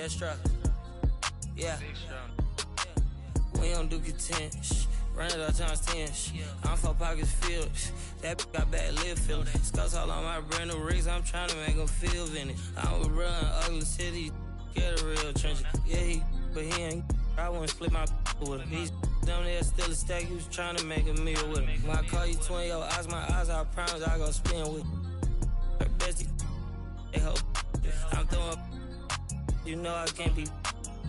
Yeah, struck. Yeah. We don't do content. Run it all times 10. I'm 4 pockets filled. That got bad lip feeling. Scuffs all on my brand new rigs. I'm trying to make them feel vintage. I'm a real ugly city. Get a real trench. Yeah, but he ain't. I wouldn't split my with him. He's down there still a stack. He was trying to make a meal with him. When I call you twin, your eyes, my eyes, I promise I go spin with her bestie. They hope I'm throwing. You know I can't be.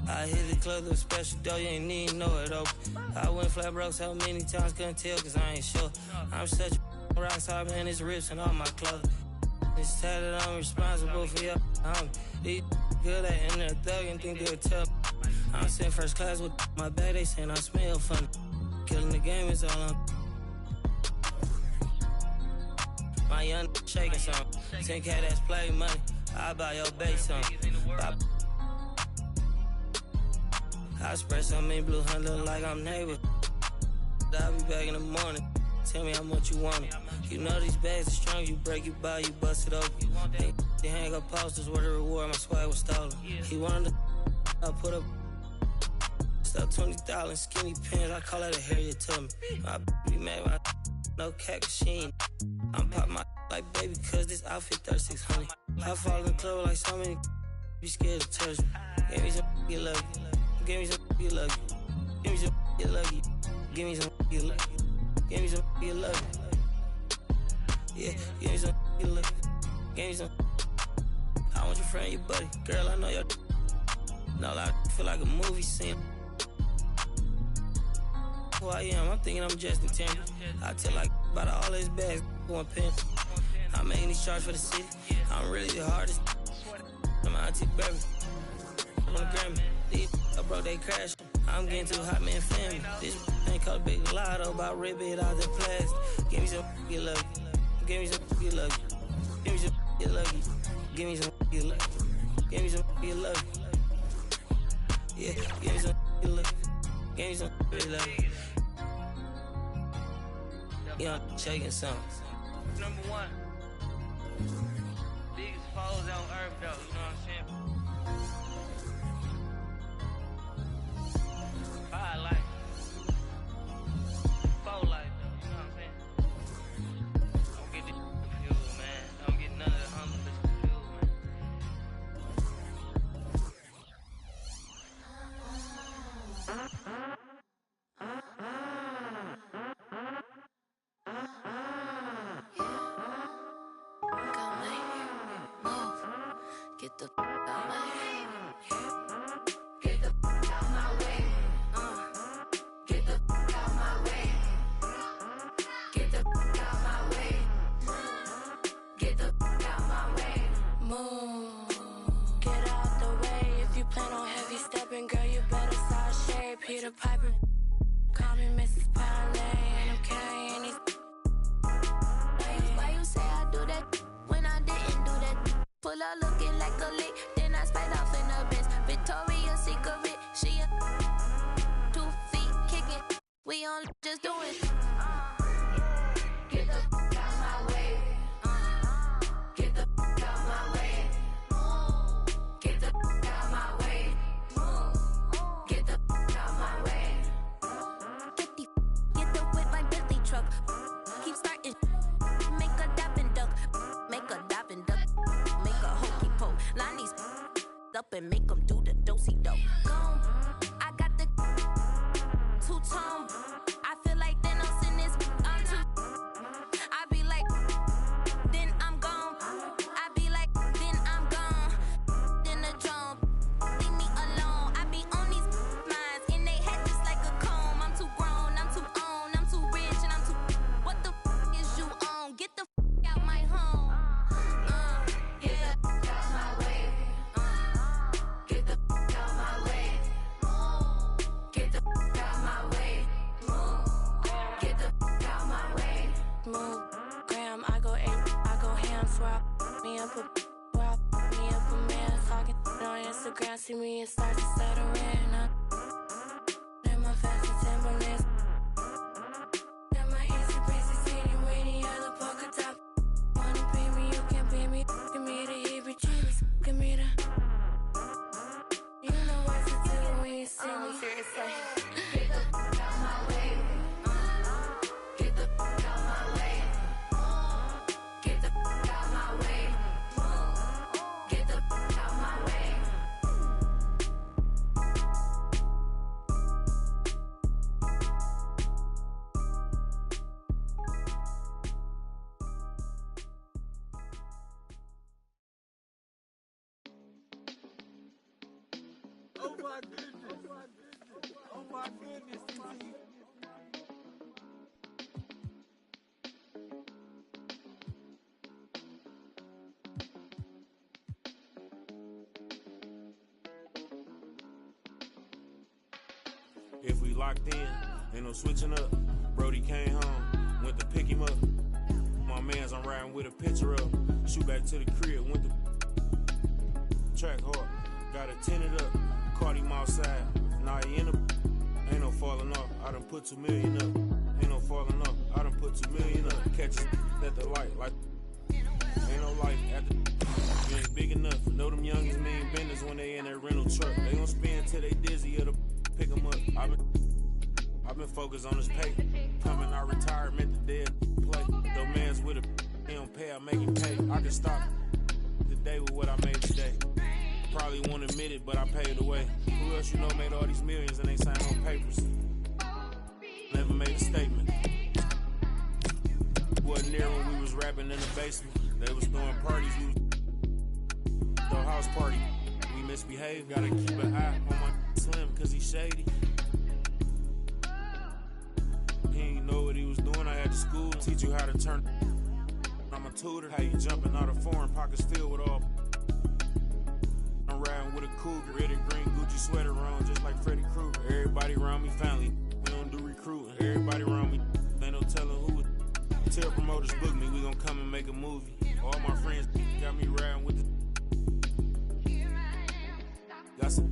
I hit the club with a special dough, you ain't need know it open. I went flat broke so many times, couldn't tell cause I ain't sure. I'm such a rock star, man, it's rips and all my clothes. It's tatted, I'm responsible for your these good at in there thuggin', think they'll tell. I'm sitting first class with my bag, they saying I smell funny. Killing the game is all I'm. My young shaking some. 10K that's play money. I buy your base some. I spread some in blue hunt, look like I'm neighbor. I'll be back in the morning. Tell me how much you want it. You know these bags are strong, you break, you buy, you bust it open. They hang up posters where the reward, my swag was stolen. He wanted to, I put up stuff $20 skinny pants, I call that a Harriet Tubman. My be mad, my no cat machine. I'm pop my like baby, cause this outfit 3600. I fall in the club like so many, be scared to touch me. Give me some get lucky. Give me some get lucky. Give me some get lucky. Give me some get lucky. Give me some get lucky. Yeah, give me some get lucky. Give me some. I want your friend, your buddy. Girl, I know your. No, I feel like a movie scene. Who I am, I'm thinking I'm Justin Timberlake. I tell like about all his bags, one pen. I'm making these charts for the city. I'm really the hardest. I'm auntie baby. I'm on the Grammy. These I broke they crash. I'm getting too hot, man, family. This ain't called a big lotto about rip it out the plastic. Give me some get lucky. Give me some get lucky. Give me some get lucky. Give me some get lucky. Give me some get lucky. Yeah, give me some get lucky. Give me some get lucky. Yeah, I'm shaking something. Number one. Biggest foes on earth, though, you know what I'm saying? I like foe life, though, you know what I'm saying? Don't get this confused, man. Don't get none of the humble confused, man. Get the out my way. Get the out my way. Get the out my way. Get the out my way. Get the out my way. Move. Get out the way. If you plan on heavy stepping, girl, you better side shade. Peter Piper. Call me Mrs. Parlay. And I'm carrying these. Why you say I do that when I didn't do that? Pull up looking like a lick, then I spite off in the Benz. Victoria's Secret, she a 2 feet kicking. We on just doing. Get the out my way. Get the out my way. Get the out my way. Get the out my way. Get the whip my Bentley truck. Keep starting. Make a dap and duck. Make a dap and duck. Line these up and make them do the do-si-do. I got the two-tone. I feel like Thanos in this. I'm too. I be like, then I'm gone. I be like, then I'm gone. Then the drum. Leave me alone. I be on these minds in they head just like a comb. I'm too grown. I'm too on. I'm too rich and I'm too. What the is you on? Get the out my home. Instagram, see me and start to stuttering up. Let my fast and Timberlands. Got my easy breezy city rainy yellow polka top. Wanna pay me, you can pay me. Give me the heebie-jeebies. Give me the. Oh my goodness, TT. If we locked in, ain't no switching up. Brody came home, went to pick him up. My mans, I'm riding with a picture of. Shoot back to the crib, went to track hard. Got it tinted up, caught him outside. Now he in the ain't no falling off. I done put 2 million up. Ain't no falling off. I done put 2 million up. Catch us at the light, like ain't no light at the. You ain't big enough. Know them youngins mean business when they in that rental truck. They gon' spin till they dizzy or the pick them up. I've been focused on this pay. Coming out retirement, the dead play. Though man's with a he don't pay, I make him pay. I can stop the day with what I made today. Probably won't admit it, but I paid the way. Who else you know made all these millions and ain't signed no papers? Never made a statement. Wasn't there when we was rapping in the basement. They was throwing parties, we was throw house party. We misbehave, gotta keep an eye on my slim cause he shady. He ain't know what he was doing, I had to school teach you how to turn. I'm a tutor, how you jumping out of foreign pockets filled with all. I'm riding with a cougar, red and green Gucci sweater on, just like Freddy Krueger. Everybody around me family, we don't do recruiting. Everybody around me, ain't no telling who would. Tell promoters book me, we gon' come and make a movie. All my friends got me riding with the. Got some.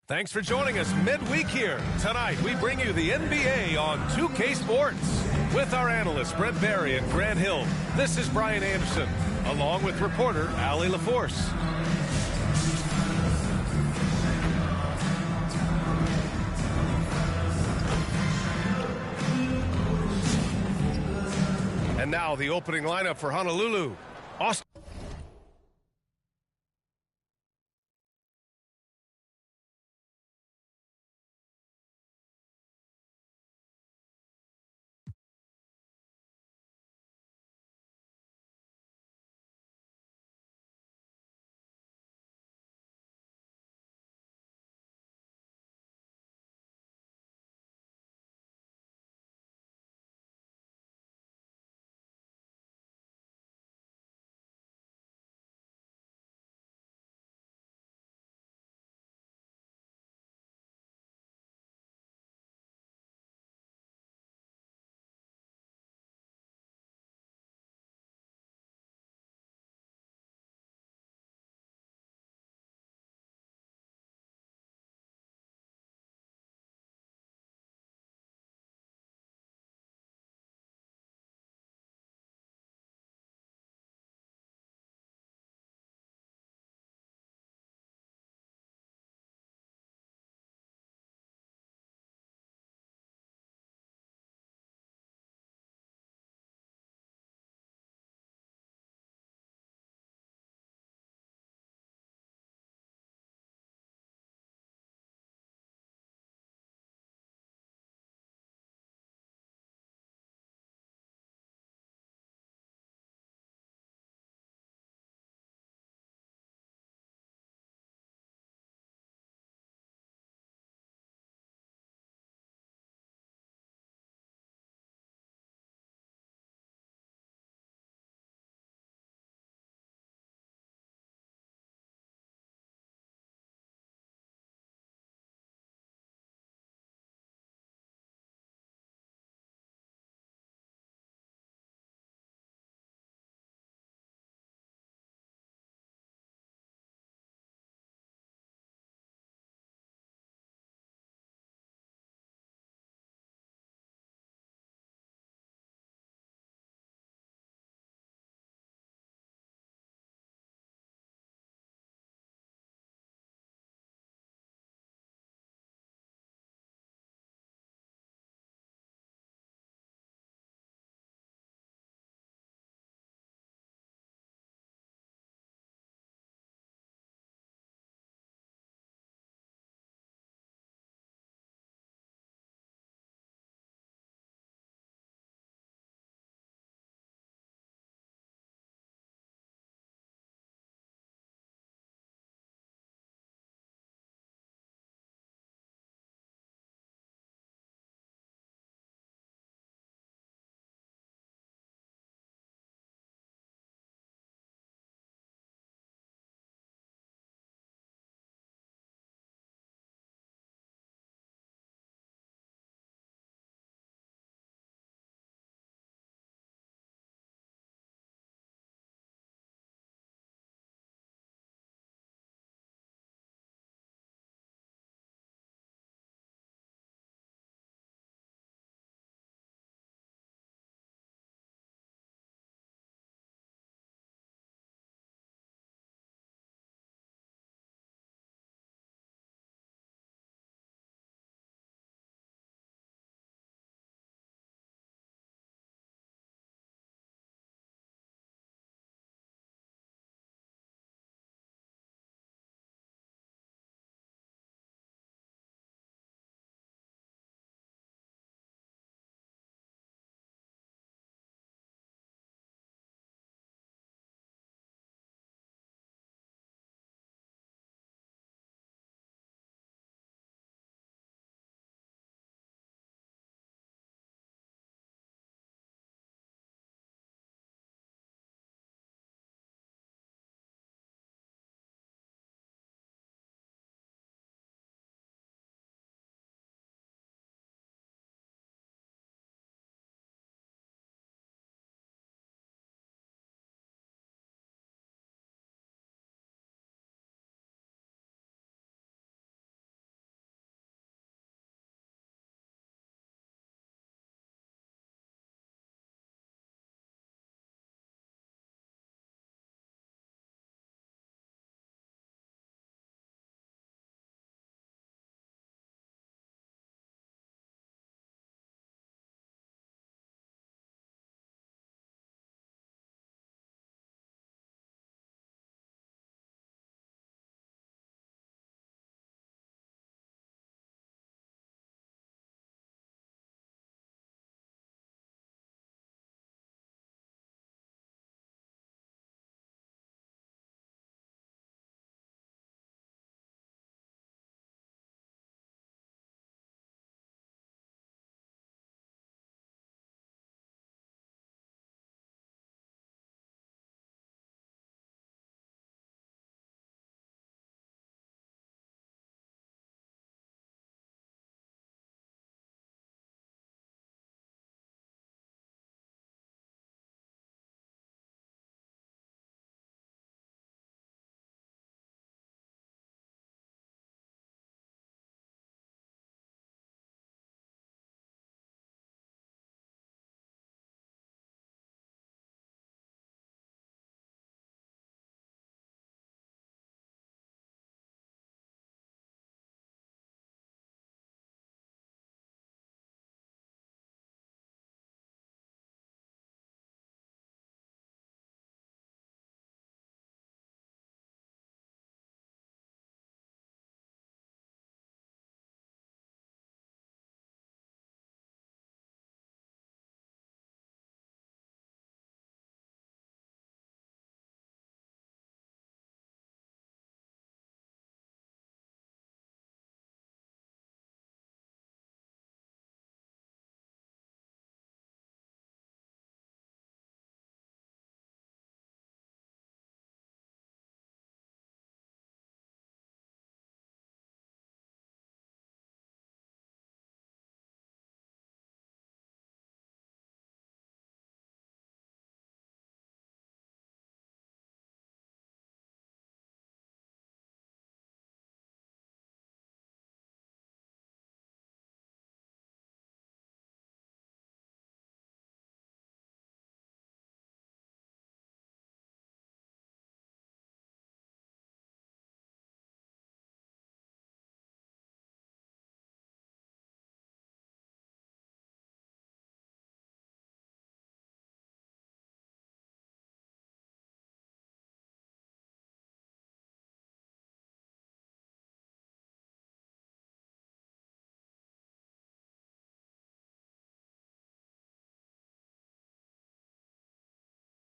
Thanks for joining us midweek here. Tonight, we bring you the NBA on 2K Sports. With our analysts, Brent Barry and Grant Hill, this is Brian Anderson, along with reporter Allie LaForce. And now the opening lineup for Honolulu. Austin.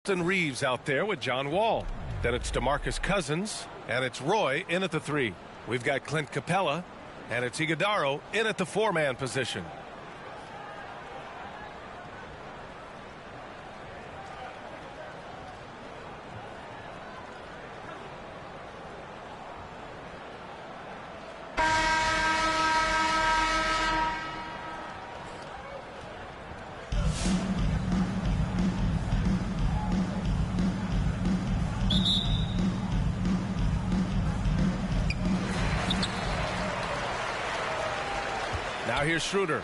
Reeves out there with John Wall. Then it's DeMarcus Cousins, and it's Roy in at the 3. We've got Clint Capella, and it's Iguodaro in at the 4-man position. Now here's Schroeder.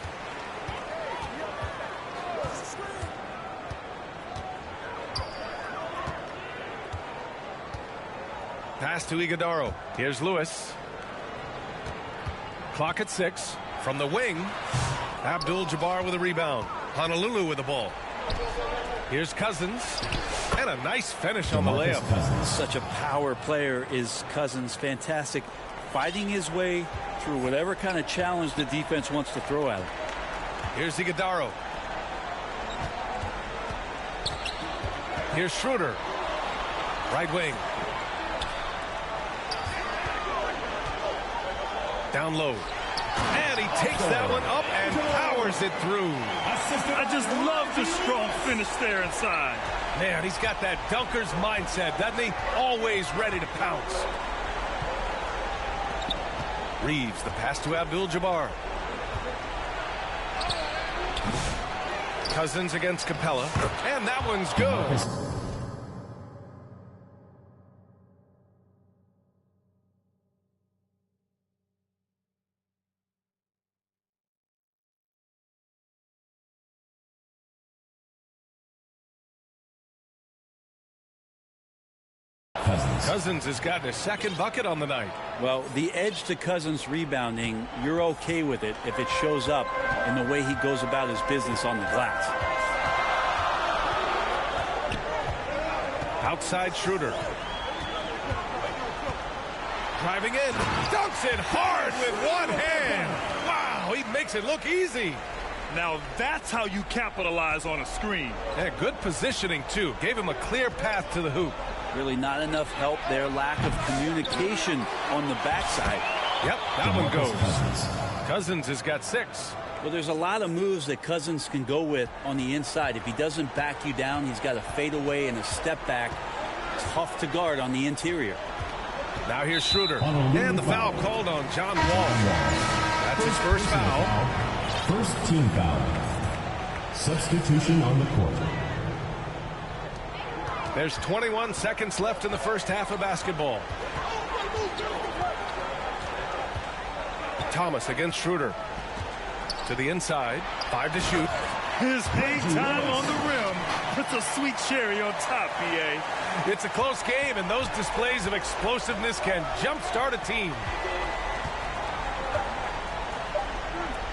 Pass to Iguodaro. Here's Lewis. Clock at 6. From the wing, Abdul-Jabbar with a rebound. Honolulu with the ball. Here's Cousins. And a nice finish on the layup. Such a power player is Cousins. Fantastic. Fighting his way through whatever kind of challenge the defense wants to throw at him. Here's Iguodaro. Here's Schroeder. Right wing. Down low. And he takes that one up and powers it through. I just love the strong finish there inside. Man, he's got that dunker's mindset, doesn't he? Always ready to pounce. Reeves, the pass to Abdul-Jabbar. Cousins against Capella. And that one's good. Cousins has gotten his second bucket on the night. Well, the edge to Cousins rebounding, you're okay with it if it shows up in the way he goes about his business on the glass. Outside Schroeder. Driving in. Dunks it hard with one hand. Wow, he makes it look easy. Now that's how you capitalize on a screen. Yeah, good positioning, too. Gave him a clear path to the hoop. Really not enough help there. Lack of communication on the backside. Yep, that one goes. Cousins has got 6. Well, there's a lot of moves that Cousins can go with on the inside. If he doesn't back you down, he's got a fadeaway and a step back. Tough to guard on the interior. Now here's Schroeder. And the foul called on John Wall. That's his first foul. First team foul. Substitution on the court. There's 21 seconds left in the first half of basketball. Thomas against Schroeder. To the inside. 5 to shoot. His hang time on the rim puts a sweet cherry on top, BA. It's a close game, and those displays of explosiveness can jumpstart a team.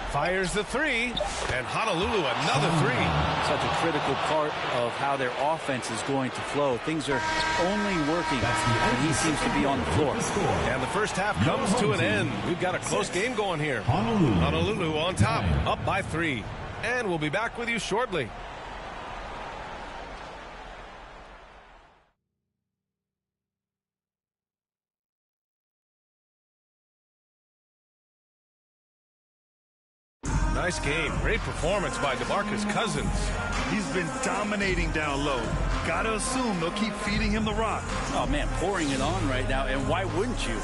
Fires the 3, and Honolulu another 3. Such a critical part of how their offense is going to flow. Things are only working when he seems to be on the floor. And the first half comes to an end. We've got a close game going here. Honolulu on top, up by 3. And we'll be back with you shortly. Nice game. Great performance by DeMarcus Cousins. He's been dominating down low. Gotta assume they'll keep feeding him the rock. Oh, man, pouring it on right now, and why wouldn't you?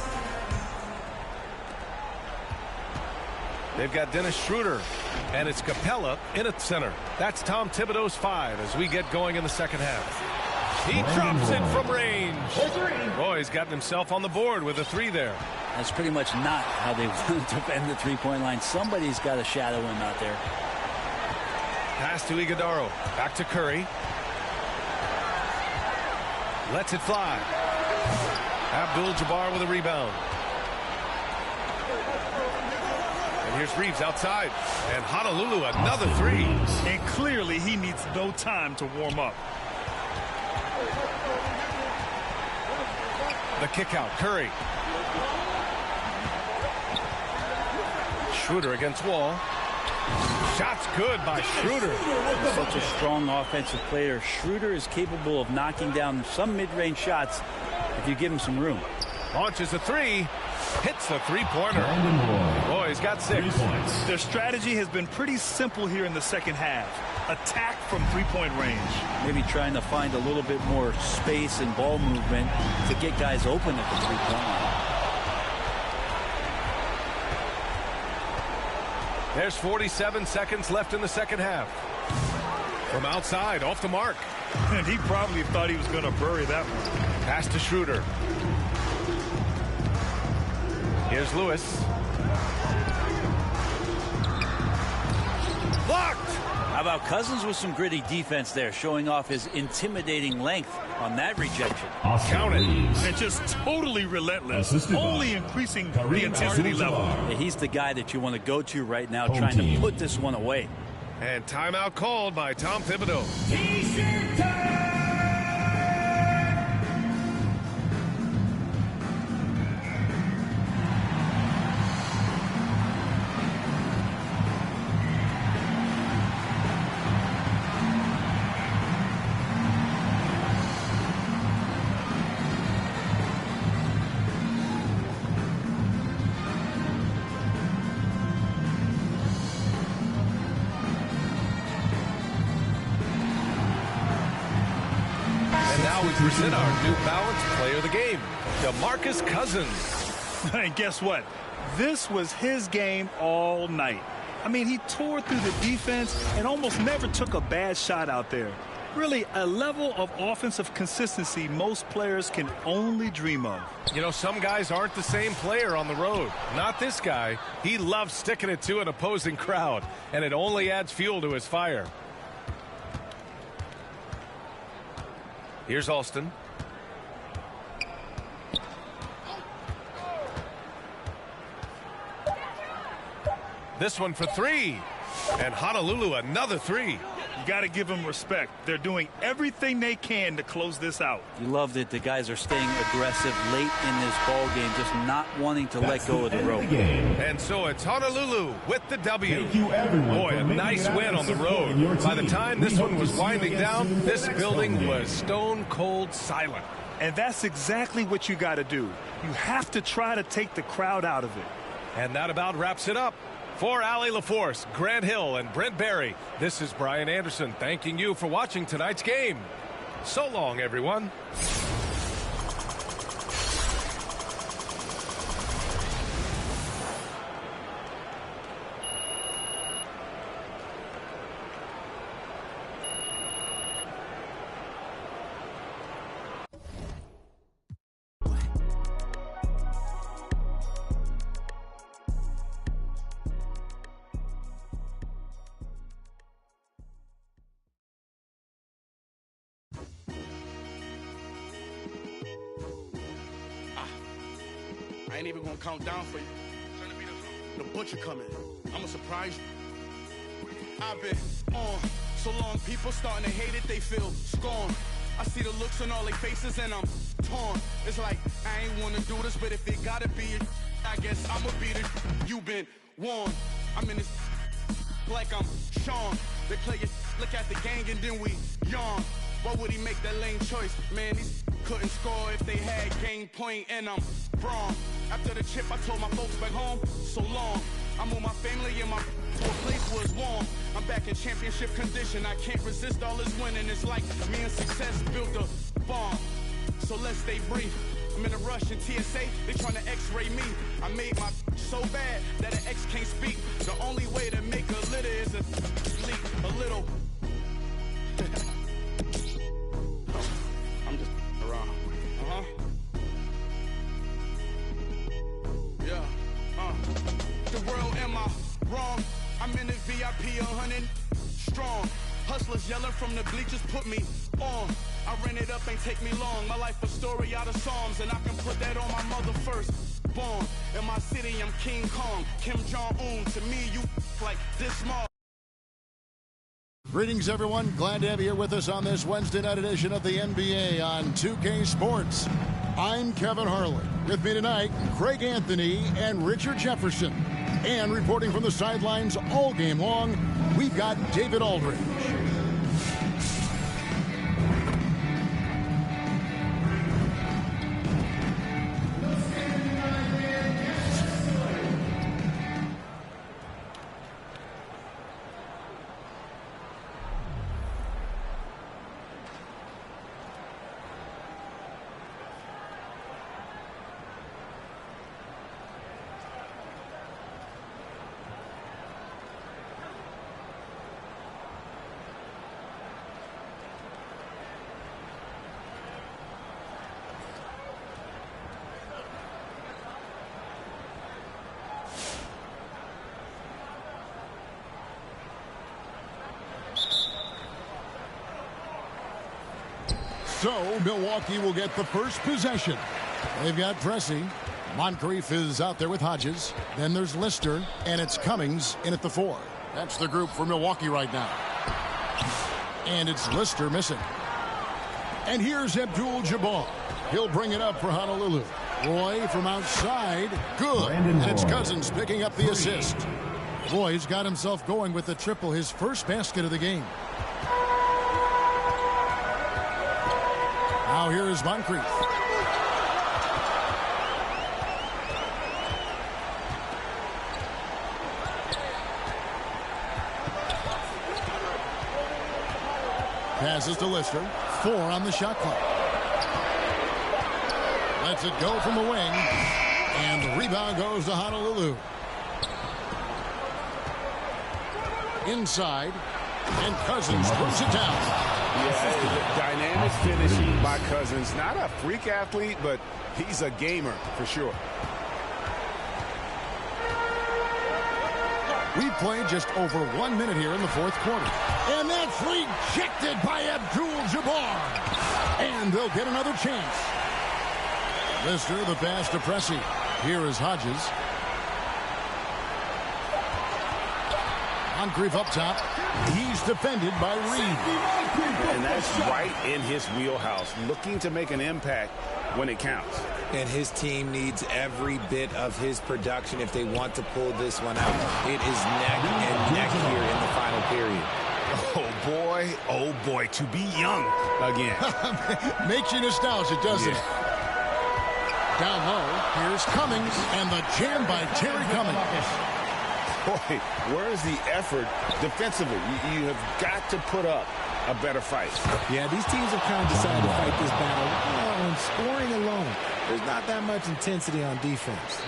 They've got Dennis Schroeder, and it's Capella in at center. That's Tom Thibodeau's 5 as we get going in the second half. He drops it from range. Roy's gotten himself on the board with a 3 there. That's pretty much not how they want to defend the three-point line. Somebody's got to shadow him out there. Pass to Iguodaro. Back to Curry. Lets it fly. Abdul-Jabbar with a rebound. And here's Reeves outside. And Honolulu another 3. And clearly he needs no time to warm up. The kick out. Curry. Schroeder against Wall. Shot's good by Schroeder. Such a strong offensive player. Schroeder is capable of knocking down some mid-range shots if you give him some room. Launches a three. Hits the three-pointer. Boy, he's got 6. Their strategy has been pretty simple here in the second half. Attack from three-point range. Maybe trying to find a little bit more space and ball movement to get guys open at the three-point line. There's 47 seconds left in the second half. From outside, off the mark. And he probably thought he was going to bury that one. Pass to Schroeder. Here's Lewis. Blocked! How about Cousins with some gritty defense there, showing off his intimidating length on that rejection. Count it. And just totally relentless, only increasing the intensity level. Yeah, he's the guy that you want to go to right now, trying to put this one away. And timeout called by Tom Thibodeau. T-shirt time! Present our New Balance player of the game, DeMarcus Cousins. And guess what? This was his game all night. I mean, he tore through the defense and almost never took a bad shot out there. Really, a level of offensive consistency most players can only dream of. You know, some guys aren't the same player on the road. Not this guy. He loves sticking it to an opposing crowd, and it only adds fuel to his fire. Here's Alston. This one for 3. And Honolulu another 3. You got to give them respect. They're doing everything they can to close this out. You love that the guys are staying aggressive late in this ball game, just not wanting to let go of the rope. And so it's Honolulu with the W. Thank you, everyone, Boy, a nice win on the road. By the time this one was winding down, this building was stone cold silent. And that's exactly what you got to do. You have to try to take the crowd out of it. And that about wraps it up. For Allie LaForce, Grant Hill, and Brent Barry, this is Brian Anderson thanking you for watching tonight's game. So long, everyone. I ain't even gonna count down for you. The butcher coming. I'ma surprise you. I've been on so long, people starting to hate it, they feel scorn. I see the looks on all their faces and I'm torn. It's like, I ain't wanna do this, but if it gotta be it, I guess I'ma beat it. You been warned. I'm in this like I'm Sean. They play it, look at the gang and then we yawn. Why would he make that lame choice? Man, these couldn't score if they had game point and I'm wrong. After the chip, I told my folks back home, so long. I moved my family and my to a place where it's warm. I'm back in championship condition. I can't resist all this winning. It's like me and success built a bond. So let's stay brief. I'm in a rush in TSA, they trying to x-ray me. I made my so bad that an ex can't speak. The only way to make a litter is to leak a little. I'm just around. Yeah. The world, am I wrong? I'm in the VIP 100 strong. Hustlers yelling from the bleachers, put me on. I ran it up, ain't take me long. My life a story out of Psalms, and I can put that on my mother first. Born in my city, I'm King Kong, Kim Jong-un. To me, you like this small. Greetings, everyone. Glad to have you here with us on this Wednesday night edition of the NBA on 2K Sports. I'm Kevin Harlan. With me tonight, Craig Anthony and Richard Jefferson. And reporting from the sidelines all game long, we've got David Aldridge. So Milwaukee will get the first possession. They've got Pressey. Moncrief is out there with Hodges. Then there's Lister, and it's Cummings in at the 4. That's the group for Milwaukee right now. And it's Lister missing. And here's Abdul-Jabbar. He'll bring it up for Honolulu. Roy from outside. Good. And it's Cousins picking up the assist. Roy's got himself going with the triple, his first basket of the game. Now here is Moncrief. Passes to Lister. 4 on the shot clock. Lets it go from the wing. And the rebound goes to Honolulu. Inside. And Cousins puts it down. Yeah, dynamic finishing by Cousins. Not a freak athlete, but he's a gamer for sure. We've played just over 1 minute here in the fourth quarter. And that's rejected by Abdul-Jabbar. And they'll get another chance. Lister, the pass to Pressey. Here is Hodges. Moncrief up top. He's defended by Reed. And that's right in his wheelhouse. Looking to make an impact when it counts. And his team needs every bit of his production if they want to pull this one out. It is neck and neck here in the final period. Oh boy, to be young again. Makes you nostalgic, doesn't it? Down low, here's Cummings, and the jam by Terry Cummings. Boy, where's the effort defensively? You have got to put up a better fight. Yeah, these teams have kind of decided to fight this battle on scoring alone. There's not that much intensity on defense.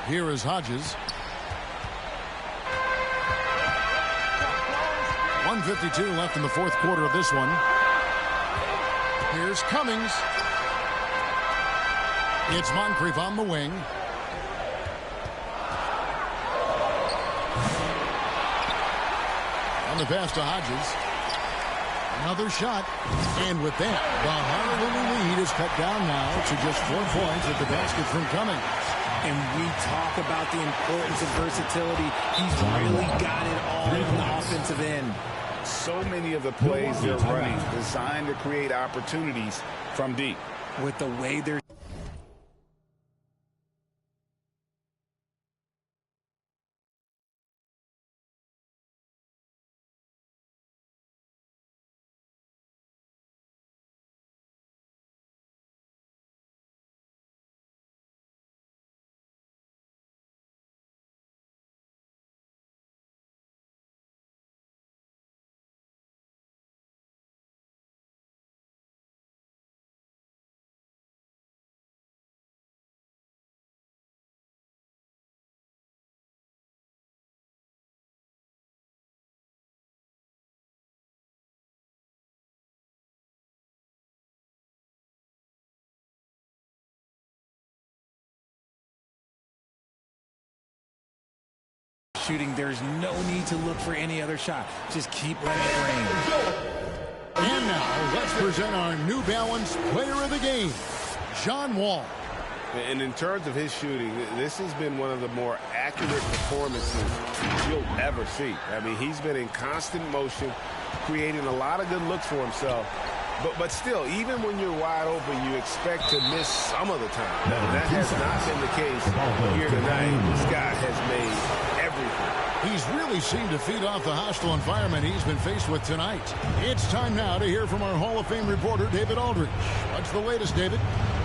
Here is Hodges. 1:52 left in the fourth quarter of this one. Here's Cummings. It's Moncrief on the wing. On the pass to Hodges. Another shot. And with that, the Honolulu lead is cut down now to just 4 points with the basket from Cummings. And we talk about the importance of versatility. He's really got it all in the offensive end. So many of the plays they're running designed to create opportunities from deep. With the way they're shooting, there's no need to look for any other shot. Just keep letting it rain. And now, let's present our New Balance player of the game, John Wall. And in terms of his shooting, this has been one of the more accurate performances you'll ever see. I mean, he's been in constant motion, creating a lot of good looks for himself, But still, even when you're wide open, you expect to miss some of the time. That has not been the case here tonight. This guy has made everything. He's really seemed to feed off the hostile environment he's been faced with tonight. It's time now to hear from our Hall of Fame reporter, David Aldridge. What's the latest, David?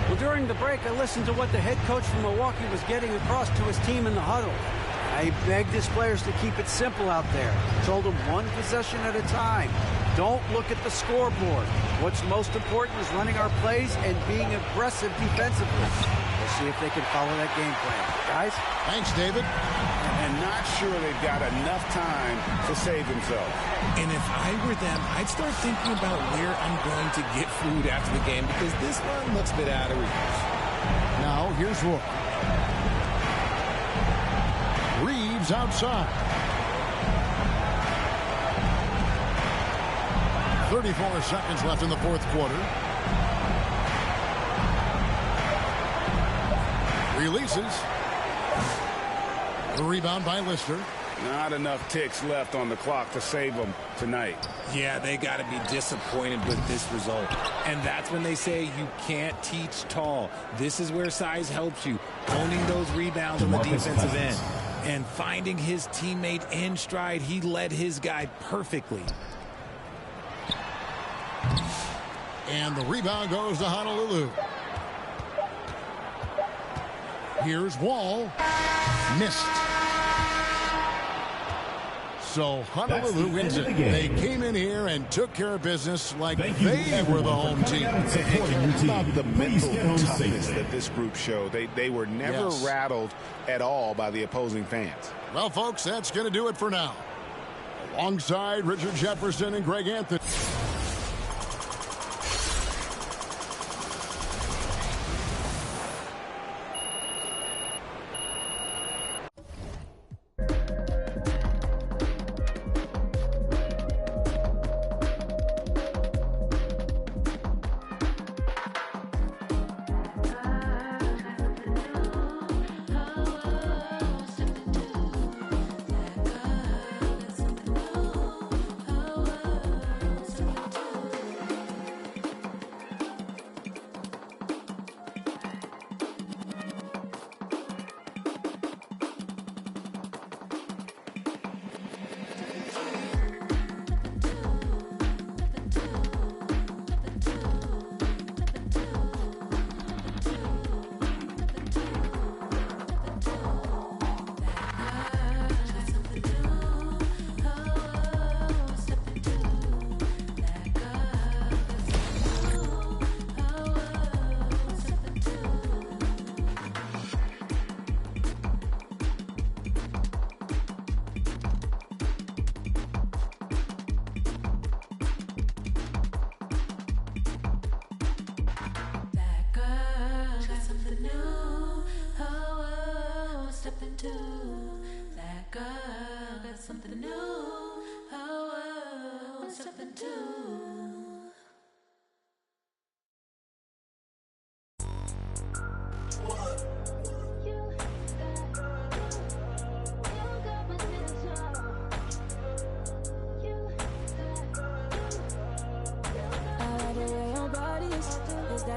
Well, during the break, I listened to what the head coach from Milwaukee was getting across to his team in the huddle. He begged his players to keep it simple out there. Told them one possession at a time. Don't look at the scoreboard. What's most important is running our plays and being aggressive defensively. We'll see if they can follow that game plan. Guys? Thanks, David. And not sure they've got enough time to save themselves. And if I were them, I'd start thinking about where I'm going to get food after the game because this one looks a bit out of reach. Now, here's Roy. Reeves outside. 34 seconds left in the fourth quarter. Releases. The rebound by Lister. Not enough ticks left on the clock to save them tonight. Yeah, they got to be disappointed with this result. And that's when they say you can't teach tall. This is where size helps you. Owning those rebounds on the defensive end. And finding his teammate in stride, he led his guy perfectly. And the rebound goes to Honolulu. Here's Wall. Missed. So Honolulu wins it. They came in here and took care of business like they were the home team. About the mental toughness that this group showed. They were never rattled at all by the opposing fans. Well, folks, that's going to do it for now. Alongside Richard Jefferson and Greg Anthony.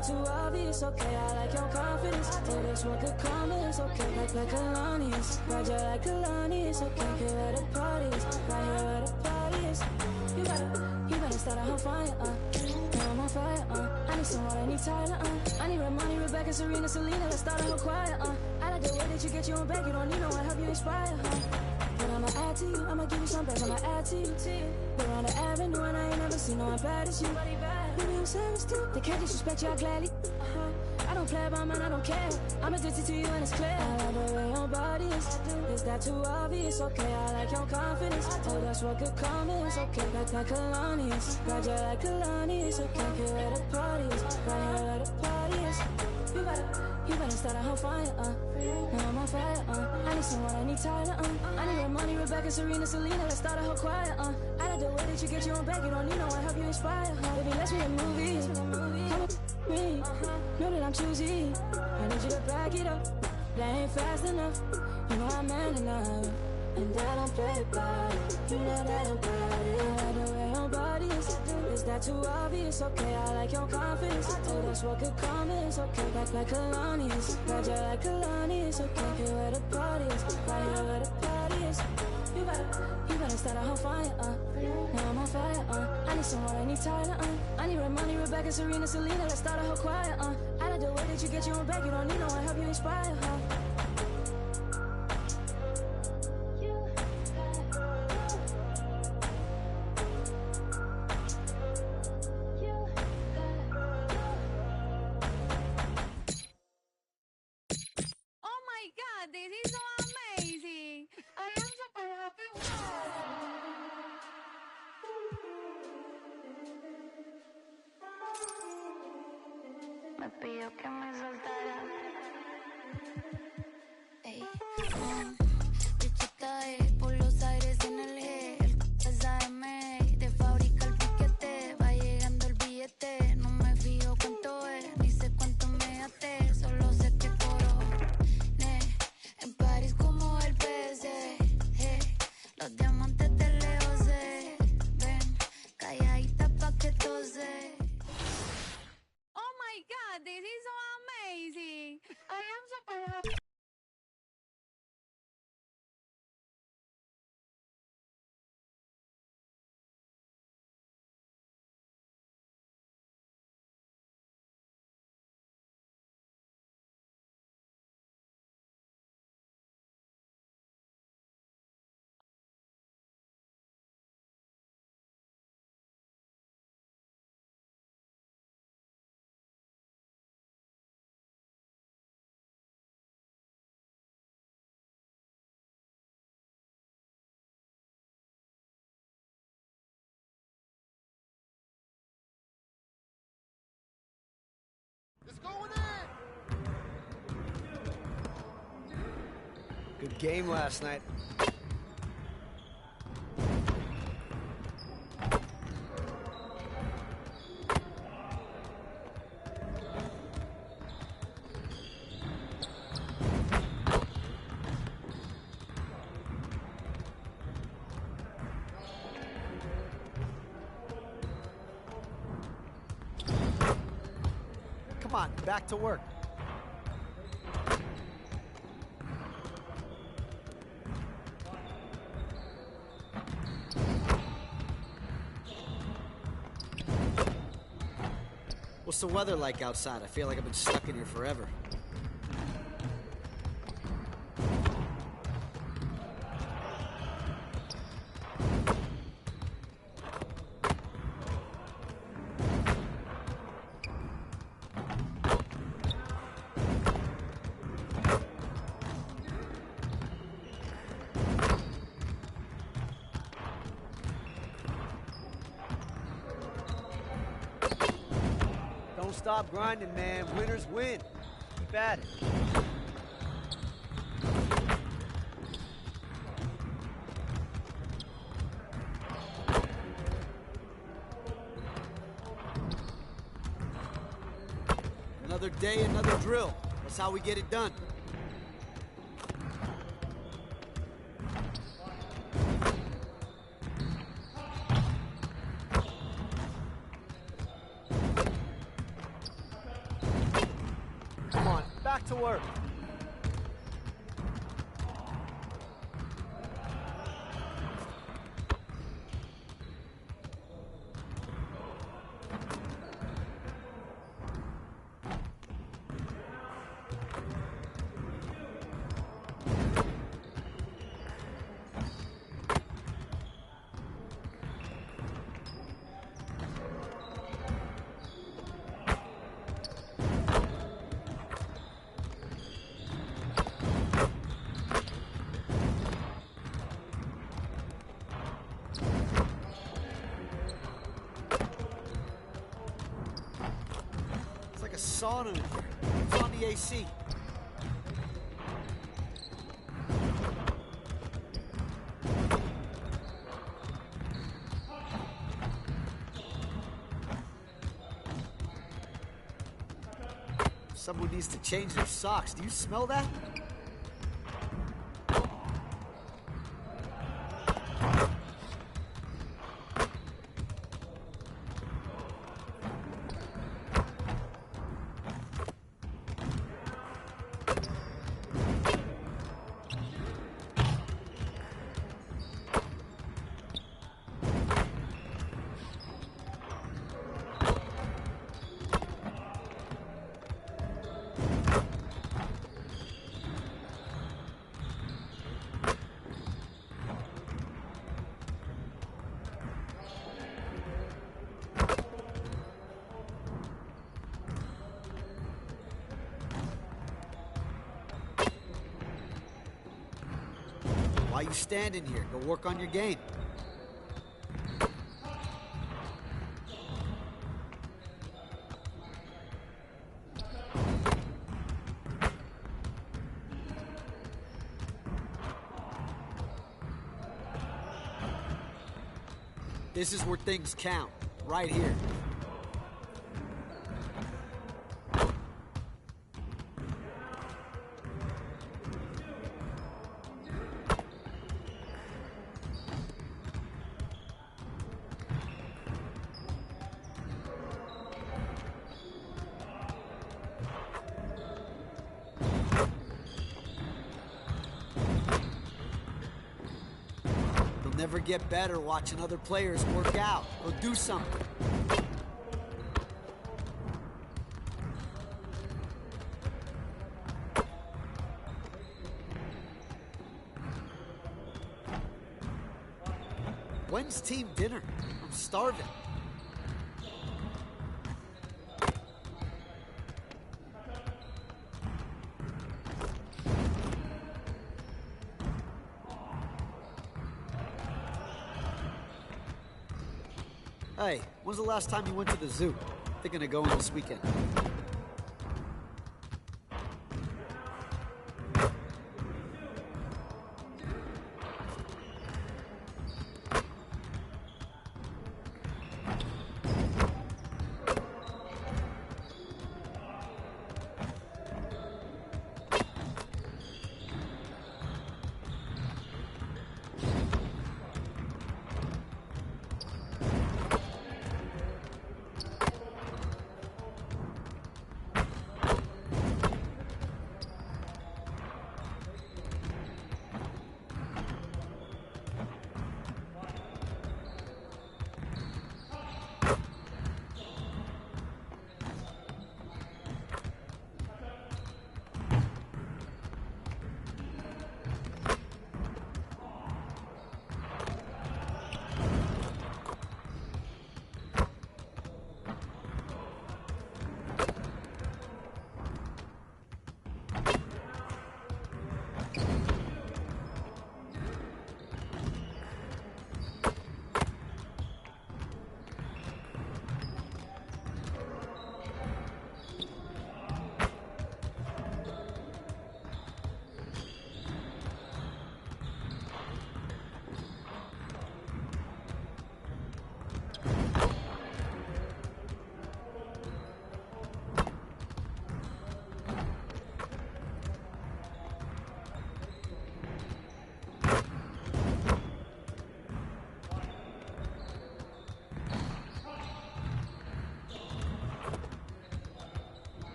Too obvious, okay, I like your confidence. Oh, that's what could come is okay, like Kalani's. Ride you like Kalani's, okay, here at the parties. Right here at the parties. You better start a whole fire, now I'm on fire, I need someone, I need Tyler, I need Ramani, Rebecca, Serena, Selena, let's start a whole choir, I like the way that you get you on back, you don't need no one, help you inspire, But I'ma add to you, I'ma give you some back, I'ma add to you. We're on the avenue and I ain't never seen no one bad as you. Maybe I'm savage too, they can't disrespect you, I gladly. I don't play about mine, I don't care. I'm addicted to you and it's clear. I like the way your body is that too obvious? Okay, I like your confidence. Oh, that's what could come is okay, like Kalani's. Ride you like Kalani's, okay, here at the parties. Right here at the parties. You better start a whole fire, now I'm on fire, I need someone, I need Tyler, I need Ramani, Rebecca, Serena, Selena, let's start a whole choir, I like the way that you get you on back, you don't need no one, help you inspire, Baby, let's be a movie, come with me, know that I'm choosy, I need you to back it up, that ain't fast enough, you know I'm man enough, And that I'm played by. You know that I'm proud of it. I the way your body is that too obvious? Okay, I like your confidence. Oh, that's what could come is okay. Like Kalani's, ride you like Kalani's. Okay, here where the party is, right here where the party is. You better start a whole fire, now I'm on fire, I need someone, I need Tyler, I need Ramoni, Rebecca, Serena, Selena, let's start a whole choir, I like the way that you get your own back, you don't need no one, help you inspire, Oh my God, this is so amazing! I am super happy. Me pidió que me soltara. Ey, bichita por los aires en el G. El es AM, de fábrica el piquete. Va llegando el billete. No me fijo cuánto es, ni sé cuánto me até. Solo sé que coro. En París como el PSG. Los diamantes de Leo se ven. Calladita pa' que tose. Oh my God, this is so amazing! I am super happy. It's going in! Good game last night. Come on, back to work. What's the weather like outside? I feel like I've been stuck in here forever. Don't stop grinding, man. Winners win. Keep at it. Another day, another drill. That's how we get it done. Come on, back to work. It's like a sauna in here. It's on the AC. Someone needs to change their socks. Do you smell that? Why you standing here? Go work on your game. This is where things count, right here. Never get better watching other players work out. Go do something. When's team dinner? I'm starving. Hey, when's the last time you went to the zoo? Thinking of going this weekend.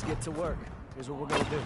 Let's get to work. Here's what we're going to do.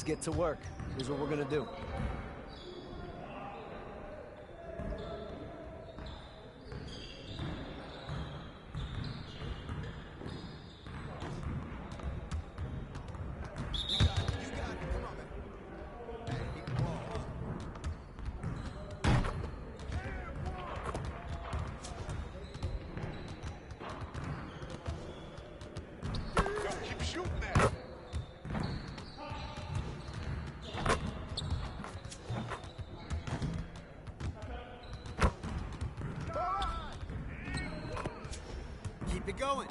Let's get to work. Here's what we're going to do. Keep it going.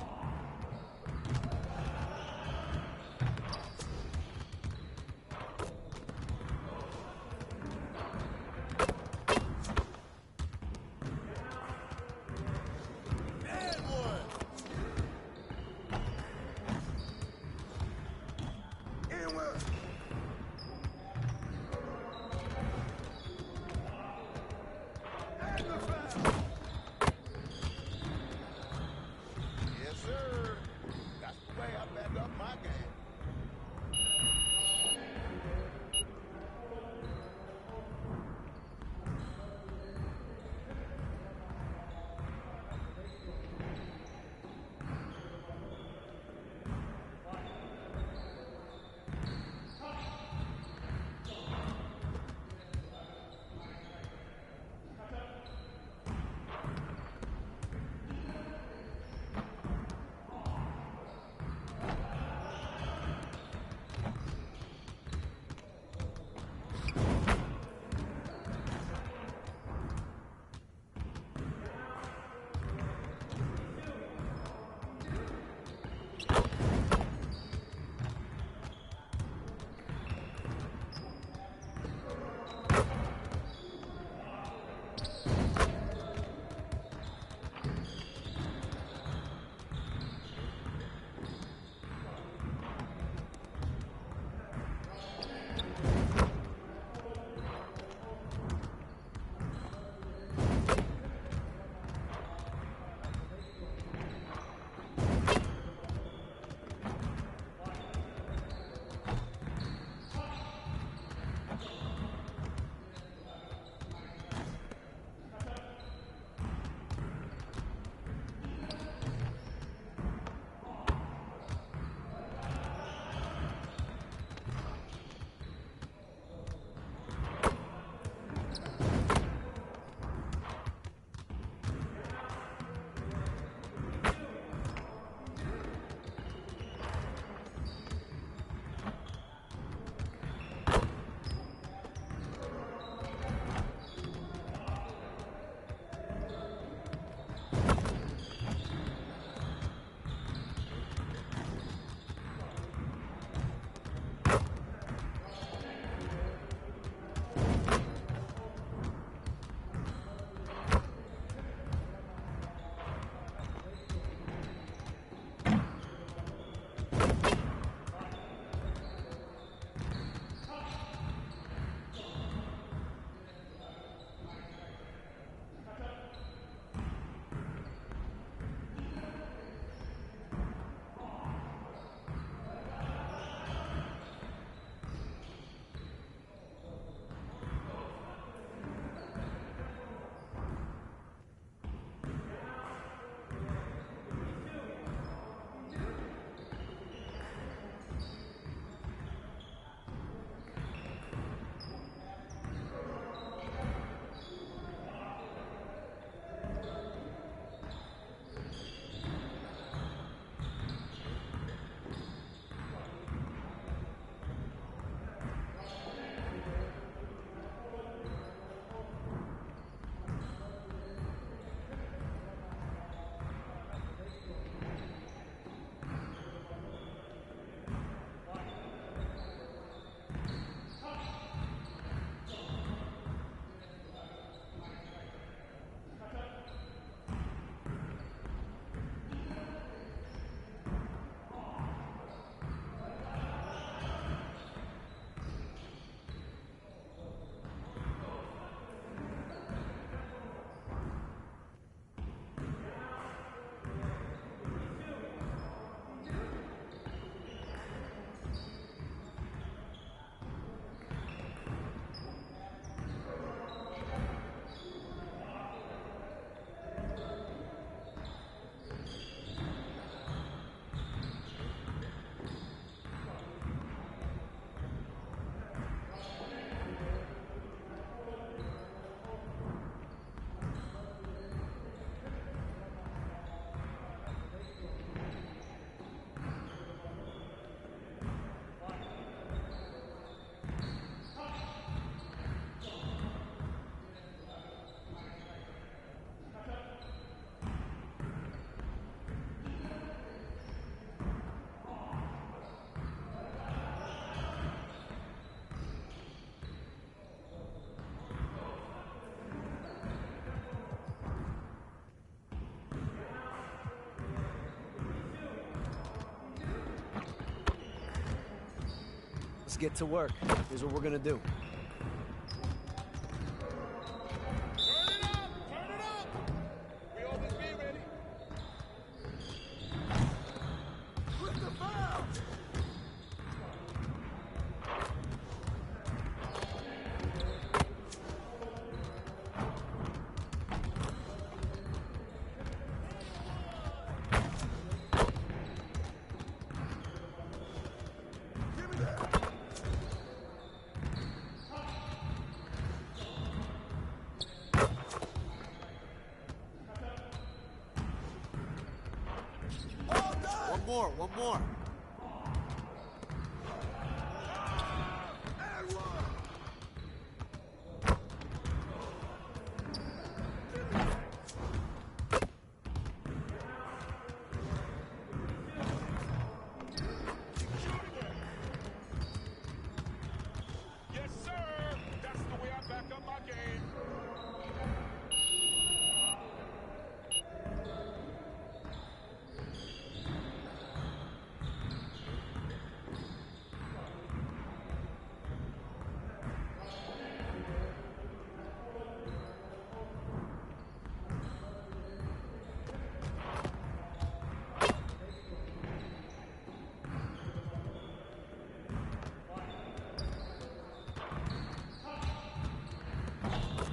Yes, sir. get to work. Here's what we're going to do. One more. Yes, sir. That's the way I back up my game.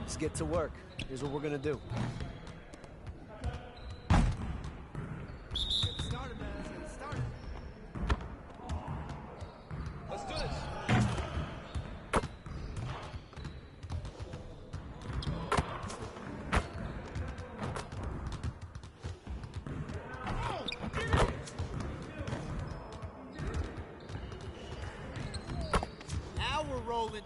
Let's get to work. Here's what we're going to do. Let's do this. Now we're rolling.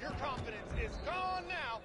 Your confidence is gone now.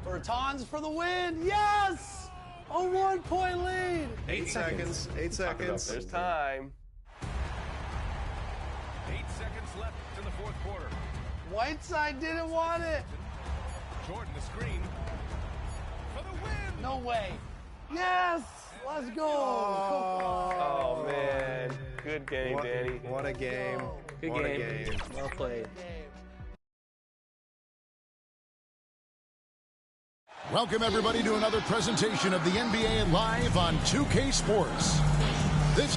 Bertans for the win. Yes! A 1-point lead. 8 seconds. 8 seconds. There's time. 8 seconds left in the fourth quarter. Whiteside didn't want it. Jordan, the screen. For the win. No way. Yes! Let's go. Oh, man. Good game, Danny. What a game. Good what game. a game. Well played. Welcome, everybody, to another presentation of the NBA Live on 2K Sports. This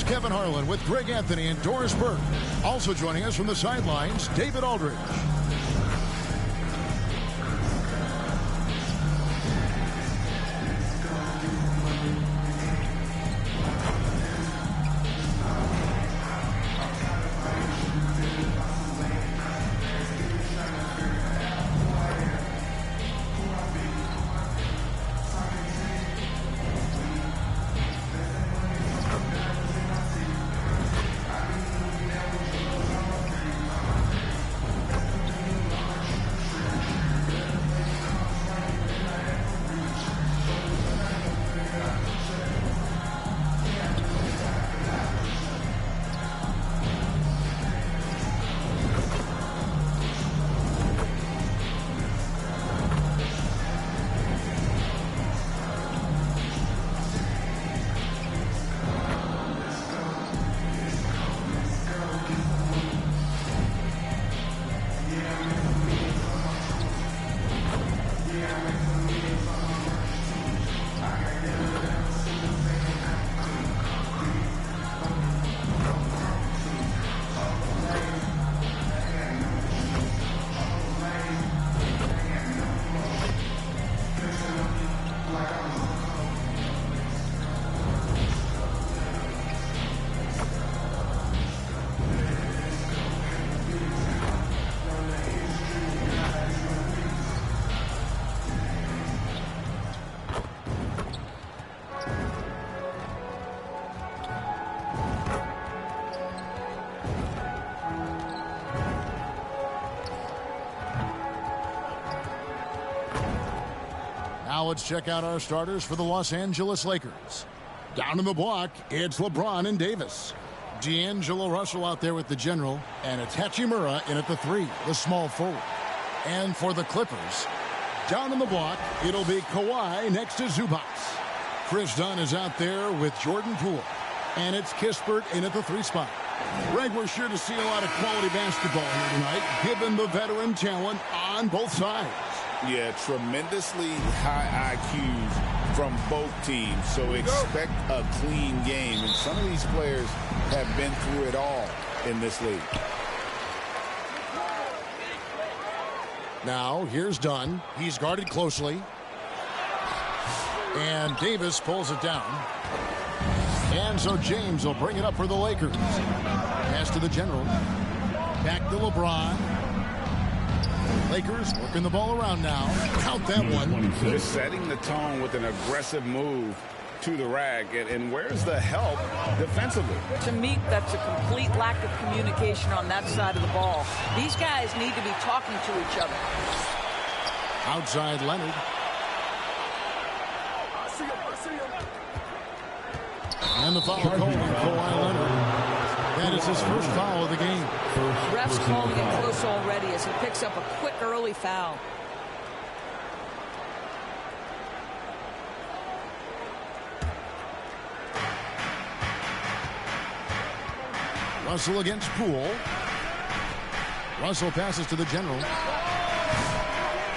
is Kevin Harlan with Greg Anthony and Doris Burke. Also joining us from the sidelines, David Aldridge. Now let's check out our starters for the Los Angeles Lakers. Down in the block, it's LeBron and Davis. D'Angelo Russell out there with the general, and it's Hachimura in at the 3, the small forward. And for the Clippers, down in the block, it'll be Kawhi next to Zubac. Chris Dunn is out there with Jordan Poole, and it's Kispert in at the 3 spot. Greg, we're sure to see a lot of quality basketball here tonight, given the veteran talent on both sides. Yeah, tremendously high IQs from both teams, so expect a clean game. And some of these players have been through it all in this league. Now, here's Dunn. He's guarded closely. And Davis pulls it down. And so James will bring it up for the Lakers. Pass to the general. Back to LeBron. Lakers working the ball around now. Count that one. Just setting the tone with an aggressive move to the rack. And where's the help defensively? To me, that's a complete lack of communication on that side of the ball. These guys need to be talking to each other. Outside Leonard. And the foul called on Kawhi Leonard. That is his first foul of the game. Ref's calling it close already as he picks up a quick early foul. Russell against Poole. Russell passes to the general.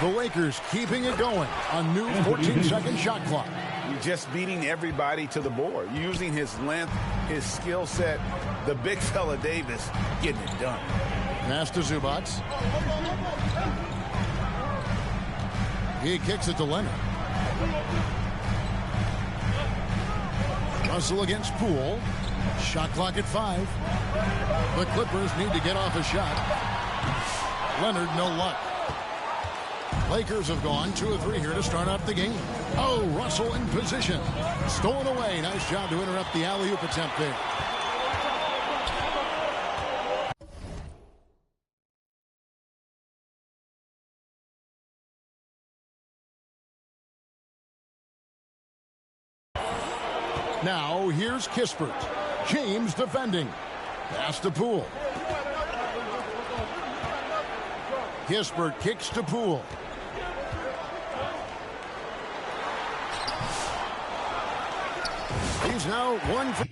The Lakers keeping it going. A new 14-second shot clock. Just beating everybody to the board, using his length, his skill set. The big fella Davis getting it done. Pass to Zubac. He kicks it to Leonard. Russell against Poole. Shot clock at 5. The Clippers need to get off a shot. Leonard, no luck. Lakers have gone 2 of 3 here to start out the game. Oh, Russell in position. Stolen away. Nice job to interrupt the alley-oop attempt there. Now, here's Kispert. James defending. Pass to Poole. Kispert kicks to Poole. He's now 1 for...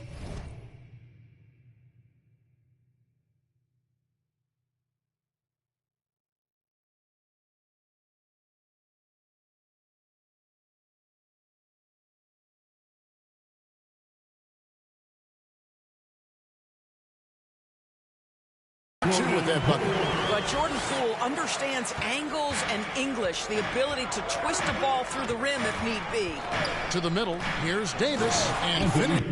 with that bucket. But Jordan Poole understands angles and English, the ability to twist a ball through the rim if need be. To the middle, here's Davis, and finish.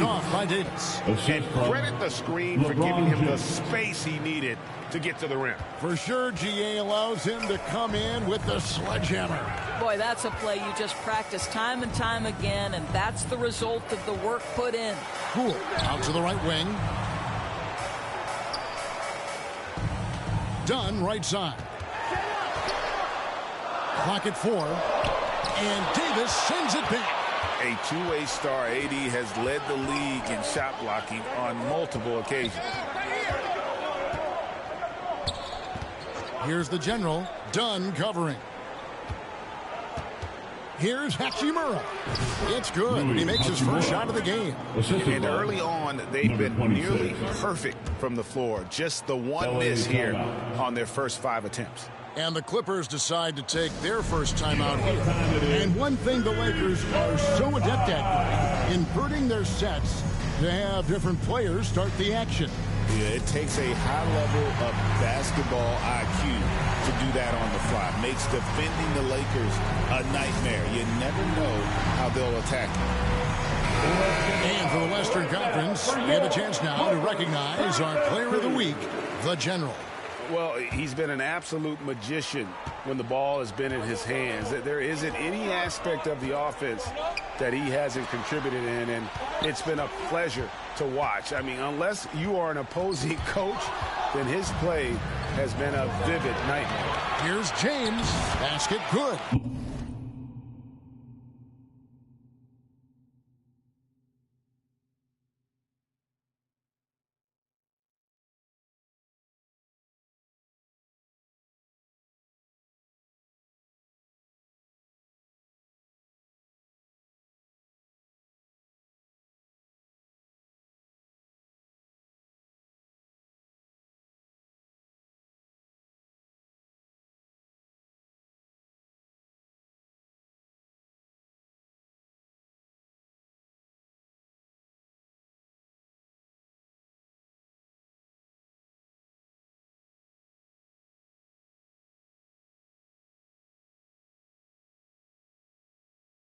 it off by Davis. And credit the screen for giving him the space he needed to get to the rim. For sure, GA allows him to come in with the sledgehammer. Boy, that's a play you just practice time and time again, and that's the result of the work put in. Poole out to the right wing. Dunn right side. Clock at 4. And Davis sends it back. A two-way star, AD has led the league in shot blocking on multiple occasions. Here's the general. Dunn covering. Here's Hachimura. It's good. He makes his first shot of the game. And early on, they've been nearly perfect from the floor. Just the one miss here on their first 5 attempts. And the Clippers decide to take their first timeout here. And one thing the Lakers are so adept at, inverting their sets to have different players start the action. Yeah, it takes a high level of basketball IQ to do that on the fly. Makes defending the Lakers a nightmare. You never know how they'll attack you. And for the Western Conference, we have a chance now to recognize our player of the week, the General. Well, he's been an absolute magician when the ball has been in his hands. There isn't any aspect of the offense that he hasn't contributed in, and it's been a pleasure to watch. I mean, unless you are an opposing coach, then his play has been a vivid nightmare. Here's James. Basket good.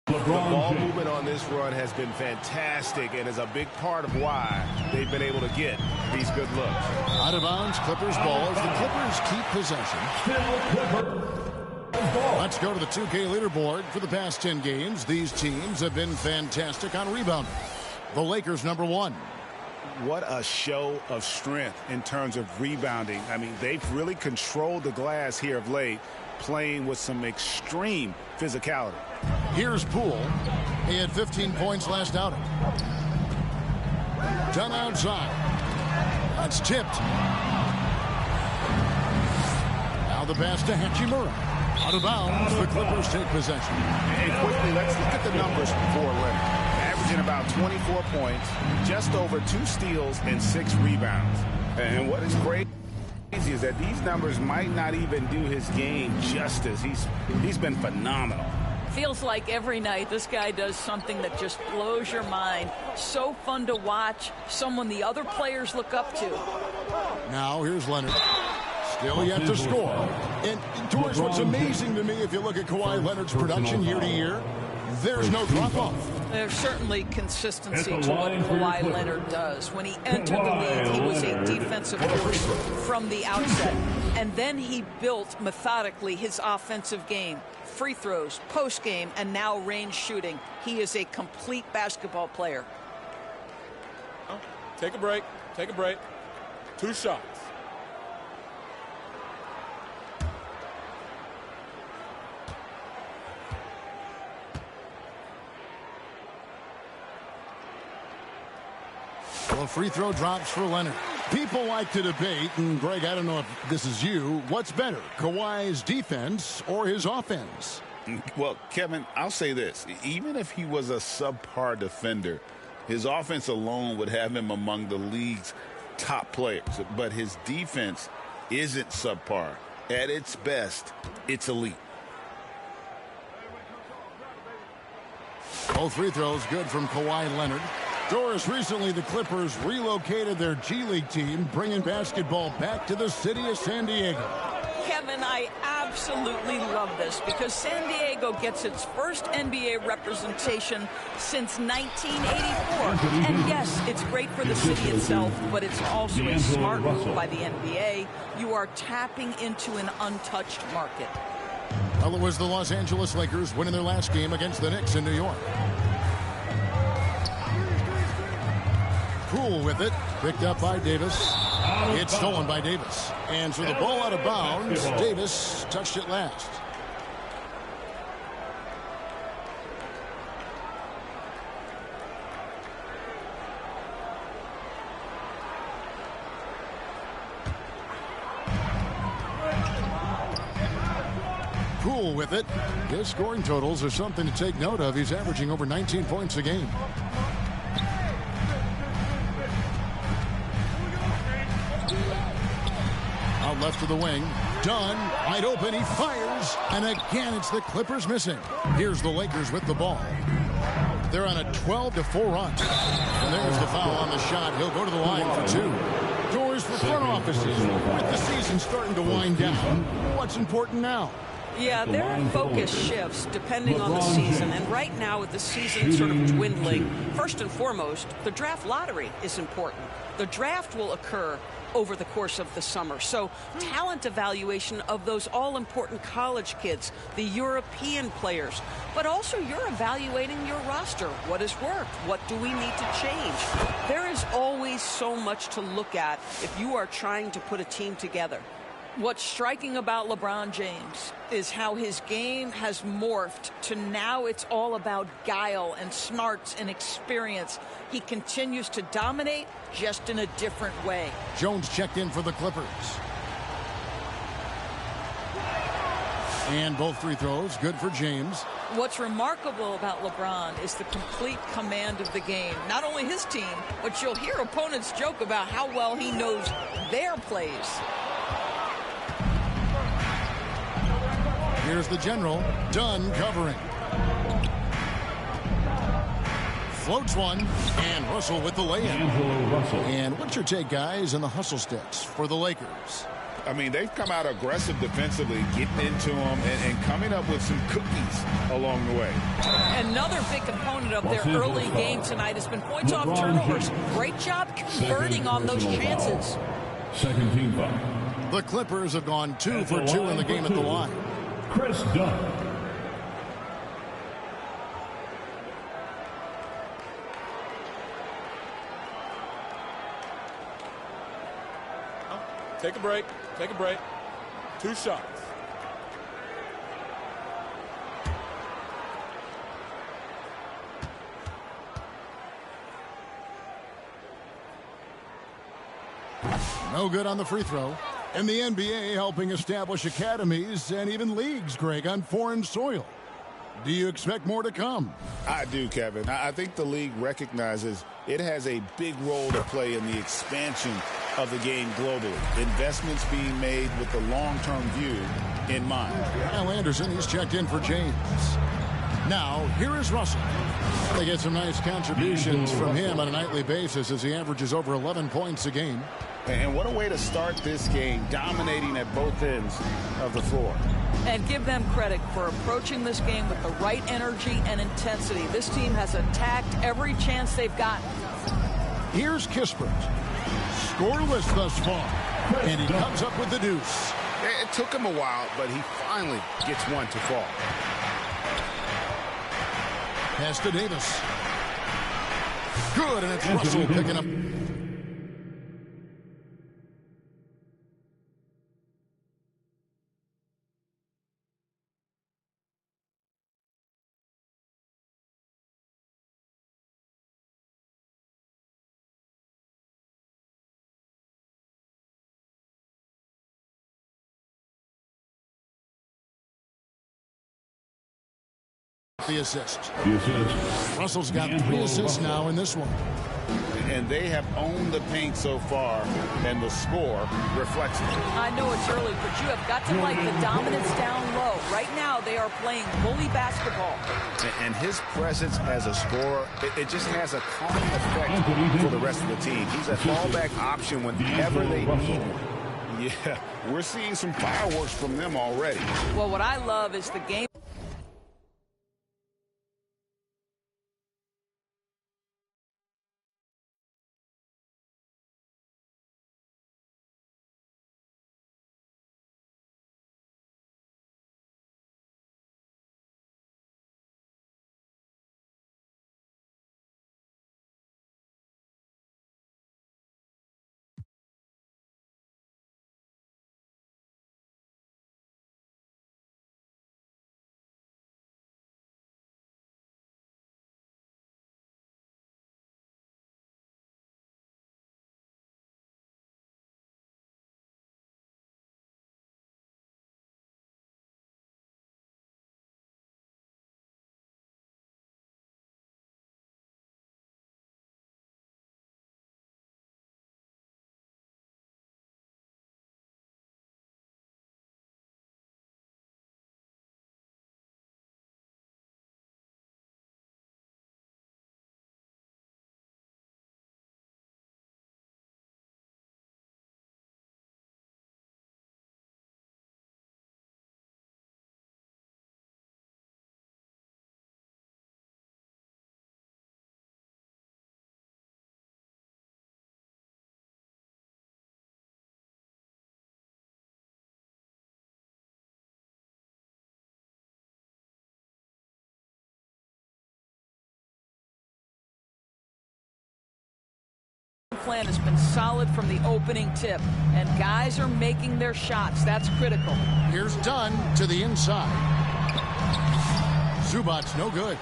The ball movement on this run has been fantastic and is a big part of why they've been able to get these good looks. Out of bounds, Clippers ball as the Clippers keep possession. Let's go to the 2K leaderboard. For the past 10 games, these teams have been fantastic on rebounding. The Lakers #1. What a show of strength in terms of rebounding. I mean, they've really controlled the glass here of late, playing with some extreme physicality. Here's Poole. He had 15 points last outing. Done outside. That's tipped. Now the pass to Hachimura. Out of bounds, the Clippers take possession. And quickly, let's look at the numbers for Leonard. Averaging about 24 points, just over 2 steals and 6 rebounds. And what is crazy is that these numbers might not even do his game justice. He's been phenomenal. Feels like every night this guy does something that just blows your mind. So fun to watch. Someone the other players look up to. Now here's Leonard. Still yet to score. And Doris, what's amazing to me, if you look at Kawhi Leonard's production year to year, there's no drop-off. There's certainly consistency to what Kawhi Leonard does. When he entered the league, he was a defensive force from the outset. And then he built methodically his offensive game. Free throws, post game, and now range shooting. He is a complete basketball player. Take a break. Take a break. 2 shots. Well, free throw drops for Leonard. People like to debate, and Greg, I don't know if this is you, what's better, Kawhi's defense or his offense? Well, Kevin, I'll say this. Even if he was a subpar defender, his offense alone would have him among the league's top players. But his defense isn't subpar. At its best, it's elite. Both free throws good from Kawhi Leonard. Doris, recently the Clippers relocated their G League team, bringing basketball back to the city of San Diego. Kevin, I absolutely love this because San Diego gets its first NBA representation since 1984. And yes, it's great for the city itself, but it's also a smart move by the NBA. You are tapping into an untouched market. Well, it was the Los Angeles Lakers winning their last game against the Knicks in New York. Poole with it, picked up by Davis. It's stolen by Davis. And so the ball out of bounds. Davis touched it last. Poole with it. His scoring totals are something to take note of. He's averaging over 19 points a game. Out left to the wing. Dunn, wide open. He fires. And again, it's the Clippers missing. Here's the Lakers with the ball. They're on a 12-4 run. And there's the foul on the shot. He'll go to the line for two. Doors for front offices. With the season starting to wind down, what's important now? Yeah, their focus shifts depending on the season. And right now, with the season sort of dwindling, first and foremost, the draft lottery is important. The draft will occur over the course of the summer. So talent evaluation of those all-important college kids, the European players, but also you're evaluating your roster. What has worked? What do we need to change? There is always so much to look at if you are trying to put a team together. What's striking about LeBron James is how his game has morphed to now it's all about guile and smarts and experience. He continues to dominate just in a different way. Jones checked in for the Clippers. And both free throws, good for James. What's remarkable about LeBron is the complete command of the game. Not only his team, but you'll hear opponents joke about how well he knows their plays. Here's the general. Dunn covering. Floats one. And Russell with the layup. And what's your take, guys, in the hustle sticks for the Lakers? I mean, they've come out aggressive defensively, getting into them and coming up with some cookies along the way. Another big component of their early game tonight has been points off turnovers. Great job converting on those chances. Second team foul. The Clippers have gone 2 for 2 in the game at the line. Chris Dunn. Take a break. Take a break. 2 shots. No good on the free throw. And the NBA helping establish academies and even leagues, Greg, on foreign soil. Do you expect more to come? I do, Kevin. I think the league recognizes it has a big role to play in the expansion of the game globally. Investments being made with the long-term view in mind. Kyle Anderson, he's checked in for James. Now, here is Russell. They get some nice contributions from him on a nightly basis as he averages over 11 points a game. And what a way to start this game, dominating at both ends of the floor. And give them credit for approaching this game with the right energy and intensity. This team has attacked every chance they've gotten. Here's Kispert. Scoreless thus far. And he comes up with the deuce. It took him a while, but he finally gets one to fall. Pass to Davis. Good, and it's Russell picking up. The assist. Russell's got 3 assists now in this one. And they have owned the paint so far, and the score reflects it. I know it's early, but you have got to like the dominance down low. Right now, they are playing bully basketball. And his presence as a scorer, it just has a calming effect for the rest of the team. He's a fallback option whenever they need one. Yeah, we're seeing some fireworks from them already. Well, what I love is the game. Plan has been solid from the opening tip, and guys are making their shots. That's critical. Here's Dunn to the inside. Zubac's no good.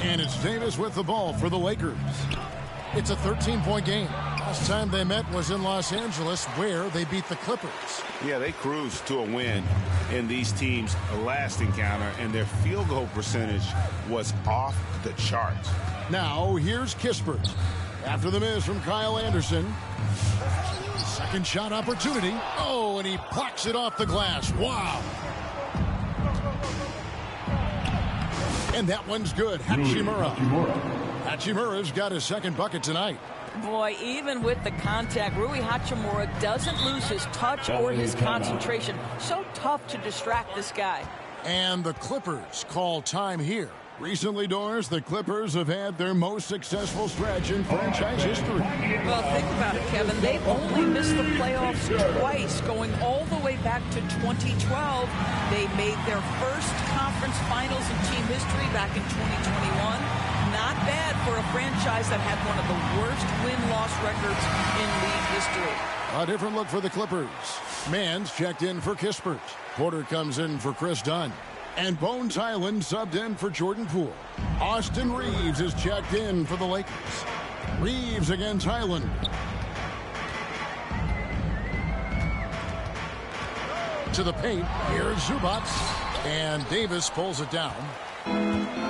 And it's Davis with the ball for the Lakers. It's a 13-point game. Last time they met was in Los Angeles, where they beat the Clippers. Yeah, they cruised to a win in these teams' last encounter, and their field goal percentage was off the charts. Now, here's Kispert. After the miss from Kyle Anderson. Second shot opportunity. Oh, and he plucks it off the glass. Wow. And that one's good. Hachimura. Hachimura's got his second bucket tonight. Boy, even with the contact, Rui Hachimura doesn't lose his touch or his concentration. So tough to distract this guy. And the Clippers call time here. Recently, Doris, the Clippers have had their most successful stretch in franchise history. Well, think about it, Kevin. They've only missed the playoffs twice, going all the way back to 2012. They made their first conference finals in team history back in 2021. Not bad for a franchise that had one of the worst win-loss records in league history. A different look for the Clippers. Mann's checked in for Kispert. Porter comes in for Chris Dunn. And Bones Hyland subbed in for Jordan Poole. Austin Reeves is checked in for the Lakers. Reeves against Hyland. To the paint. Here's Zubac. And Davis pulls it down.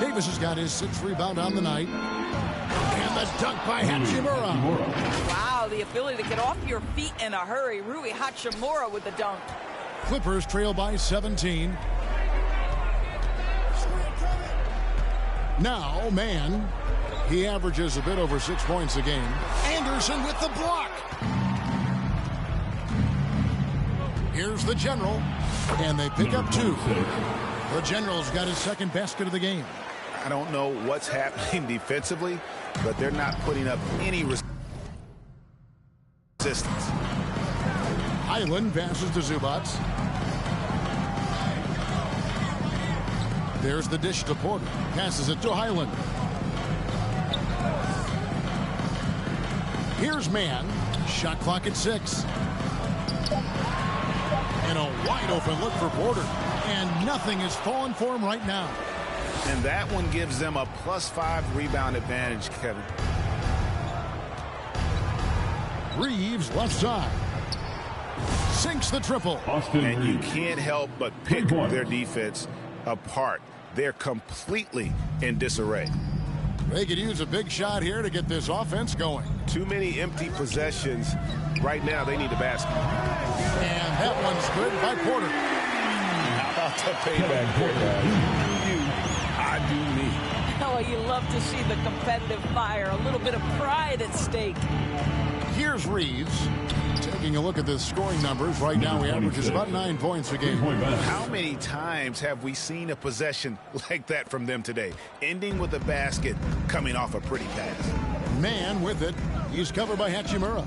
Davis has got his 6th rebound on the night. And the dunk by Hachimura. Wow, the ability to get off your feet in a hurry. Rui Hachimura with the dunk. Clippers trail by 17. Now, Mann, he averages a bit over 6 points a game. Anderson with the block. Here's the General, and they pick up 2. The General's got his second basket of the game. I don't know what's happening defensively, but they're not putting up any resistance. Hyland passes to Zubac. There's the dish to Porter. Passes it to Hyland. Here's Mann. Shot clock at 6. And a wide open look for Porter. And nothing is falling for him right now. And that one gives them a +5 rebound advantage, Kevin. Reeves left side. Sinks the triple. And you can't help but pick their defense apart. They're completely in disarray. They could use a big shot here to get this offense going. Too many empty possessions. Right now, they need a basket. And that one's good by Porter. How about the payback, Porter? You, I do me. Oh, you love to see the competitive fire. A little bit of pride at stake. Here Here's Reeves. Taking a look at the scoring numbers, right now we average about 9 points a game. How many times have we seen a possession like that from them today? Ending with a basket, coming off a pretty pass. Man with it. He's covered by Hachimura.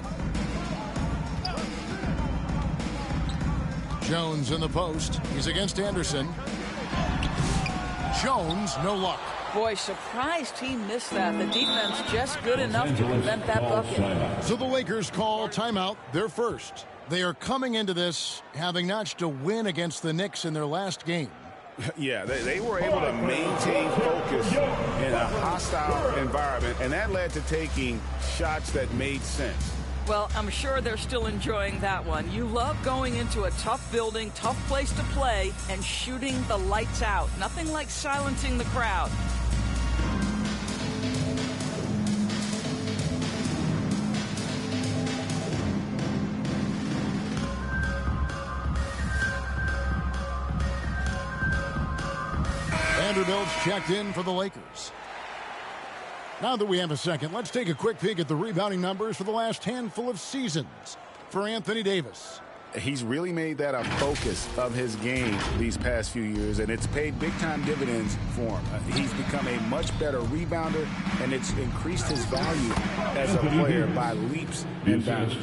Jones in the post. He's against Anderson. Jones, no luck. Boy, surprised he missed that. The defense just good enough to prevent that bucket. So the Lakers call timeout, their first. They are coming into this having notched a win against the Knicks in their last game. Yeah, they were able to maintain focus in a hostile environment, and that led to taking shots that made sense. Well, I'm sure they're still enjoying that one. You love going into a tough building, tough place to play, and shooting the lights out. Nothing like silencing the crowd. Vanderbilt's checked in for the Lakers. Now that we have a second, let's take a quick peek at the rebounding numbers for the last handful of seasons for Anthony Davis. He's really made that a focus of his game these past few years, and it's paid big-time dividends for him. He's become a much better rebounder, and it's increased his value as a player by leaps and bounds.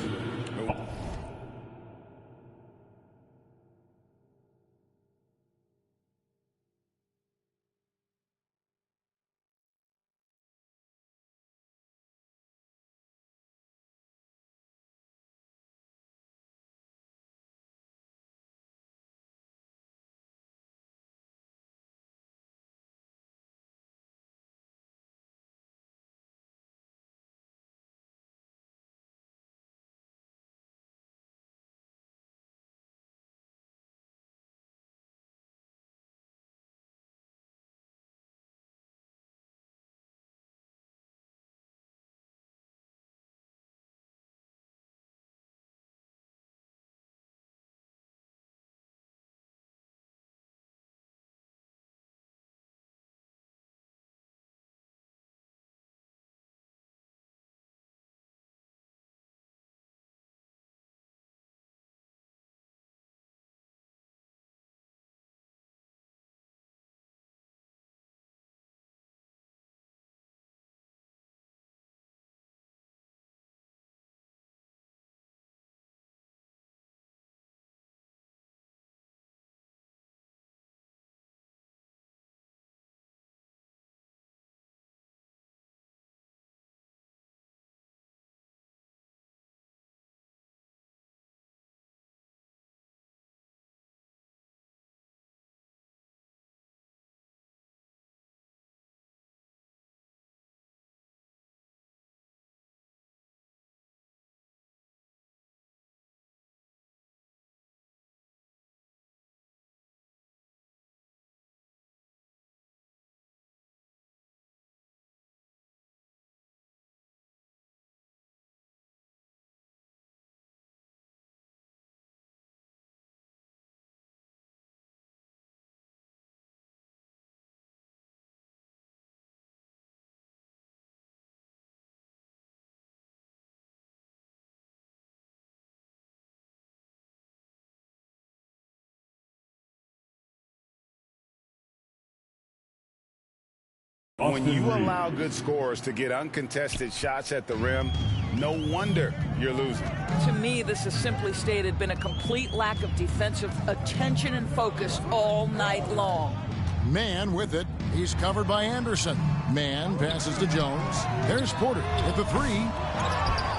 When you allow good scorers to get uncontested shots at the rim, no wonder you're losing. To me, this is simply stated been a complete lack of defensive attention and focus all night long. Man with it. He's covered by Anderson. Man passes to Jones. There's Porter with the three.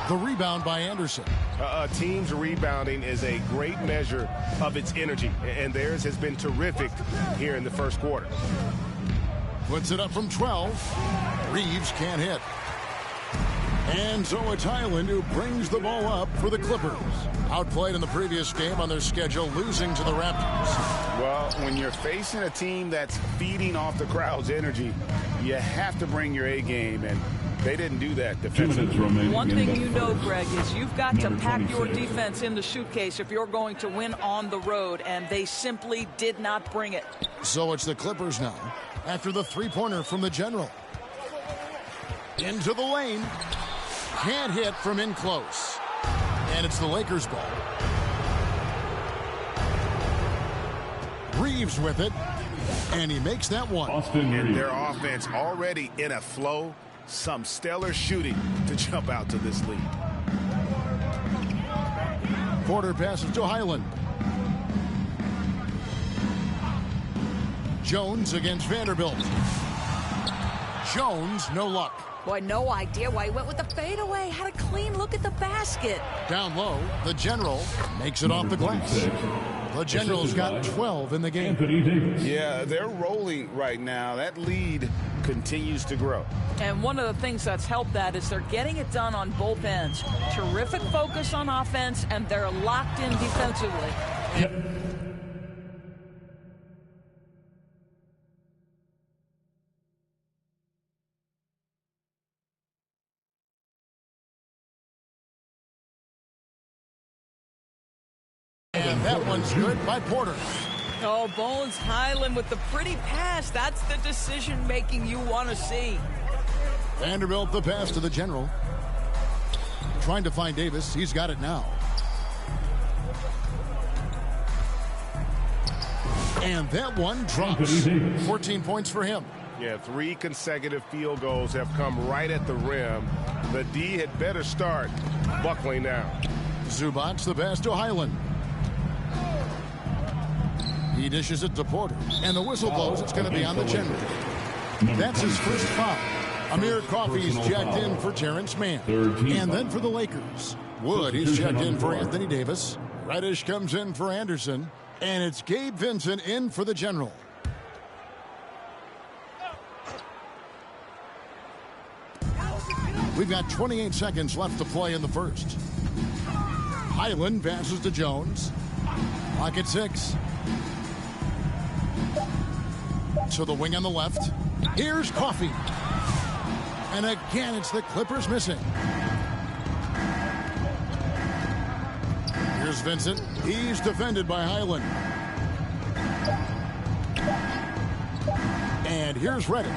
The rebound by Anderson. A team's rebounding is a great measure of its energy, and theirs has been terrific here in the first quarter. Puts it up from 12. Reeves can't hit. And so it's Highland who brings the ball up for the Clippers. Outplayed in the previous game on their schedule, losing to the Raptors. Well, when you're facing a team that's feeding off the crowd's energy, you have to bring your A game, and they didn't do that defensively. One thing you know, Greg, is you've got to pack your defense in the suitcase if you're going to win on the road, and they simply did not bring it. So it's the Clippers now, after the three-pointer from the General. Into the lane. Can't hit from in close. And it's the Lakers' ball. Reeves with it. And he makes that one. And their offense already in a flow. Some stellar shooting to jump out to this lead. Porter passes to Highland. Jones against Vanderbilt. Jones, no luck. Boy, no idea why he went with the fadeaway. Had a clean look at the basket. Down low, the General makes it off the glass. The General's got 12 in the game. Yeah, they're rolling right now. That lead continues to grow. And one of the things that's helped that is they're getting it done on both ends. Terrific focus on offense, and they're locked in defensively. And that one's good by Porter. Oh, Bones Highland with the pretty pass. That's the decision-making you want to see. Vanderbilt the pass to the General. Trying to find Davis. He's got it now. And that one drops. 14 points for him. Yeah, 3 consecutive field goals have come right at the rim. The D had better start buckling now. Zubac the pass to Highland. He dishes it to Porter. And the whistle blows. It's going to be on the General. That's his first foul. Amir Coffey's checked in for Terrence Mann. And then for the Lakers, Wood, he's checked in for Anthony Davis. Reddish comes in for Anderson. And it's Gabe Vincent in for the General. We've got 28 seconds left to play in the first. Highland passes to Jones. Clock at 6. To the wing on the left. Here's Coffey. And again, it's the Clippers missing. Here's Vincent. He's defended by Highland. And here's Reddish.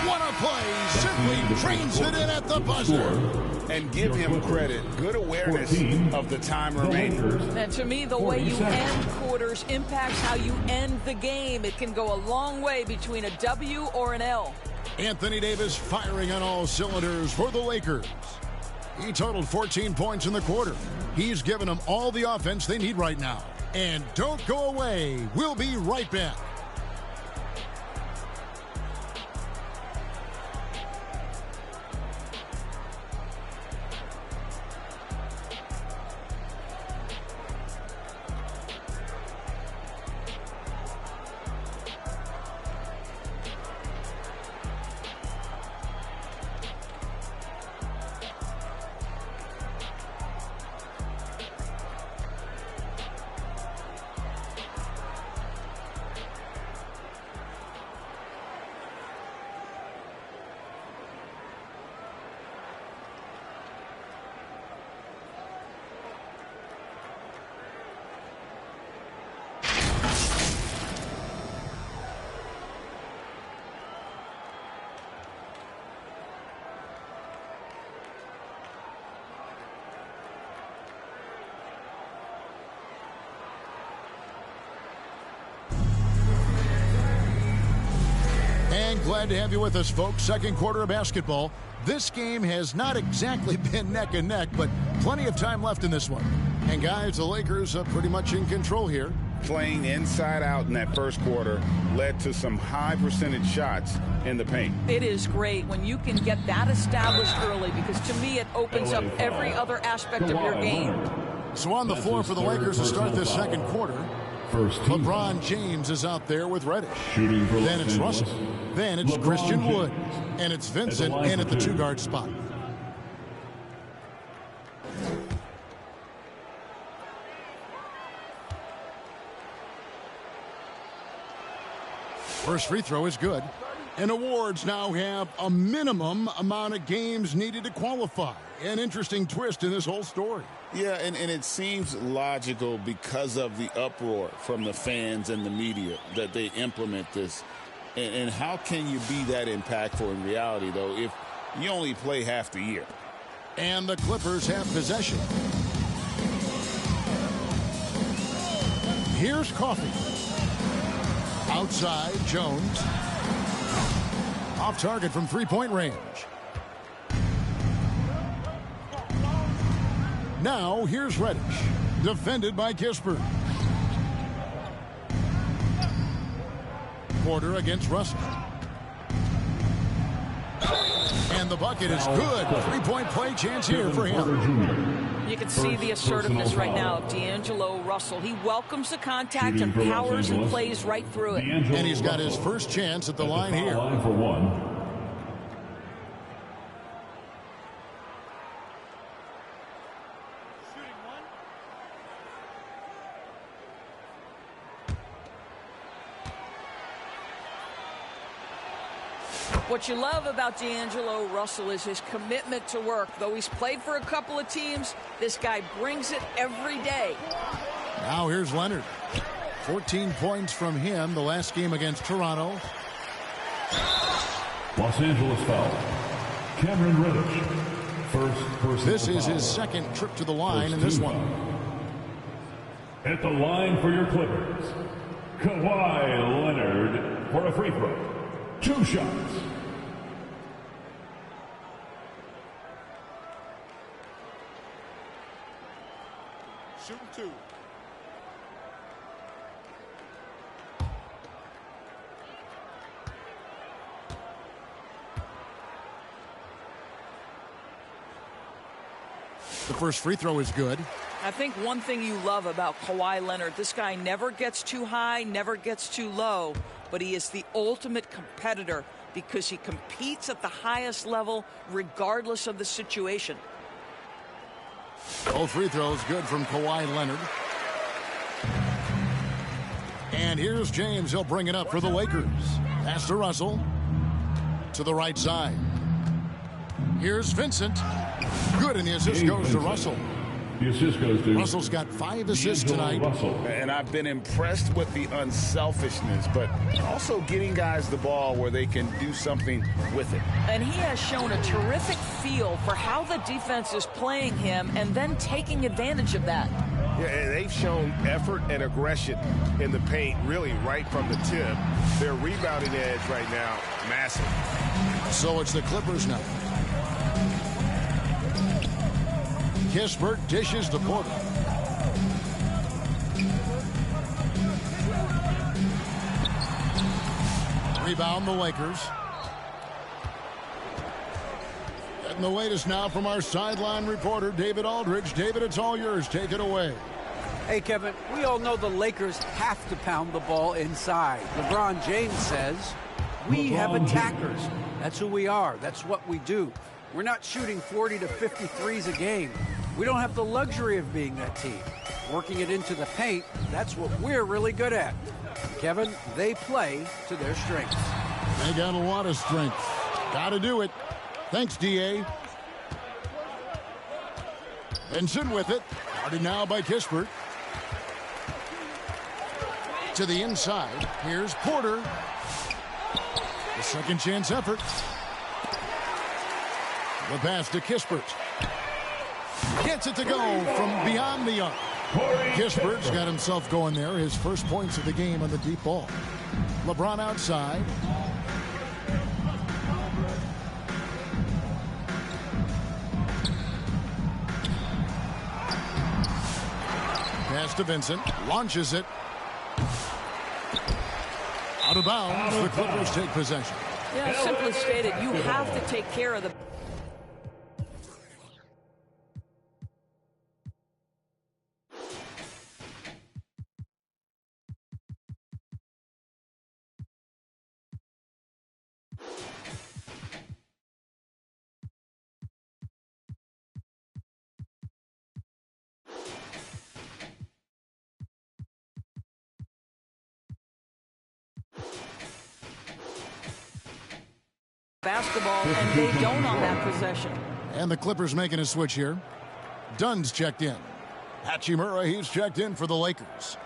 What a play. Simply trains it in at the buzzer. And give him credit. Good awareness of the time remaining. And to me, the way you end quarters impacts how you end the game. It can go a long way between a W or an L. Anthony Davis firing on all cylinders for the Lakers. He totaled 14 points in the quarter. He's given them all the offense they need right now. And don't go away. We'll be right back. Glad to have you with us, folks. Second quarter of basketball. This game has not exactly been neck and neck, but plenty of time left in this one. And guys, the Lakers are pretty much in control here. Playing inside out in that first quarter led to some high percentage shots in the paint. It is great when you can get that established early, because to me it opens up every other aspect of your game. So on the floor for the Lakers to start this second quarter, LeBron James is out there with Reddish. Then it's Russell. Then it's Christian Wood. And it's Vincent in at the two-guard spot. First free throw is good. And awards now have a minimum amount of games needed to qualify. An interesting twist in this whole story. Yeah, and it seems logical because of the uproar from the fans and the media that they implement this. And how can you be that impactful in reality, though, if you only play half the year? And the Clippers have possession. Here's Coffey. Outside, Jones. Off target from three-point range. Now, here's Reddish. Defended by Kispert. Porter against Russell. And the bucket is good. Three-point play chance here for him. You can see the assertiveness right now of D'Angelo Russell. He welcomes the contact and powers and plays right through it. And he's got his first chance at the line here. For one. What you love about D'Angelo Russell is his commitment to work. Though he's played for a couple of teams, this guy brings it every day. Now here's Leonard. 14 points from him the last game against Toronto. Los Angeles foul. Cameron Reddish. First personal This is foul. his second trip to the line in this one. At the line for your Clippers, Kawhi Leonard for a free throw. 2 shots. Shooting 2. The first free throw is good. I think one thing you love about Kawhi Leonard, this guy never gets too high, never gets too low, but he is the ultimate competitor because he competes at the highest level regardless of the situation. Both free throws good from Kawhi Leonard. And here's James. He'll bring it up for the Lakers. Pass to Russell. To the right side. Here's Vincent. Good, and the assist goes to Russell. The assist goes to Russell's got 5 assists tonight. And I've been impressed with the unselfishness, but also getting guys the ball where they can do something with it. And he has shown a terrific feel for how the defense is playing him and then taking advantage of that. Yeah, and they've shown effort and aggression in the paint, really right from the tip. Their rebounding edge right now, massive. So it's the Clippers now. Kispert dishes to Porter. Rebound the Lakers. Getting the latest now from our sideline reporter, David Aldridge. David, it's all yours. Take it away. Hey, Kevin, we all know the Lakers have to pound the ball inside. LeBron James says, we have attackers. That's who we are. That's what we do. We're not shooting 40 to 50 threes a game. We don't have the luxury of being that team. Working it into the paint, that's what we're really good at. Kevin, they play to their strengths. They got a lot of strength. Got to do it. Thanks, D.A. Benson with it. Guarded now by Kispert. To the inside. Here's Porter. The second chance effort. The pass to Kispert. Gets it to go from beyond the arc. Kispert's got himself going there. His first points of the game on the deep ball. LeBron outside. Pass to Vincent. Launches it. Out of bounds. The Clippers take possession. Yeah, simply stated, you have to take care of the... basketball, and they don't on that possession. And the Clippers making a switch here. Dunn's checked in. Hachimura, he's checked in for the Lakers.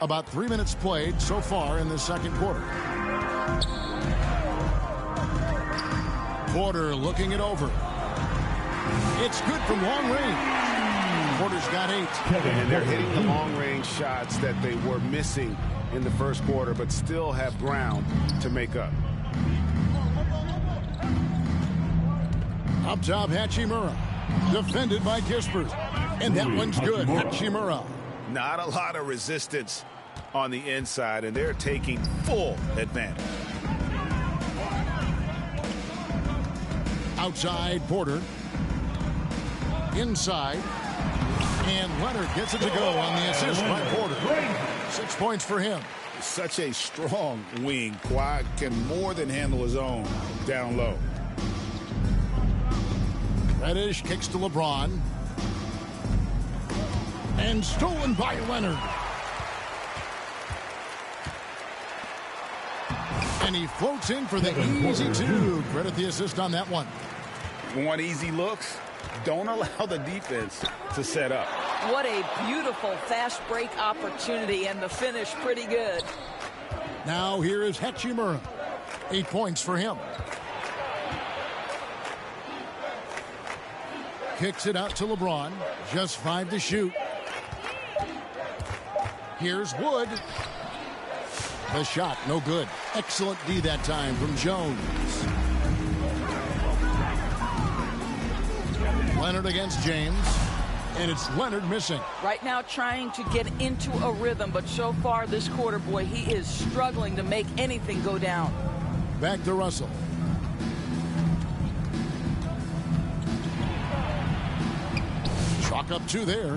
About 3 minutes played so far in the second quarter. Porter looking it over. It's good from long range. Porter's got 8. And they're hitting the long-range shots that they were missing in the first quarter, but still have ground to make up. Up top, Hachimura. Defended by Kispert. And that one's good. Hachimura. Not a lot of resistance on the inside, and they're taking full advantage. Outside, Porter. Inside. And Leonard gets it to go on the assist by Porter. 6 points for him. Such a strong wing. Kawhi can more than handle his own down low. Reddish kicks to LeBron. And stolen by Leonard. And he floats in for the easy 2. Credit the assist on that one. Want easy looks? Don't allow the defense to set up. What a beautiful fast break opportunity, and the finish pretty good. Now here is Hachimura. 8 points for him. Kicks it out to LeBron. Just 5 to shoot. Here's Wood. The shot, no good. Excellent D that time from Jones. Leonard against James. And it's Leonard missing. Right now trying to get into a rhythm, but so far this quarter, boy, he is struggling to make anything go down. Back to Russell. Chalk up 2 there.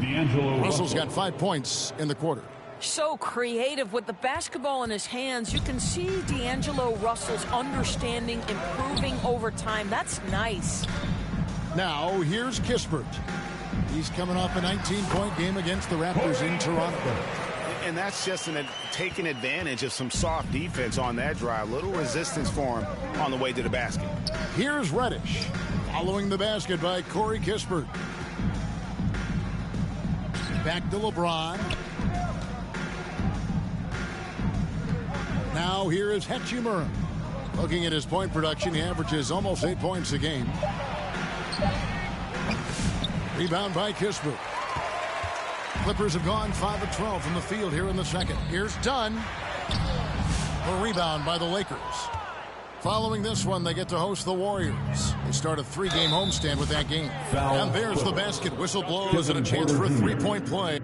Russell's got 5 points in the quarter. So creative with the basketball in his hands. You can see D'Angelo Russell's understanding improving over time. That's nice. Now here's Kispert. He's coming off a 19-point game against the Raptors in Toronto. And that's just taking advantage of some soft defense on that drive. Little resistance for him on the way to the basket. Here's Reddish. Following the basket by Corey Kispert. Back to LeBron. Now here is Hachimura. Looking at his point production, he averages almost 8 points a game. Rebound by Kispert. Clippers have gone 5 of 12 from the field here in the second. Here's Dunn. A rebound by the Lakers. Following this one, they get to host the Warriors. They start a 3-game homestand with that game. And there's the basket. Whistle blows and a chance for a 3-point play.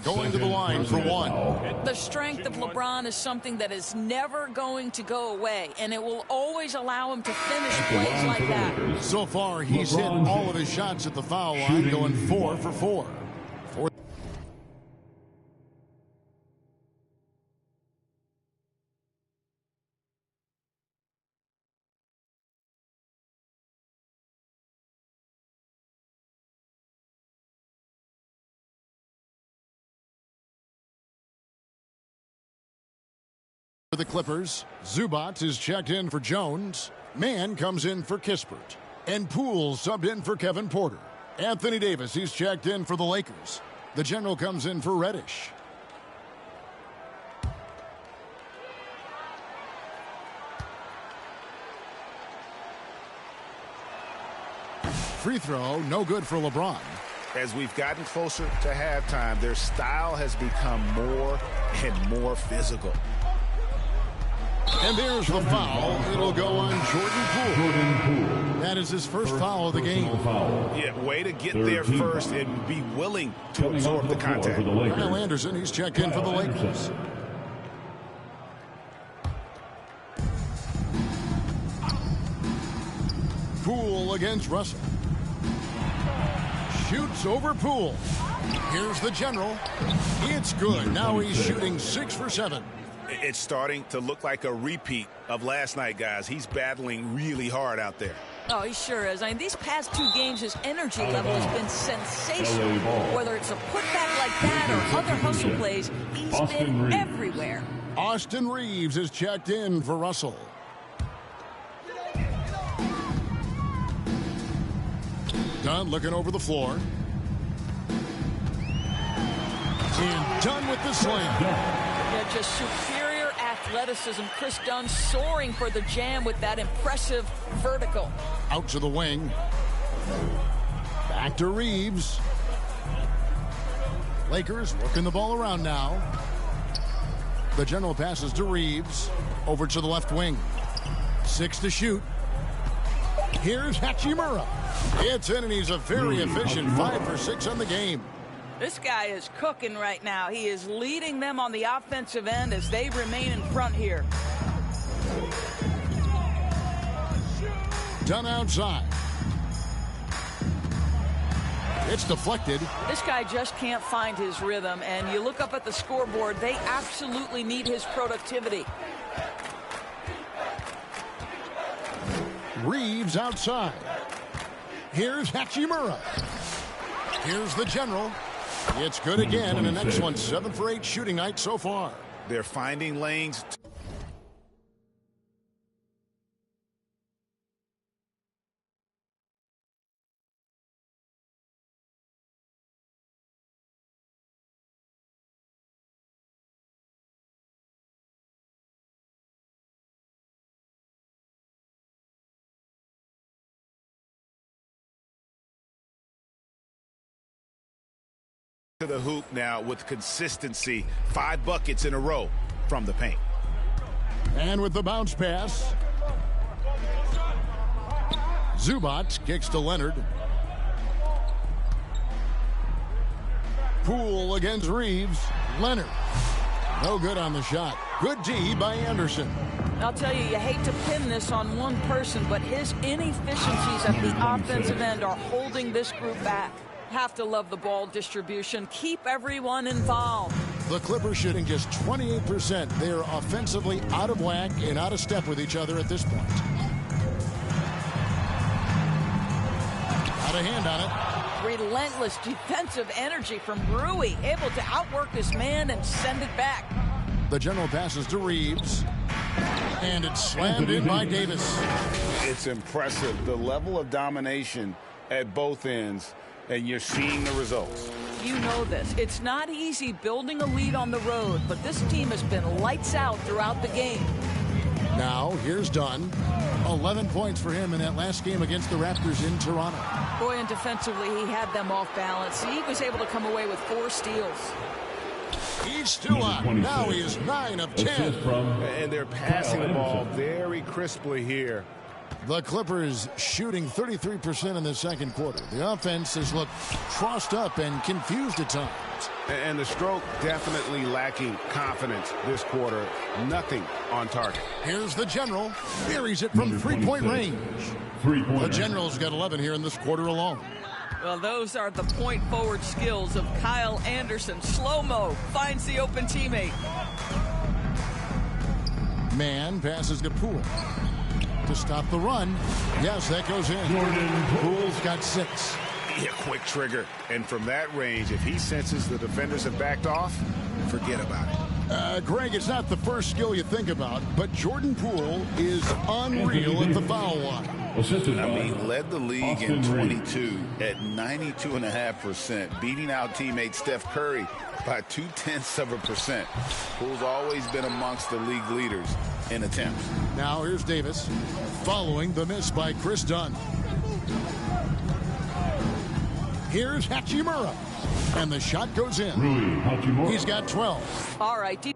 Going to the line for 1. The strength of LeBron is something that is never going to go away, and it will always allow him to finish plays like that. So far, he's hit all of his shots at the foul line, going 4 for 4. For the Clippers, Zubac is checked in for Jones. Mann comes in for Kispert. And Poole subbed in for Kevin Porter. Anthony Davis, he's checked in for the Lakers. The General comes in for Reddish. Free throw, no good for LeBron. As we've gotten closer to halftime, their style has become more and more physical. And there's the foul. It'll go on Jordan Poole. That is his first foul of the game. Yeah, way to get there first and be willing to absorb the contact. Kyle Anderson, he's checked in for the Lakers. Poole against Russell. Shoots over Poole. Here's the General. It's good. Now he's shooting 6 for 7. It's starting to look like a repeat of last night, guys. He's battling really hard out there. Oh, he sure is. I mean, these past 2 games, his energy level has been sensational. Whether it's a putback like that or other hustle plays, he's been everywhere. Austin Reeves is checked in for Russell. Dunn looking over the floor. And done with the slam. Yeah, just superior athleticism. Chris Dunn soaring for the jam with that impressive vertical. Out to the wing. Back to Reeves. Lakers working the ball around now. The general passes to Reeves. Over to the left wing. 6 to shoot. Here's Hachimura. It's in, and he's a very efficient 5 for 6 on the game. This guy is cooking right now. He is leading them on the offensive end as they remain in front here. Done outside. It's deflected. This guy just can't find his rhythm, and you look up at the scoreboard, they absolutely need his productivity. Reeves outside. Here's Hachimura. Here's the general. It's good again, and an excellent 7 for 8 shooting night so far. They're finding lanes. To the hoop now with consistency. 5 buckets in a row from the paint. And with the bounce pass, Zubac kicks to Leonard. Poole against Reeves. Leonard. No good on the shot. Good D by Anderson. I'll tell you, you hate to pin this on one person, but his inefficiencies at the offensive end are holding this group back. Have to love the ball distribution. Keep everyone involved. The Clippers shooting just 28%. They're offensively out of whack and out of step with each other at this point. Out of hand on it. Relentless defensive energy from Rui, able to outwork his man and send it back. The general passes to Reeves. And it's slammed in by Davis. It's impressive, the level of domination at both ends. And you're seeing the results. You know this. It's not easy building a lead on the road, but this team has been lights out throughout the game. Now, here's Dunn. 11 points for him in that last game against the Raptors in Toronto. Boy, and defensively, he had them off balance. He was able to come away with 4 steals. He's still on. Now he is 9 of 10. And they're passing the ball very crisply here. The Clippers shooting 33% in the second quarter. The offense has looked crossed up and confused at times. And the stroke definitely lacking confidence this quarter. Nothing on target. Here's the general. Buries it from three-point range. The general's got 11 here in this quarter alone. Well, those are the point forward skills of Kyle Anderson. Slow-mo finds the open teammate. Man passes to Poole. To stop the run. Yes, that goes in. Poole's got 6. Yeah, quick trigger. And from that range, if he senses the defenders have backed off, forget about it. Greg, it's not the first skill you think about, but Jordan Poole is unreal at the foul line. I mean, led the league in 22 at 92.5%, beating out teammate Steph Curry by 0.2%. Poole's always been amongst the league leaders in attempts. Now here's Davis following the miss by Chris Dunn. Here's Hachimura. And the shot goes in. He's got 12. All right.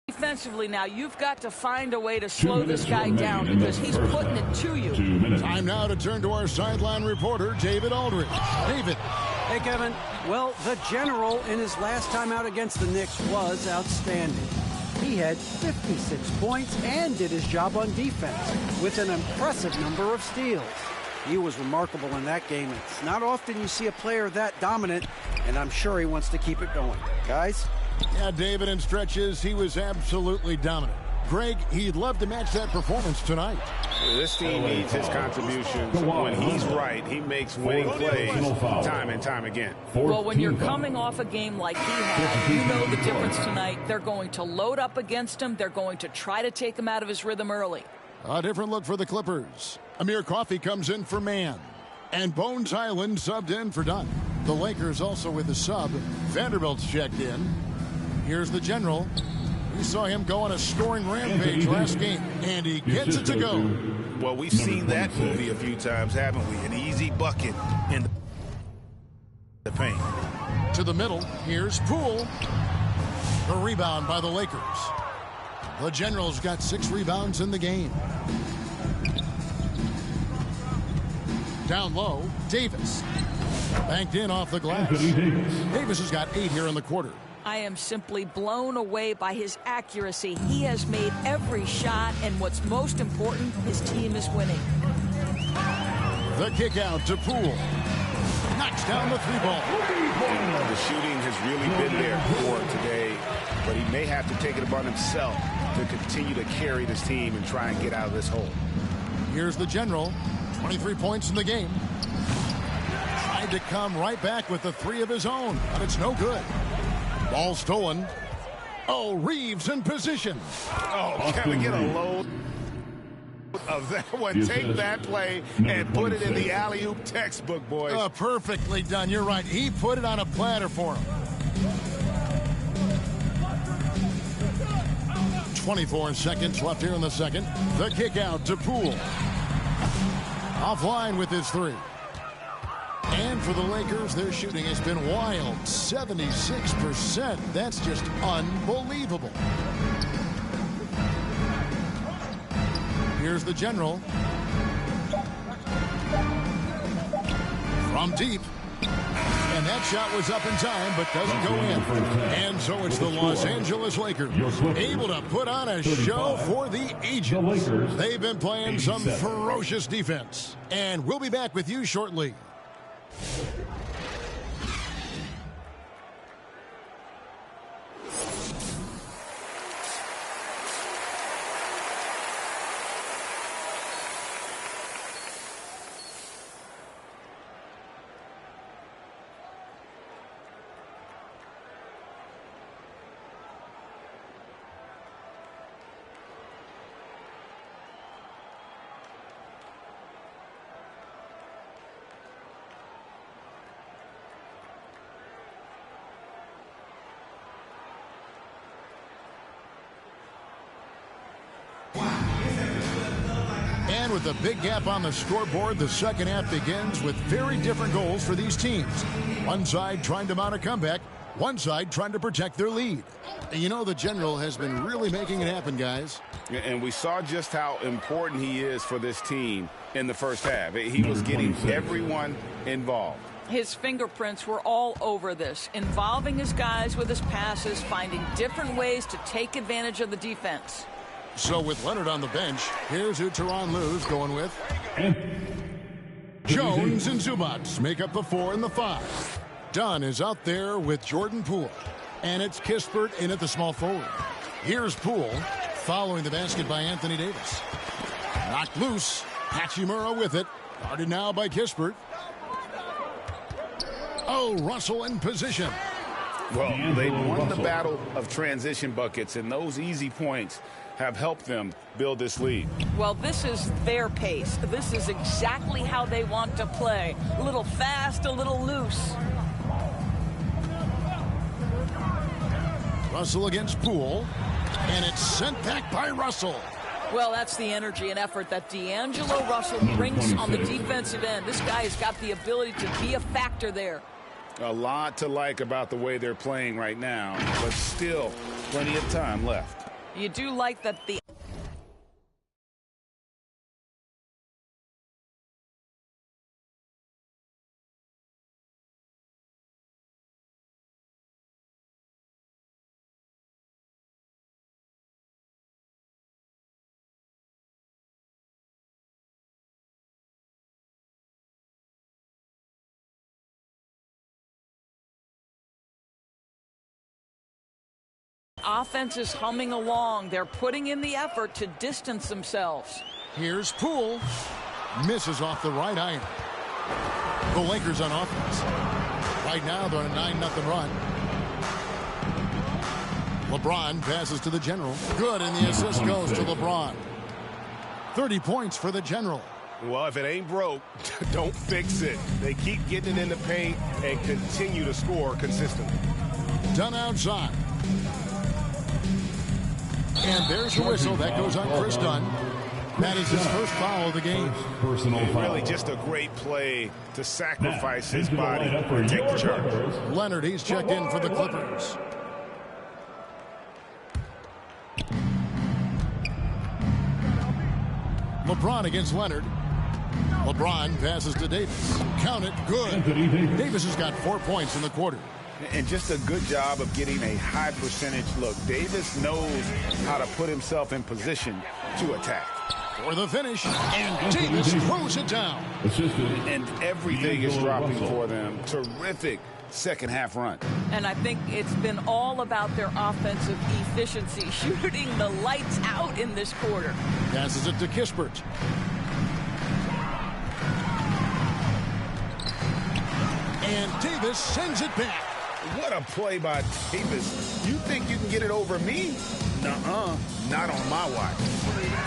Defensively now, you've got to find a way to slow this guy down because he's putting it to you. Time now to turn to our sideline reporter, David Aldridge. David. Hey, Kevin. Well, the general in his last time out against the Knicks was outstanding. He had 56 points and did his job on defense with an impressive number of steals. He was remarkable in that game. It's not often you see a player that dominant, and I'm sure he wants to keep it going. Guys? Yeah, David, in stretches, he was absolutely dominant. Greg, he'd love to match that performance tonight. This team needs his contributions. When he's right, he makes winning plays time and time again. Well, when you're coming off a game like he had, you know the difference tonight. They're going to load up against him. They're going to try to take him out of his rhythm early. A different look for the Clippers. Amir Coffey comes in for Mann. And Bones Island subbed in for Dunn. The Lakers also with a sub. Vanderbilt's checked in. Here's the general. We saw him go on a scoring rampage last game, and he gets it to go. Well, we've seen that movie a few times, haven't we? An easy bucket in the paint. To the middle, here's Poole. The rebound by the Lakers. The Generals got 6 rebounds in the game. Down low, Davis. Banked in off the glass. Davis has got 8 here in the quarter. I am simply blown away by his accuracy. He has made every shot, and what's most important, his team is winning. The kick out to Poole. Knocks down the 3-ball. The shooting has really been there for today, but he may have to take it upon himself to continue to carry this team and try and get out of this hole. Here's the general. 23 points in the game. Tried to come right back with the 3 of his own, but it's no good. Ball stolen. Oh, Reeves in position. Oh, can we get a load of that one? Take that play and put it in the alley-oop textbook, boys. Perfectly done. You're right. He put it on a platter for him. 24 seconds left here in the second. The kick out to Poole. Offline with his 3. And for the Lakers, their shooting has been wild. 76%. That's just unbelievable. Here's the general. From deep. And that shot was up in time, but doesn't go in. And so it's the Los Angeles Lakers able to put on a show for the ages. They've been playing some ferocious defense. And we'll be back with you shortly. And with a big gap on the scoreboard, the second half begins with very different goals for these teams. One side trying to mount a comeback, one side trying to protect their lead. And you know the general has been really making it happen, guys. And we saw just how important he is for this team in the first half. He was getting everyone involved. His fingerprints were all over this, involving his guys with his passes, finding different ways to take advantage of the defense. So with Leonard on the bench, here's who Tyronn Lue's going with. Jones and Zubac make up the 4 and the 5. Dunn is out there with Jordan Poole. And it's Kispert in at the small forward. Here's Poole following the basket by Anthony Davis. Knocked loose. Hachimura with it. Guarded now by Kispert. Oh, Russell in position. Well, they won the battle of transition buckets, and those easy points have helped them build this lead. Well, this is their pace. This is exactly how they want to play. A little fast, a little loose. Russell against Poole, and it's sent back by Russell. Well, that's the energy and effort that D'Angelo Russell brings on the defensive end. This guy has got the ability to be a factor there. A lot to like about the way they're playing right now, but still plenty of time left. You do like that the offense is humming along. They're putting in the effort to distance themselves. Here's Poole. Misses off the right iron. The Lakers on offense. Right now, they're on a 9-0 run. LeBron passes to the General. Good, and the assist goes to LeBron. 30 points for the General. Well, if it ain't broke, don't fix it. They keep getting it in the paint and continue to score consistently. Done outside. And there's the whistle. That goes on Chris Dunn. That is his first foul of the game. Really just a great play to sacrifice his body and take the charge. Leonard, he's checked in for the Clippers. LeBron against Leonard. LeBron passes to Davis. Count it, good. Davis has got 4 points in the quarter. And just a good job of getting a high percentage look. Davis knows how to put himself in position to attack. For the finish, and Davis throws it down. And everything is dropping for them. Terrific second half run. And I think it's been all about their offensive efficiency, shooting the lights out in this quarter. Passes it to Kispert. And Davis sends it back. What a play by Davis. You think you can get it over me? Nuh-uh. Not on my watch.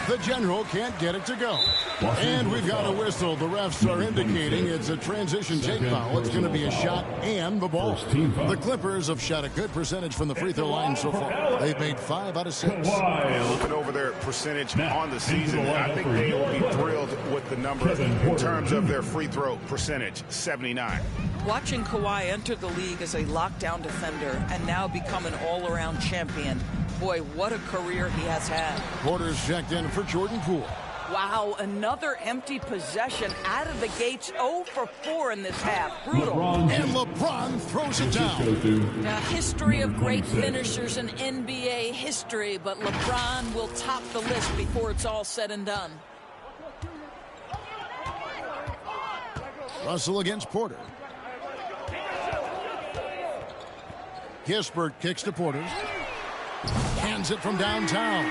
The General can't get it to go. And we've got a whistle. The refs are indicating it's a transition take foul. It's going to be a shot and the ball. The Clippers have shot a good percentage from the free throw line so far. They've made 5 out of 6. Looking over their percentage on the season, I think they will be thrilled with the number in terms of their free throw percentage, 79. Watching Kawhi enter the league as a lockdown defender and now become an all-around champion. Boy, what a career he has had. Porter's checked in for Jordan Poole. Wow, another empty possession out of the gates. 0 for 4 in this half. Brutal. And LeBron throws it down. Now, history of great finishers in NBA history, but LeBron will top the list before it's all said and done. Russell against Porter. Kispert kicks to Porter. Hands it from downtown.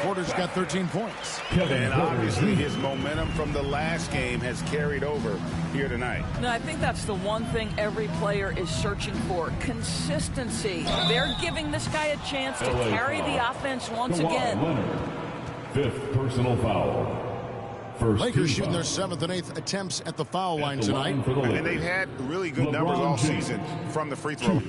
Porter's got 13 points. And obviously his momentum from the last game has carried over here tonight. No, I think that's the one thing every player is searching for. Consistency. They're giving this guy a chance to carry the offense once again. 5th personal foul. Lakers shooting their 7th and 8th attempts at the foul line tonight. And they've had really good numbers all season from the free throw.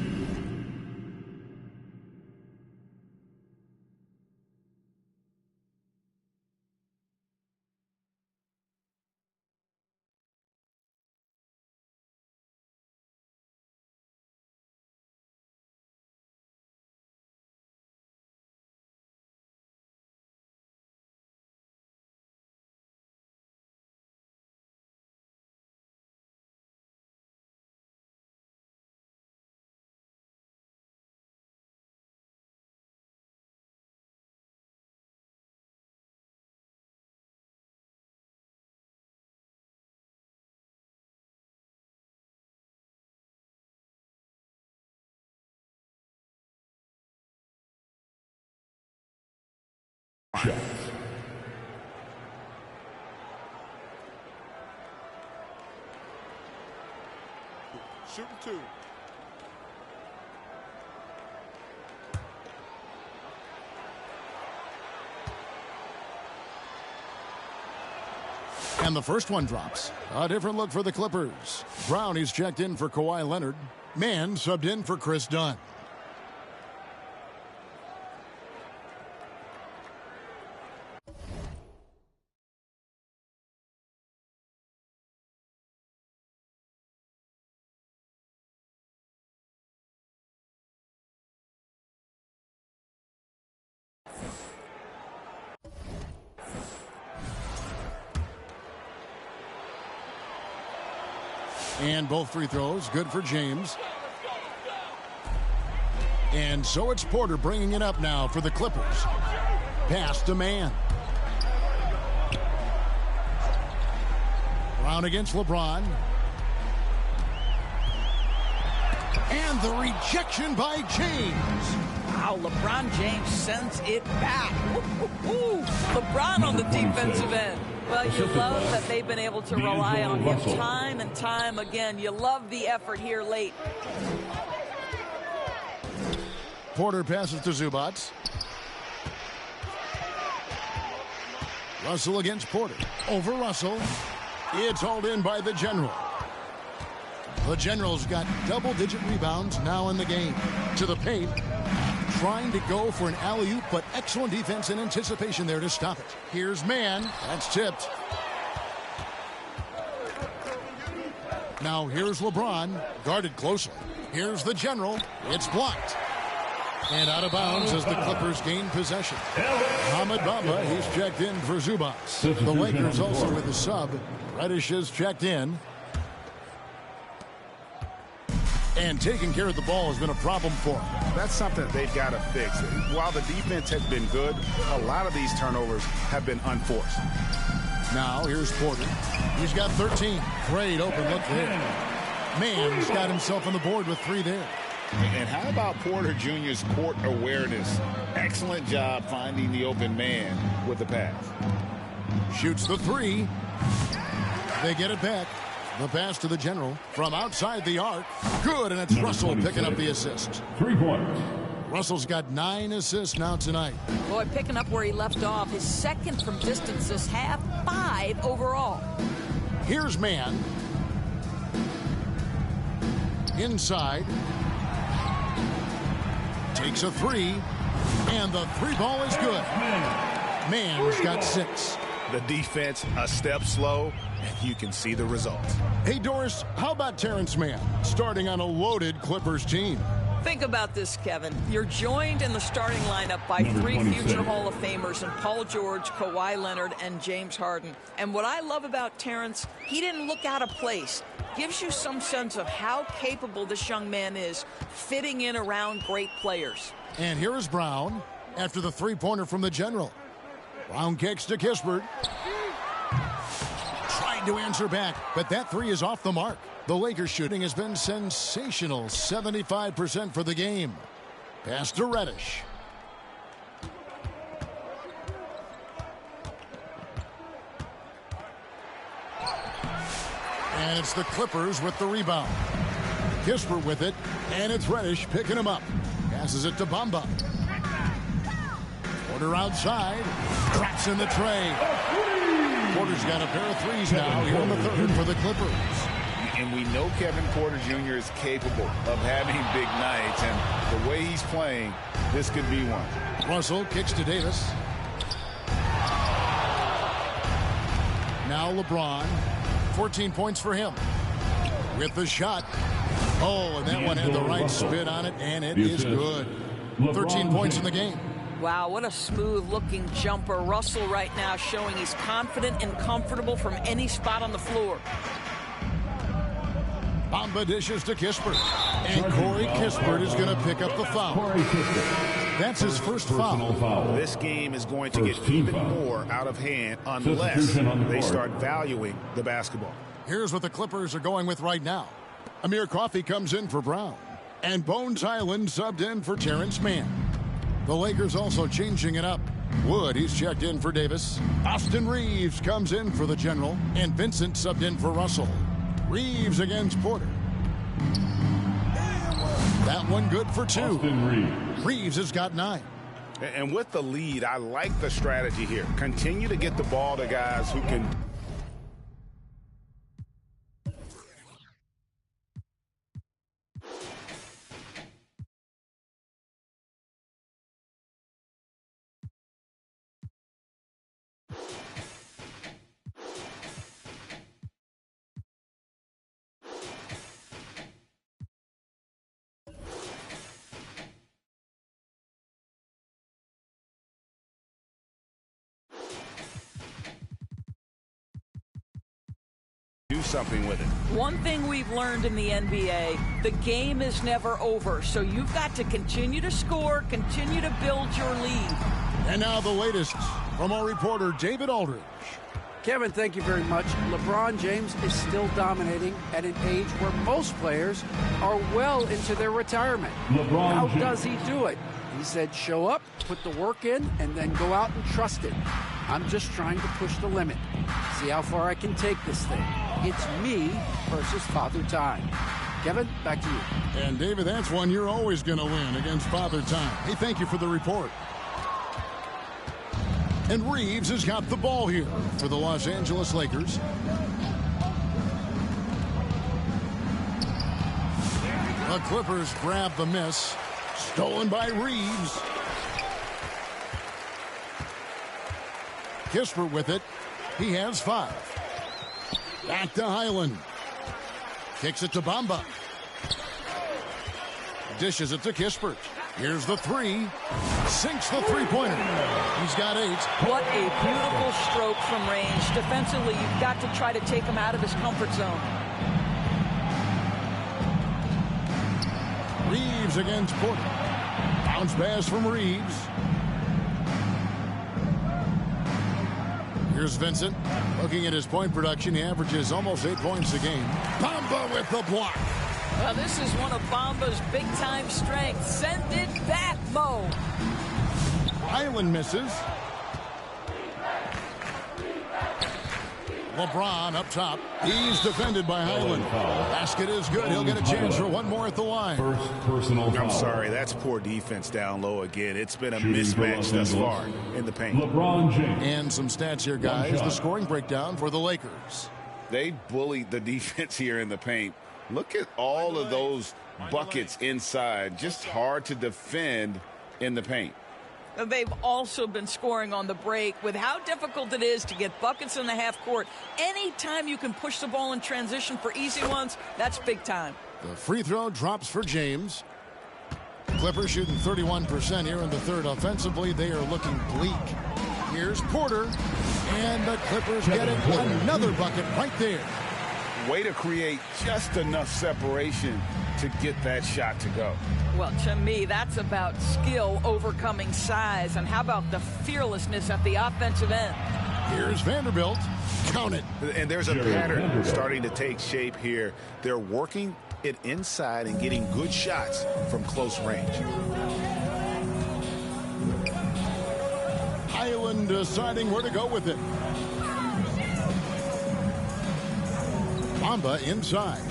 Shots. Shooting 2. And the first one drops. A different look for the Clippers. Brown, he's checked in for Kawhi Leonard. Mann subbed in for Chris Dunn. And both free throws good for James. And so it's Porter bringing it up now for the Clippers. Pass to Mann. Brown against LeBron. And the rejection by James. Wow, LeBron James sends it back. Ooh, LeBron on the defensive end. Well, you love that they've been able to rely on him time and time again. You love the effort here late. Porter passes to Zubac. Russell against Porter. Over Russell. It's hauled in by the General. The General's got double-digit rebounds now in the game. To the paint. Trying to go for an alley-oop, but excellent defense and anticipation there to stop it. Here's Mann. That's tipped. Now here's LeBron. Guarded closely. Here's the General. It's blocked. And out of bounds as the Clippers gain possession. Mohamed Bamba, he's checked in for Zubac. The Lakers also with a sub. Reddish is checked in. And taking care of the ball has been a problem for them. That's something they've got to fix. While the defense has been good, a lot of these turnovers have been unforced. Now here's Porter. He's got 13. Great open look there. Mann's got himself on the board with 3 there. And how about Porter Jr.'s court awareness? Excellent job finding the open man with the pass. Shoots the 3. They get it back. The pass to the General from outside the arc. Good, and it's Russell picking up the assist. 3 points. Russell's got 9 assists now tonight. Boy, picking up where he left off. His second from distance this half, 5 overall. Here's Mann. Inside. Takes a 3. And the 3 ball is good. Mann's got 6. The defense a step slow, and you can see the results. Hey, Doris, how about Terrence Mann starting on a loaded Clippers team? Think about this, Kevin. You're joined in the starting lineup by 3 future Hall of Famers in Paul George, Kawhi Leonard, and James Harden. And what I love about Terrence, he didn't look out of place. Gives you some sense of how capable this young man is fitting in around great players. And here is Brown after the 3-pointer from the General. Brown kicks to Kispert. Trying to answer back, but that 3 is off the mark. The Lakers shooting has been sensational. 75% for the game. Pass to Reddish. And it's the Clippers with the rebound. Kispert with it, and it's Reddish picking him up. Passes it to Bamba. Porter outside. Traps in the tray. Porter's got a pair of 3s now here in the 3rd for the Clippers. And we know Kevin Porter Jr. is capable of having big nights, and the way he's playing, this could be one. Russell kicks to Davis. Now LeBron. 14 points for him. With the shot. Oh, and that one had the right spin on it, and it is good. 13 points in the game. Wow, what a smooth-looking jumper. Russell right now showing he's confident and comfortable from any spot on the floor. Bamba dishes to Kispert. And Corey Kispert is going to pick up the foul. That's his first foul. This game is going to get even more out of hand unless they start valuing the basketball. Here's what the Clippers are going with right now. Amir Coffey comes in for Brown. And Bones Highland subbed in for Terrence Mann. The Lakers also changing it up. Wood, he's checked in for Davis. Austin Reeves comes in for the General. And Vincent subbed in for Russell. Reeves against Porter. That one good for 2. Reeves has got 9. And with the lead, I like the strategy here. Continue to get the ball to guys who can... do something with it. One thing we've learned in the NBA, the game is never over, so you've got to continue to score, continue to build your lead. And now the latest from our reporter David Aldridge. Kevin, thank you very much. LeBron James is still dominating at an age where most players are well into their retirement. How does he do it? He said, show up, put the work in, and then go out and trust it. I'm just trying to push the limit. See how far I can take this thing. It's me versus Father Time. Kevin, back to you. And David, that's one you're always going to win against Father Time. Hey, thank you for the report. And Reeves has got the ball here for the Los Angeles Lakers. The Clippers grab the miss. Stolen by Reeves. Kispert with it. He has 5. Back to Highland. Kicks it to Bamba. Dishes it to Kispert. Here's the 3. Sinks the three-pointer. He's got 8. What a beautiful stroke from range. Defensively, you've got to try to take him out of his comfort zone. Reeves against Porter. Bounce pass from Reeves. Here's Vincent. Looking at his point production, he averages almost 8 points a game. Bamba with the block. Well, this is one of Bamba's big-time strengths. Send it back, Mo. Highland misses. LeBron up top. He's defended by Highland. Basket is good. He'll get a chance for one more at the line. I'm sorry, that's poor defense down low again. It's been a mismatch thus far in the paint. LeBron James. And some stats here, guys. The scoring breakdown for the Lakers. They bullied the defense here in the paint. Look at all of those buckets inside. Just hard to defend in the paint. They've also been scoring on the break. With how difficult it is to get buckets in the half court, anytime you can push the ball in transition for easy ones, that's big time. The free throw drops for James. Clippers shooting 31% here in the third. Offensively, they are looking bleak. Here's Porter, and the Clippers get another bucket right there. Way to create just enough separation to get that shot to go. Well, to me, that's about skill overcoming size. And how about the fearlessness at the offensive end? Here's Vanderbilt. Count it. And there's a pattern starting to take shape here. They're working it inside and getting good shots from close range. Highland deciding where to go with it. Bamba inside.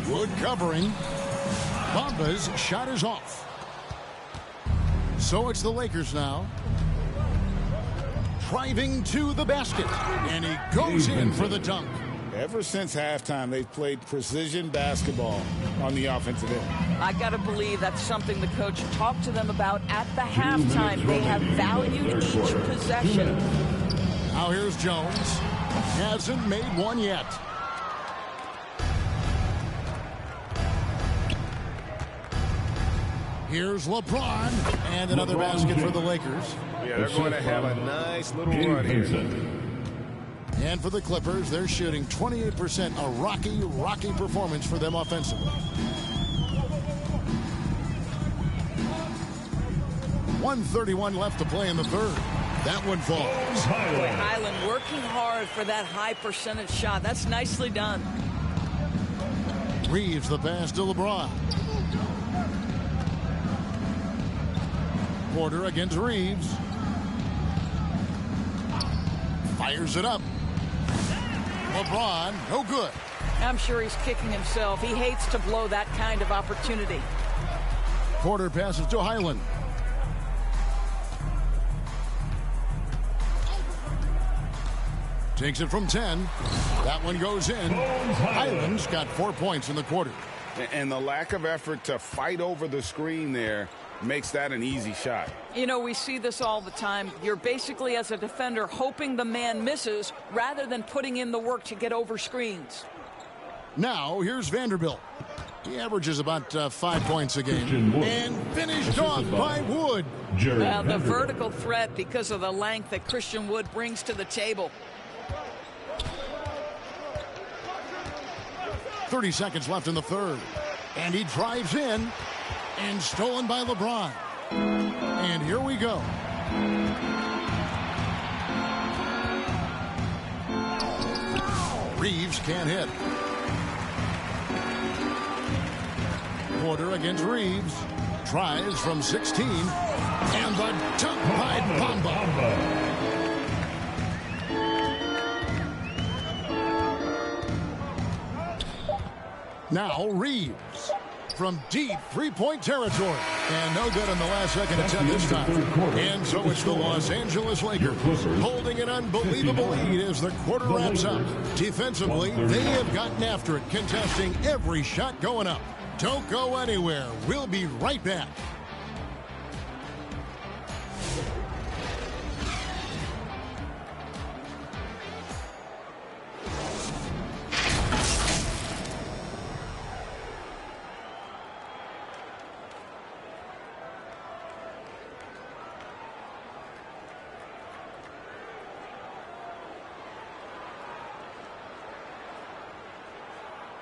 Good covering. Bamba's shot is off. So it's the Lakers now. Driving to the basket. And he goes in for the dunk. Ever since halftime, they've played precision basketball on the offensive end. I got to believe that's something the coach talked to them about at the halftime. They have valued each possession. Now here's Jones. Hasn't made one yet. Here's LeBron, and another basket for the Lakers. Yeah, they're going to have a nice little run here. And for the Clippers, they're shooting 28%. A rocky performance for them offensively. 1:31 left to play in the third. That one falls. Boy, Highland working hard for that high percentage shot. That's nicely done. Reeves the pass to LeBron. Porter against Reeves. Fires it up. LeBron, no good. I'm sure he's kicking himself. He hates to blow that kind of opportunity. Porter passes to Highland. Takes it from 10. That one goes in. Highland's got 4 points in the quarter. And the lack of effort to fight over the screen there makes that an easy shot. You know, we see this all the time. You're basically, as a defender, hoping the man misses rather than putting in the work to get over screens. Now, here's Vanderbilt. He averages about 5 points a game. And finished off by Wood. Well, the vertical threat because of the length that Christian Wood brings to the table. 30 seconds left in the third. And he drives in. And stolen by LeBron. And here we go. Reeves can't hit. Porter against Reeves. Tries from 16. And the dunk by Bamba. Now Reeves from deep three-point territory. And no good in the last second attempt this time. And so it's the Los Angeles Lakers holding an unbelievable lead as the quarter wraps up. Defensively, they have gotten after it, contesting every shot going up. Don't go anywhere. We'll be right back.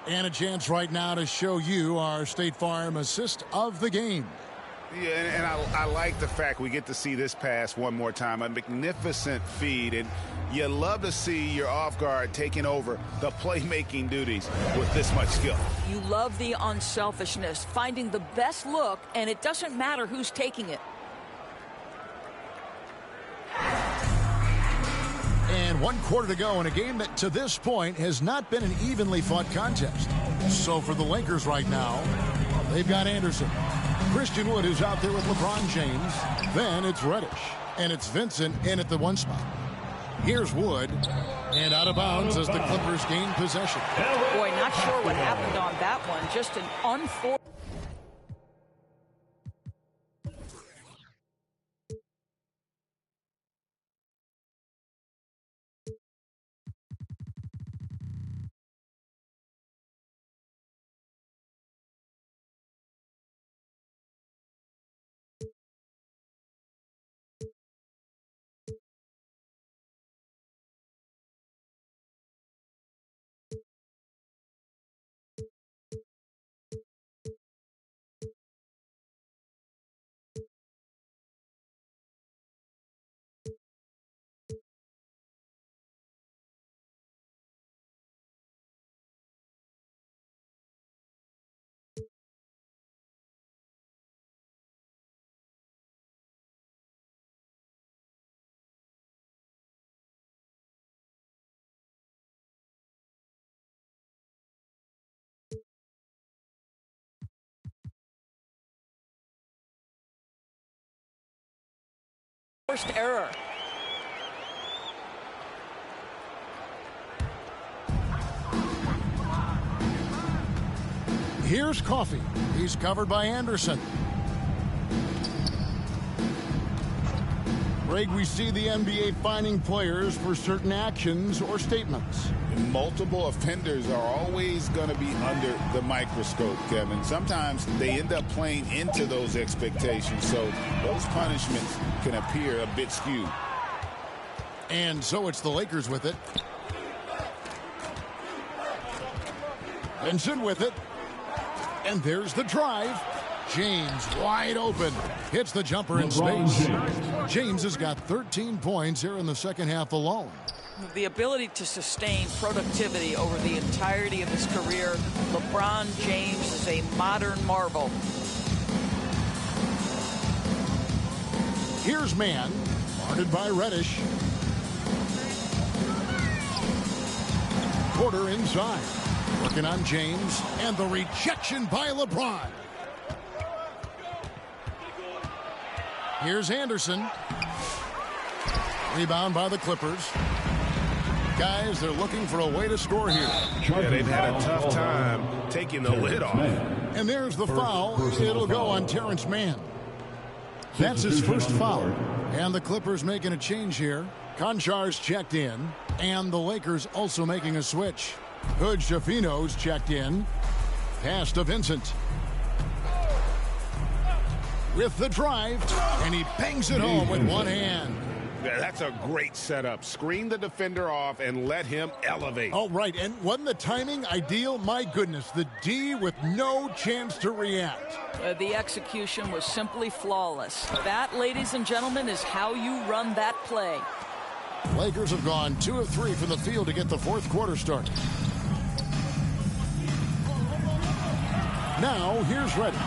And a chance right now to show you our State Farm assist of the game. Yeah, and I like the fact we get to see this pass one more time. A magnificent feed, and you love to see your off guard taking over the playmaking duties with this much skill. You love the unselfishness, finding the best look, and it doesn't matter who's taking it. And 1 quarter to go in a game that to this point has not been an evenly fought contest. So for the Lakers right now, they've got Anderson. Christian Wood is out there with LeBron James. Then it's Reddish. And it's Vincent in at the 1 spot. Here's Wood. And out of bounds as the Clippers gain possession. Boy, not sure what happened on that one. Just an unfortunate. First error. Here's Coffey. He's covered by Anderson. Greg, we see the NBA fining players for certain actions or statements. Multiple offenders are always going to be under the microscope, Kevin. Sometimes they end up playing into those expectations, so those punishments can appear a bit skewed. And so it's the Lakers with it. Vincent with it. And there's the drive. James wide open. Hits the jumper in space. James has got 13 points here in the second half alone. The ability to sustain productivity over the entirety of his career. LeBron James is a modern marvel. Here's man, guarded by Reddish. Porter inside. Working on James. And the rejection by LeBron. Here's Anderson. Rebound by the Clippers. Guys, they're looking for a way to score here. Yeah, they've had a tough time taking the lid off. And there's the foul. It'll go on Terrence Mann. That's his first foul. And the Clippers making a change here. Konchar's checked in. And the Lakers also making a switch. Hood Schifino's checked in. Pass to Vincent. With the drive. And he bangs it home with one hand. Yeah, that's a great setup. Screen the defender off and let him elevate. Oh, right. And wasn't the timing ideal? My goodness, the D with no chance to react. The execution was simply flawless. That, ladies and gentlemen, is how you run that play. Lakers have gone 2 of 3 from the field to get the fourth quarter started. Now, here's Reddish.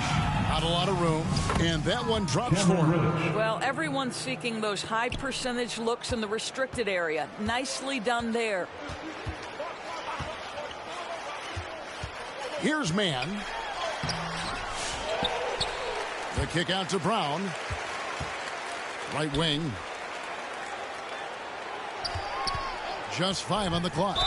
Not a lot of room, and that one drops for him. Well, everyone's seeking those high percentage looks in the restricted area. Nicely done there. Here's Mann. The kick out to Brown. Right wing. Just 5 on the clock.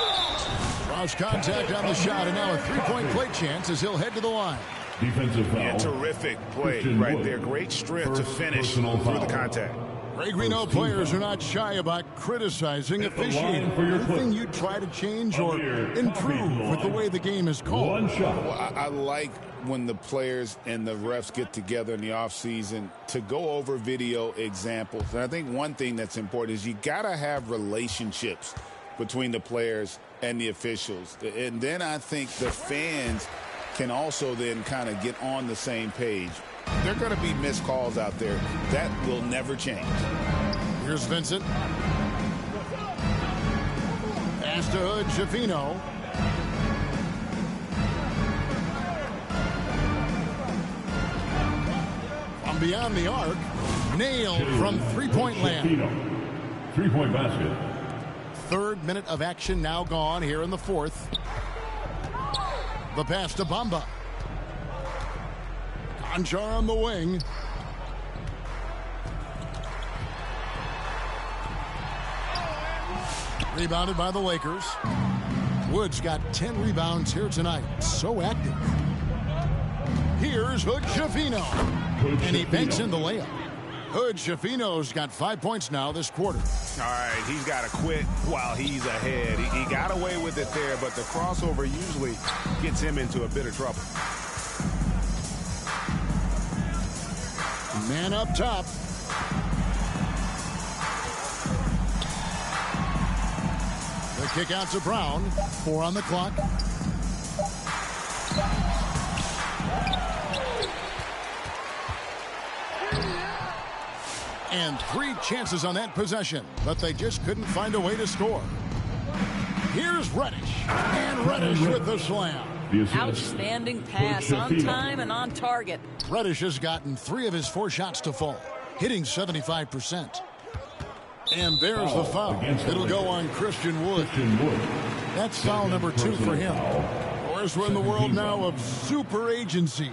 Draws contact on the shot, and now a three-point play chance as he'll head to the line. Defensive foul. Yeah, terrific play Christian right Wood. there. Great strength to First finish personal through foul. the contact. Greg, we know players are not shy about criticizing officiating. Anything you try to change or improve with the way the game is called? One shot. Well, I like when the players and the refs get together in the offseason to go over video examples. And I think one thing that's important is you got to have relationships between the players and the officials. And then I think the fans can also then kind of get on the same page. There are going to be missed calls out there. That will never change. Here's Vincent. Pass to Hood, Schifino. From beyond the arc, nailed from three-point land. Three-point basket. Third minute of action now gone here in the fourth. The pass to Bamba. Conchar on the wing. Rebounded by the Lakers. Woods got 10 rebounds here tonight. So active. Here's Hood Schifino. And he banks in the layup. Hood Schifino's got 5 points now this quarter. All right, he's got to quit while he's ahead. He got away with it there, but the crossover usually gets him into a bit of trouble. Man up top. The kick out to Brown. 4 on the clock. And 3 chances on that possession, but they just couldn't find a way to score. Here's Reddish. And Reddish with the slam. Outstanding pass on time and on target. Reddish has gotten 3 of his 4 shots to fall, hitting 75%. And there's the foul. It'll go on Christian Wood. That's foul number 2 for him. Of course, we're in the world now of super agencies,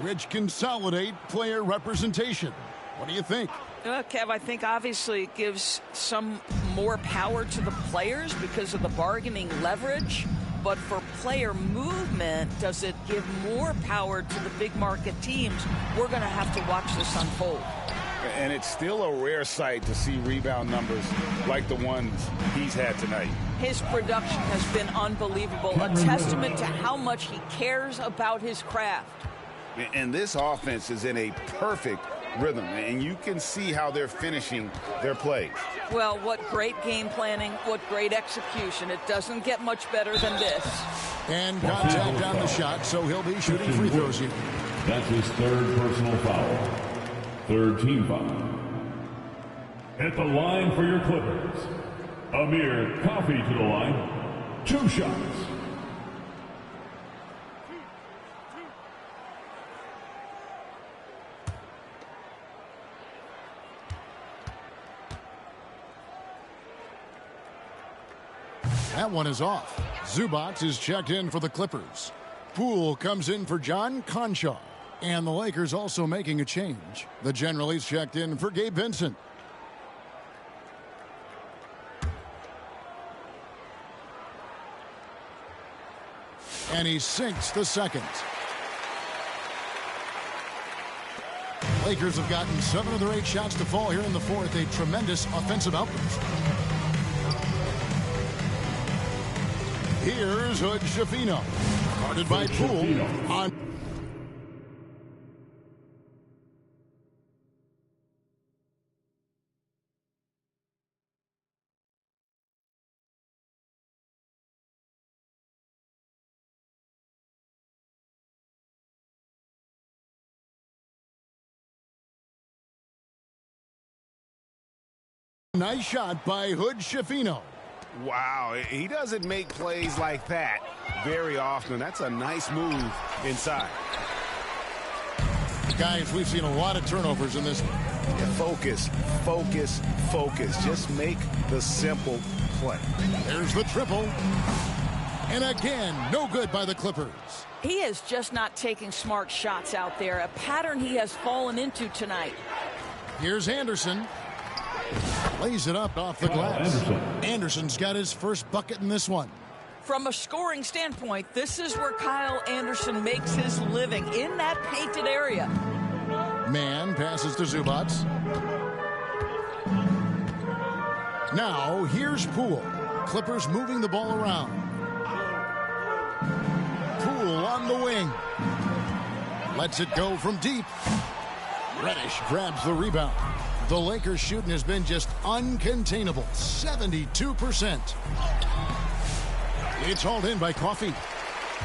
which consolidate player representation. What do you think? Kev, I think obviously it gives some more power to the players because of the bargaining leverage. But for player movement, does it give more power to the big market teams? We're going to have to watch this unfold. And it's still a rare sight to see rebound numbers like the ones he's had tonight. His production has been unbelievable, a testament to how much he cares about his craft. And this offense is in a perfect rhythm, and you can see how they're finishing their plays. Well, what great game planning, what great execution. It doesn't get much better than this. And contact on the shot, so he'll be shooting free throws here. That's his 3rd personal foul. 3rd team foul. At the line for your Clippers, Amir Coffey to the line. 2 shots. That one is off. Zubac is checked in for the Clippers. Poole comes in for John Conchar. And the Lakers also making a change. The generally's checked in for Gabe Vincent. And he sinks the second. Lakers have gotten 7 of their 8 shots to fall here in the fourth. A tremendous offensive outburst. Here's Hood Schifino. Guarded by Poole on Nice shot by Hood Schifino. Wow, he doesn't make plays like that very often. That's a nice move inside. Guys, we've seen a lot of turnovers in this game. Yeah, focus, focus, focus. Just make the simple play. There's the triple. And again, no good by the Clippers. He is just not taking smart shots out there, a pattern he has fallen into tonight. Here's Anderson. Lays it up off the glass. Anderson's got his first bucket in this one. From a scoring standpoint, this is where Kyle Anderson makes his living, in that painted area. Man passes to Zubac. Now, here's Poole. Clippers moving the ball around. Poole on the wing. Lets it go from deep. Reddish grabs the rebound. The Lakers shooting has been just uncontainable. 72%. It's hauled in by Coffey.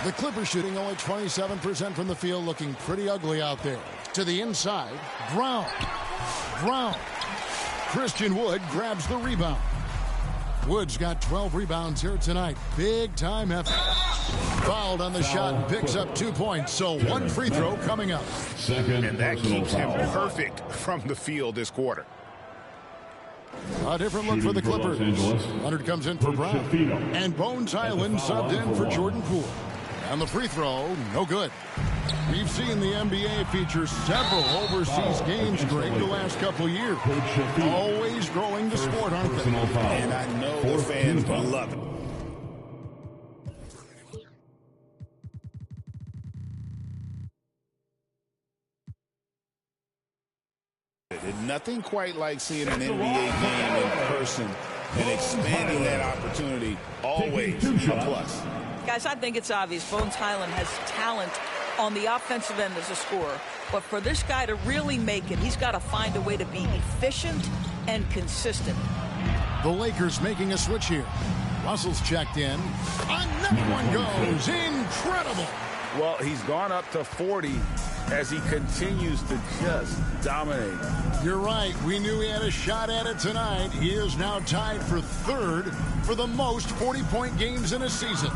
The Clippers shooting only 27% from the field, looking pretty ugly out there. To the inside, Brown. Christian Wood grabs the rebound. Wood's got 12 rebounds here tonight. Big time effort. Fouled on the shot and picks up 2 points. So one free throw coming up. And that keeps him perfect from the field this quarter. A different look for the Clippers. Leonard comes in for Brown. And Bones Highland subbed in for Jordan Poole. And the free throw, no good. We've seen the NBA feature several overseas games during the last couple of years. Always growing the sport, aren't they? And I know the fans love it. Nothing quite like seeing an NBA game in person and expanding that opportunity. Always a plus. Guys, I think it's obvious. Bones Highland has talent on the offensive end as a scorer. But for this guy to really make it, he's got to find a way to be efficient and consistent. The Lakers making a switch here. Russell's checked in. Another one goes. Incredible. Well, he's gone up to 40 as he continues to just dominate. You're right. We knew he had a shot at it tonight. He is now tied for third for the most 40-point games in a season.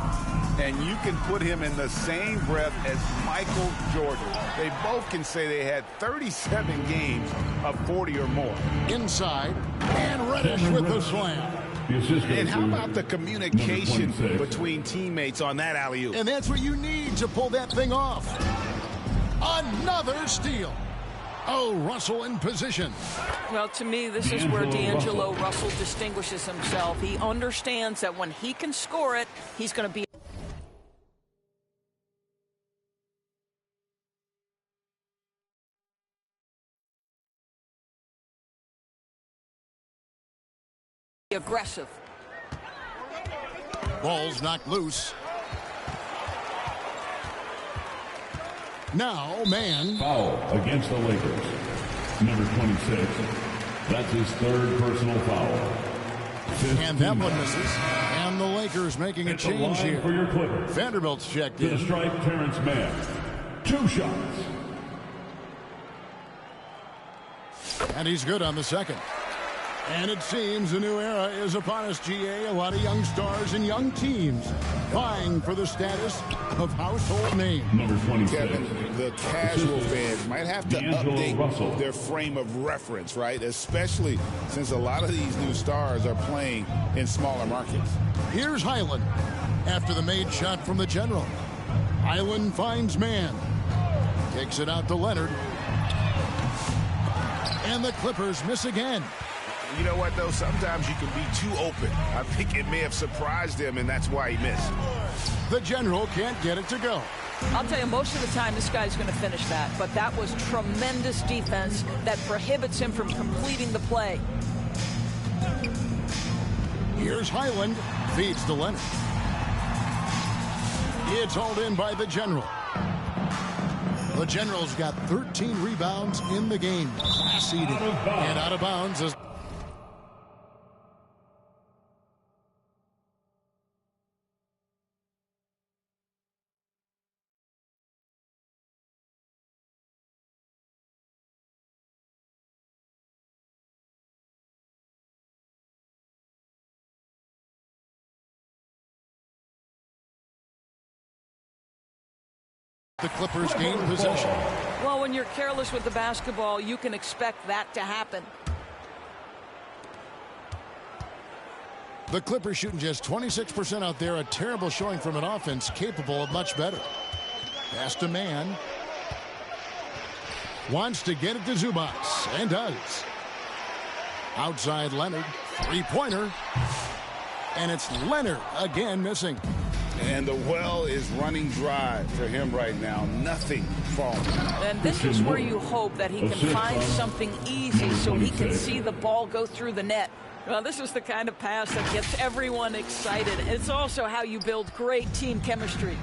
And you can put him in the same breath as Michael Jordan. They both can say they had 37 games of 40 or more. Inside, and Reddish with the slam. And how about the communication between teammates on that alley-oop? And that's what you need to pull that thing off. Another steal. Oh, Russell in position. Well, to me, this is where D'Angelo Russell distinguishes himself. He understands that when he can score it, he's going to be aggressive. Ball's knocked loose. Now, man. Foul against the Lakers. Number 26. That's his third personal foul. And that one misses. And the Lakers making a change here. For your Clippers. Vanderbilt's checked To in. the strike, Terrence Mann. 2 shots. And he's good on the second. And it seems a new era is upon us, GA. A lot of young stars and young teams vying for the status of household name. Number 26. Kevin, the casual fans might have to update their frame of reference, right? Especially since a lot of these new stars are playing in smaller markets. Here's Highland after the made shot from the General. Highland finds man. Takes it out to Leonard. And the Clippers miss again. You know what, though? Sometimes you can be too open. I think it may have surprised him, and that's why he missed. The General can't get it to go. I'll tell you, most of the time, this guy's going to finish that. But that was tremendous defense that prohibits him from completing the play. Here's Highland. Feeds to Leonard. It's hauled in by the General. The General's got 13 rebounds in the game. Class eating. And out of bounds. The Clippers gain possession. Well, when you're careless with the basketball, you can expect that to happen. The Clippers shooting just 26% out there. A terrible showing from an offense capable of much better. Pass to man. Wants to get it to Zubac, and does. Outside Leonard. Three-pointer. And it's Leonard again missing. And the well is running dry for him right now. Nothing falling. And this is where you hope that he can find something easy so he can see the ball go through the net. Well, this is the kind of pass that gets everyone excited. It's also how you build great team chemistry.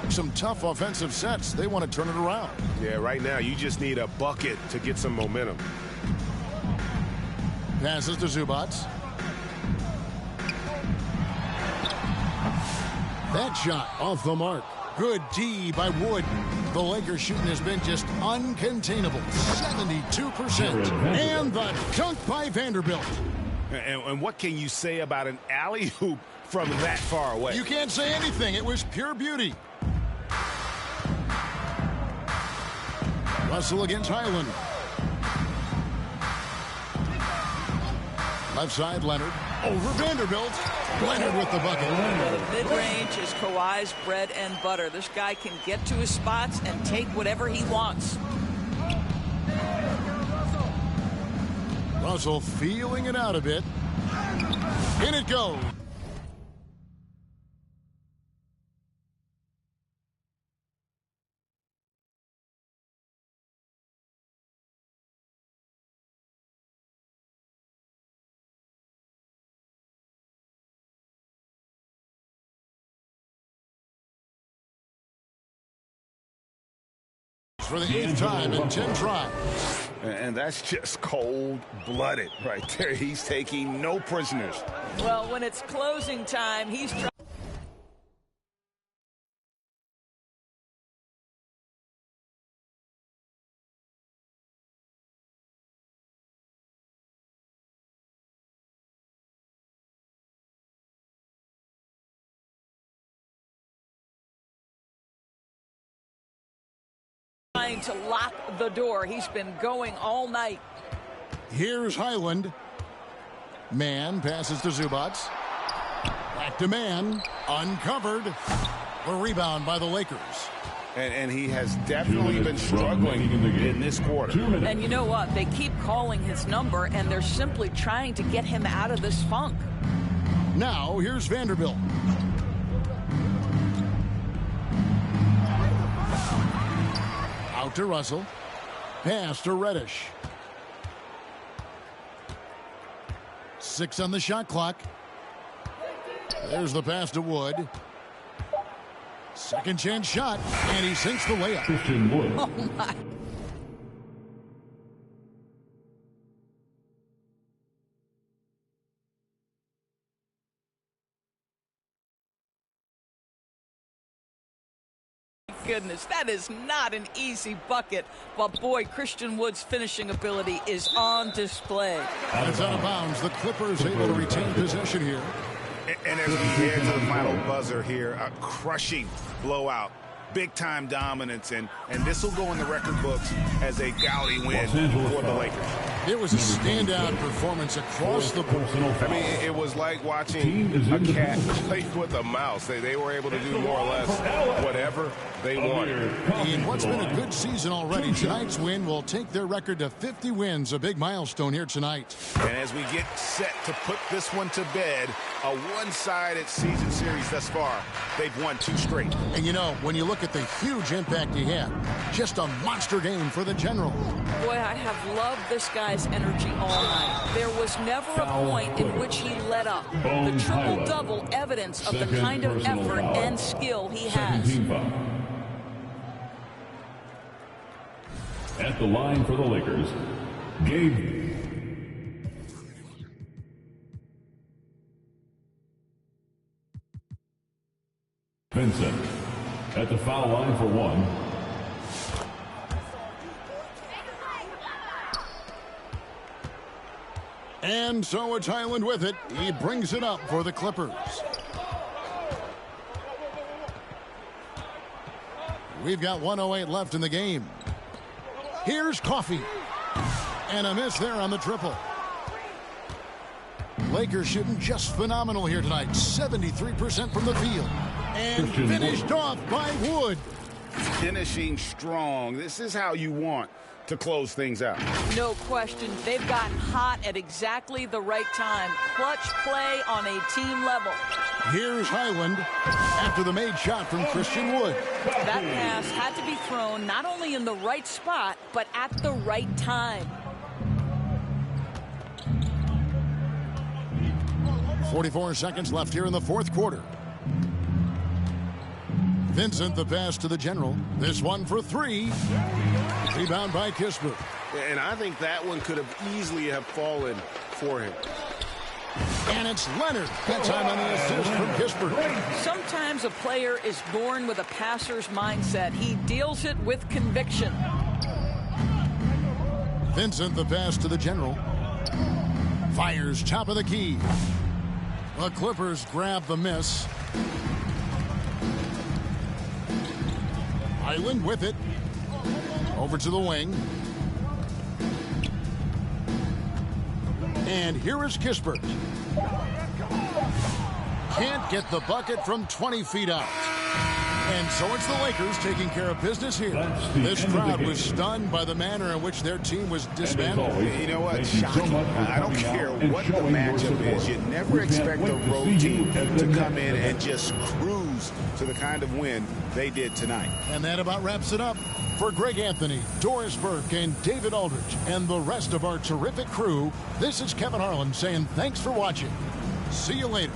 Some tough offensive sets. They want to turn it around. Yeah, right now you just need a bucket to get some momentum. Passes to Zubac. That shot off the mark. Good D by Wood. The Lakers shooting has been just uncontainable. 72%. And the dunk by Vanderbilt. And what can you say about an alley-oop from that far away? You can't say anything. It was pure beauty. Russell against Highland. Left side, Leonard. Over Vanderbilt. Leonard with the bucket. The mid-range is Kawhi's bread and butter. This guy can get to his spots and take whatever he wants. Russell feeling it out a bit. In it goes. For the 8th time in 10 tries. And that's just cold-blooded right there. He's taking no prisoners. Well, when it's closing time, he's trying. To lock the door. He's been going all night. Here's Highland. Man passes to Zubac. Back to man. Uncovered. The rebound by the Lakers. And he has definitely been struggling in this quarter. And you know what? They keep calling his number, and they're simply trying to get him out of this funk. Now, here's Vanderbilt. Out to Russell. Pass to Reddish. 6 on the shot clock. There's the pass to Wood. Second chance shot, and he sinks the layup. Oh, my. Goodness, that is not an easy bucket, but boy, Christian Wood's finishing ability is on display. And it's out of bounds. The Clippers able to retain possession here. And as we head to the final buzzer here, a crushing blowout, big-time dominance, and this will go in the record books as a gaudy win for the Lakers. It was a standout performance across the board. I mean, it was like watching a cat play with a mouse. They were able to do more or less whatever they wanted. In what's been a good season already, tonight's win will take their record to 50 wins, a big milestone here tonight. And as we get set to put this one to bed, a one-sided season series thus far, they've won 2 straight. And you know, when you look at the huge impact he had, just a monster game for the General. Boy, I have loved this guy's energy all night. There was never a point in which he let up. The triple-double evidence of the kind of effort and skill he has. At the line for the Lakers, Gabe Vincent. At the foul line for 1. And so it's Highland with it. He brings it up for the Clippers. We've got 1:08 left in the game. Here's Coffey. And a miss there on the triple. Lakers shooting just phenomenal here tonight. 73% from the field. And finished off by Wood. Finishing strong. This is how you want to close things out. No question. They've gotten hot at exactly the right time. Clutch play on a team level. Here's Highland after the made shot from Christian Wood. That pass had to be thrown not only in the right spot, but at the right time. 44 seconds left here in the fourth quarter. Vincent, the pass to the general. This one for three. Rebound by Kispert. And I think that one could have easily have fallen for him. And it's Leonard. That time on the assist from Kispert. Sometimes a player is born with a passer's mindset. He deals it with conviction. Vincent, the pass to the general. Fires top of the key. The Clippers grab the miss. Highland with it. Over to the wing. And here is Kispert. Can't get the bucket from 20 feet out. And so it's the Lakers taking care of business here. This crowd was stunned by the manner in which their team was dismantled. You know what? Shocking. I don't care what the matchup is. You never expect a road team to come in and just cruise to the kind of win they did tonight. And that about wraps it up. For Greg Anthony, Doris Burke, and David Aldridge, and the rest of our terrific crew, this is Kevin Harlan saying thanks for watching. See you later.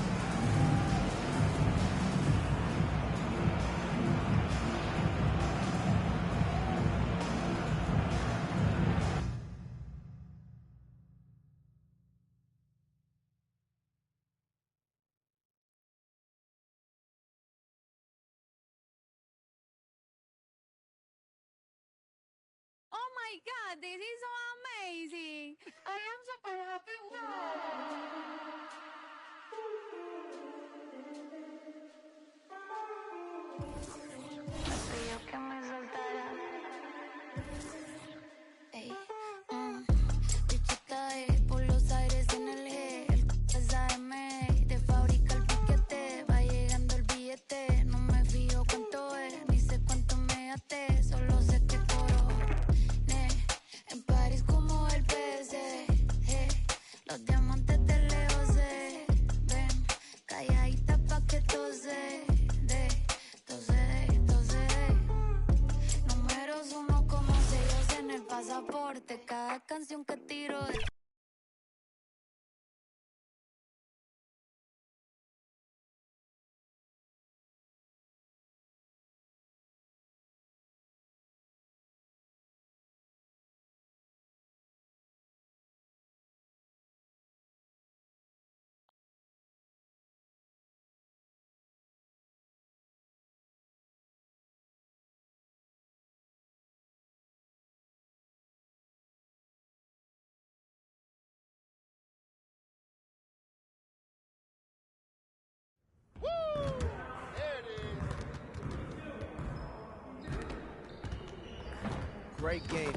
Oh my God, this is so amazing. I am super happy. Pidió que me soltara. Ey, bichita por los aires en el G. El SAM de fábrica el piquete. Va llegando el billete. No me fío cuánto es, ni sé cuánto me até. Solo sé que en París como el PC, los diamantes de lejos se ven, calladita pa' que tose, números 1 como sellos en el pasaporte, cada canción que tiro de... Great game.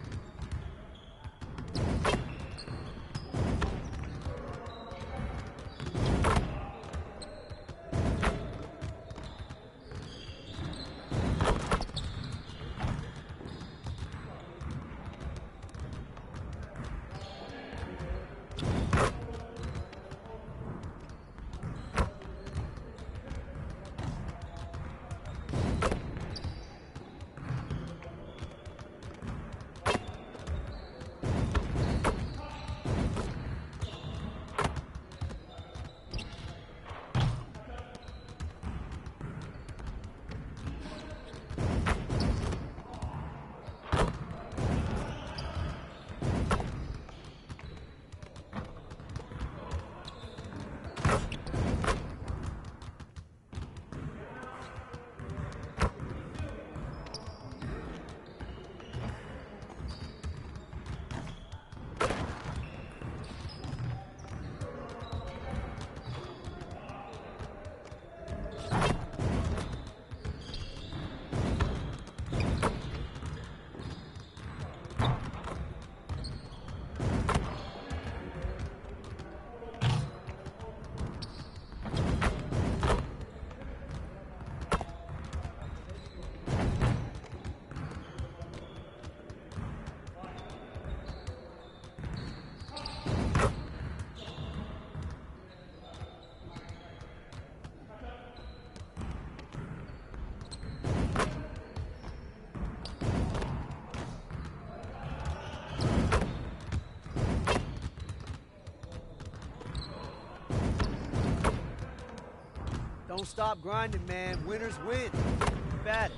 Don't stop grinding, man. Winners win. Keep at it.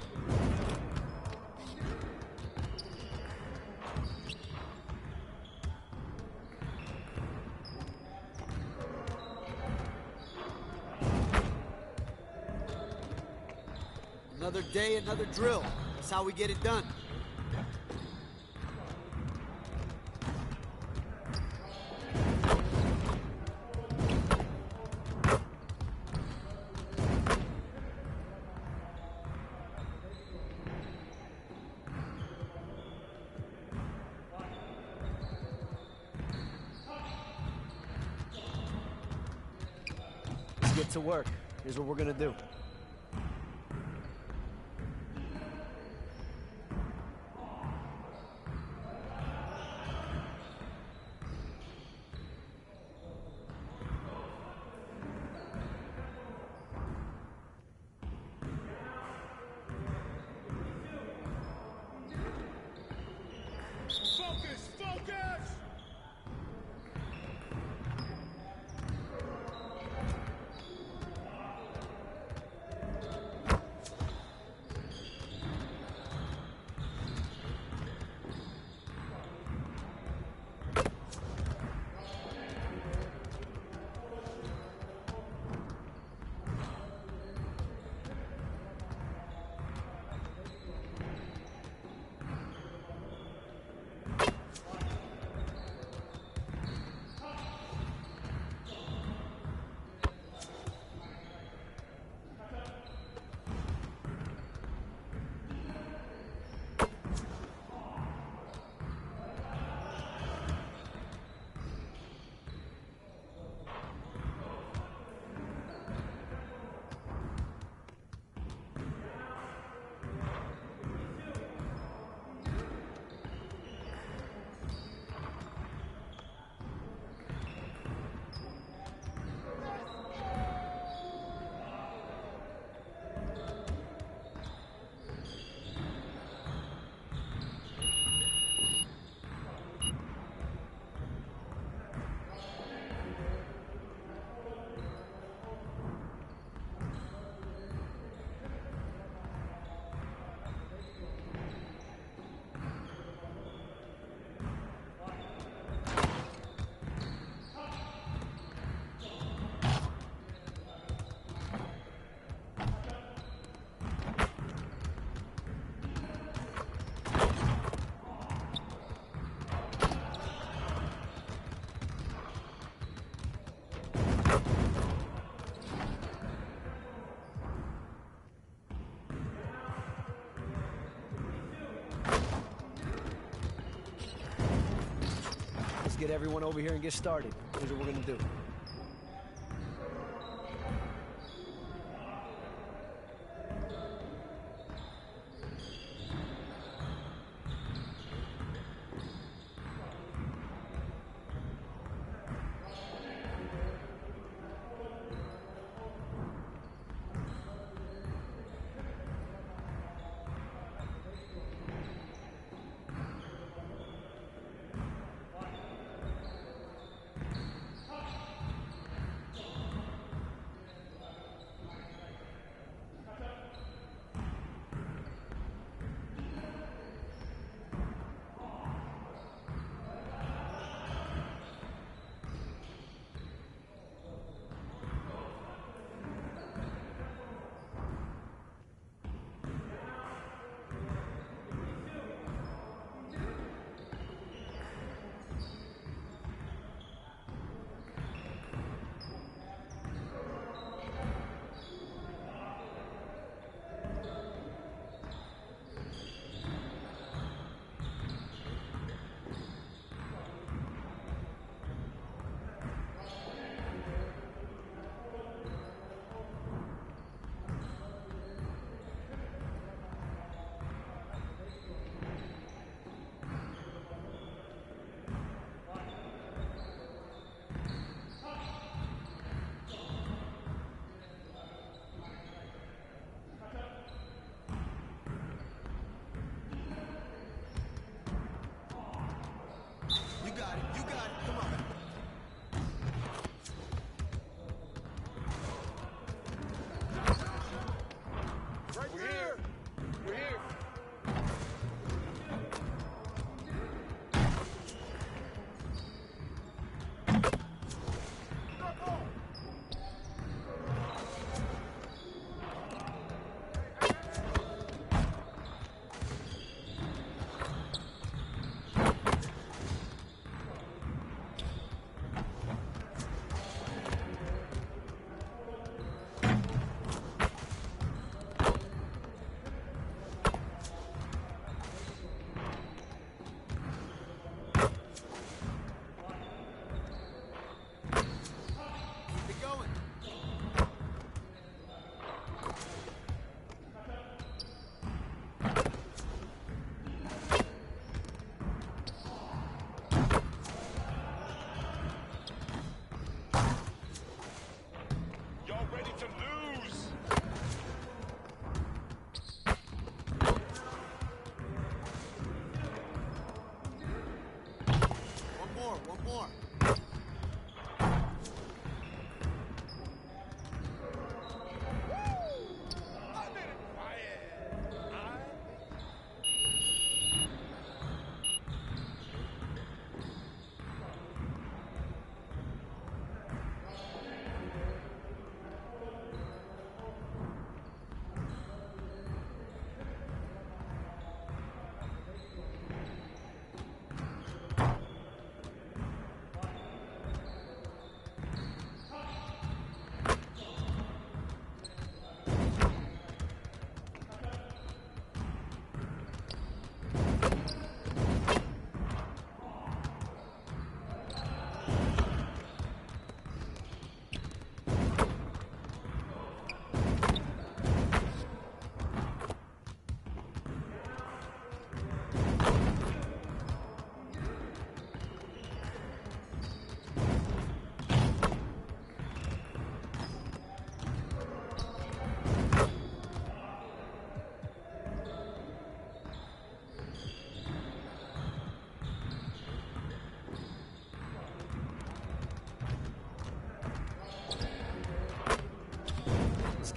Another day, another drill. That's how we get it done. Let's get to work. Here's what we're gonna do. Focus! Focus! Get everyone over here and get started. Here's what we're gonna do.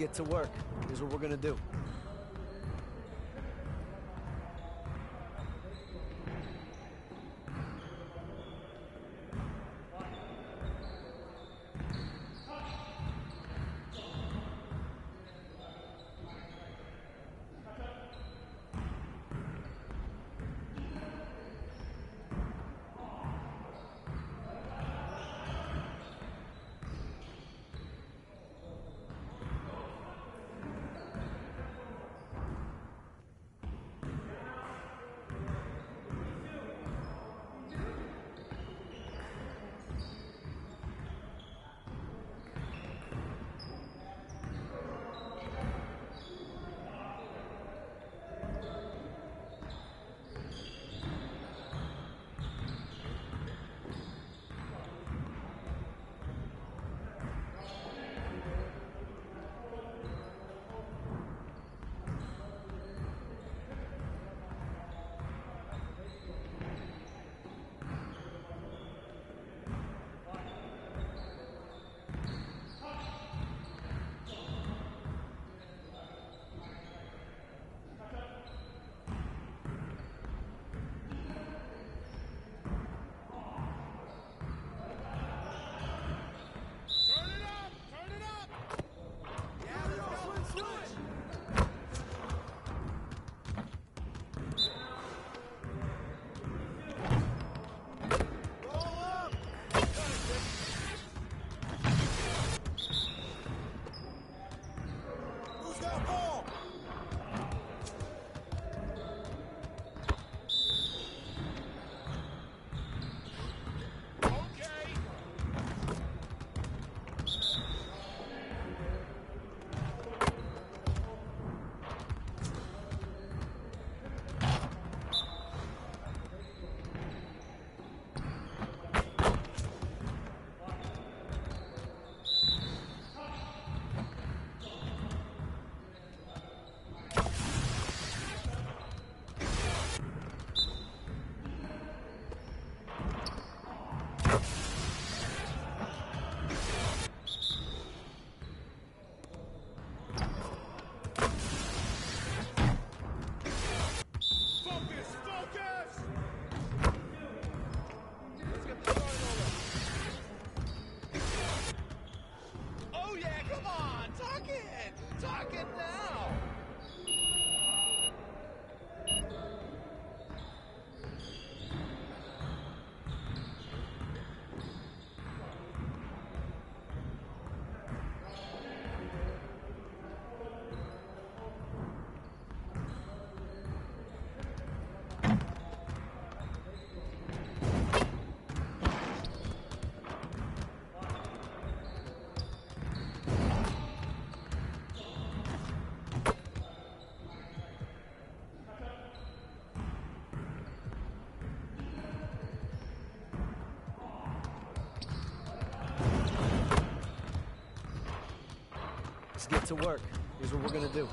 get to work. Here's what we're going to do. Let's get to work. Here's what we're going to do.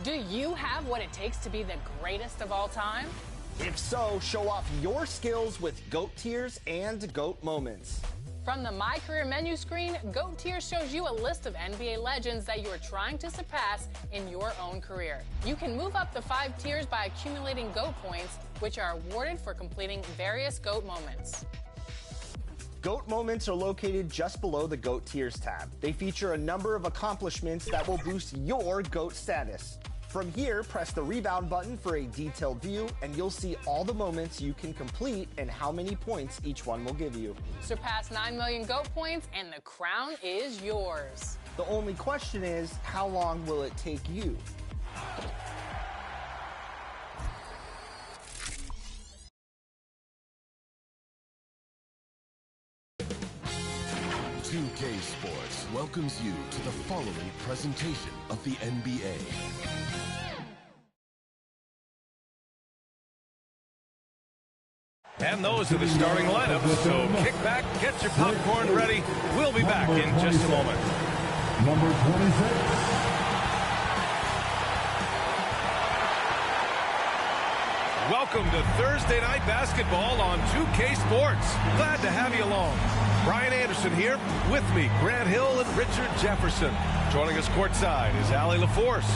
Do you have what it takes to be the greatest of all time? If so, show off your skills with GOAT Tiers and GOAT Moments. From the My Career menu screen, GOAT Tiers shows you a list of NBA legends that you are trying to surpass in your own career. You can move up the 5 tiers by accumulating GOAT points, which are awarded for completing various GOAT moments. GOAT Moments are located just below the GOAT Tiers tab. They feature a number of accomplishments that will boost your GOAT status. From here, press the rebound button for a detailed view, and you'll see all the moments you can complete and how many points each one will give you. Surpass 9 million GOAT points, and the crown is yours. The only question is, how long will it take you? Two-K Sports welcomes you to the following presentation of the NBA. And those are the starting lineups, so kick back, get your popcorn ready. We'll be back in just a moment. Number 26. Welcome to Thursday Night Basketball on 2K Sports. Glad to have you along. Brian Anderson here, with me, Grant Hill and Richard Jefferson. Joining us courtside is Allie LaForce.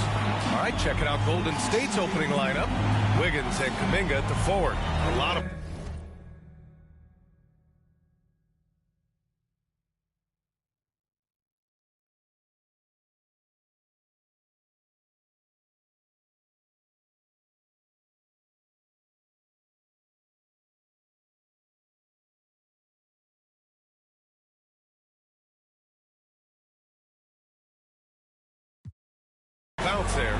All right, checking out Golden State's opening lineup. Wiggins and Kuminga at the forward. A lot of... bounce there.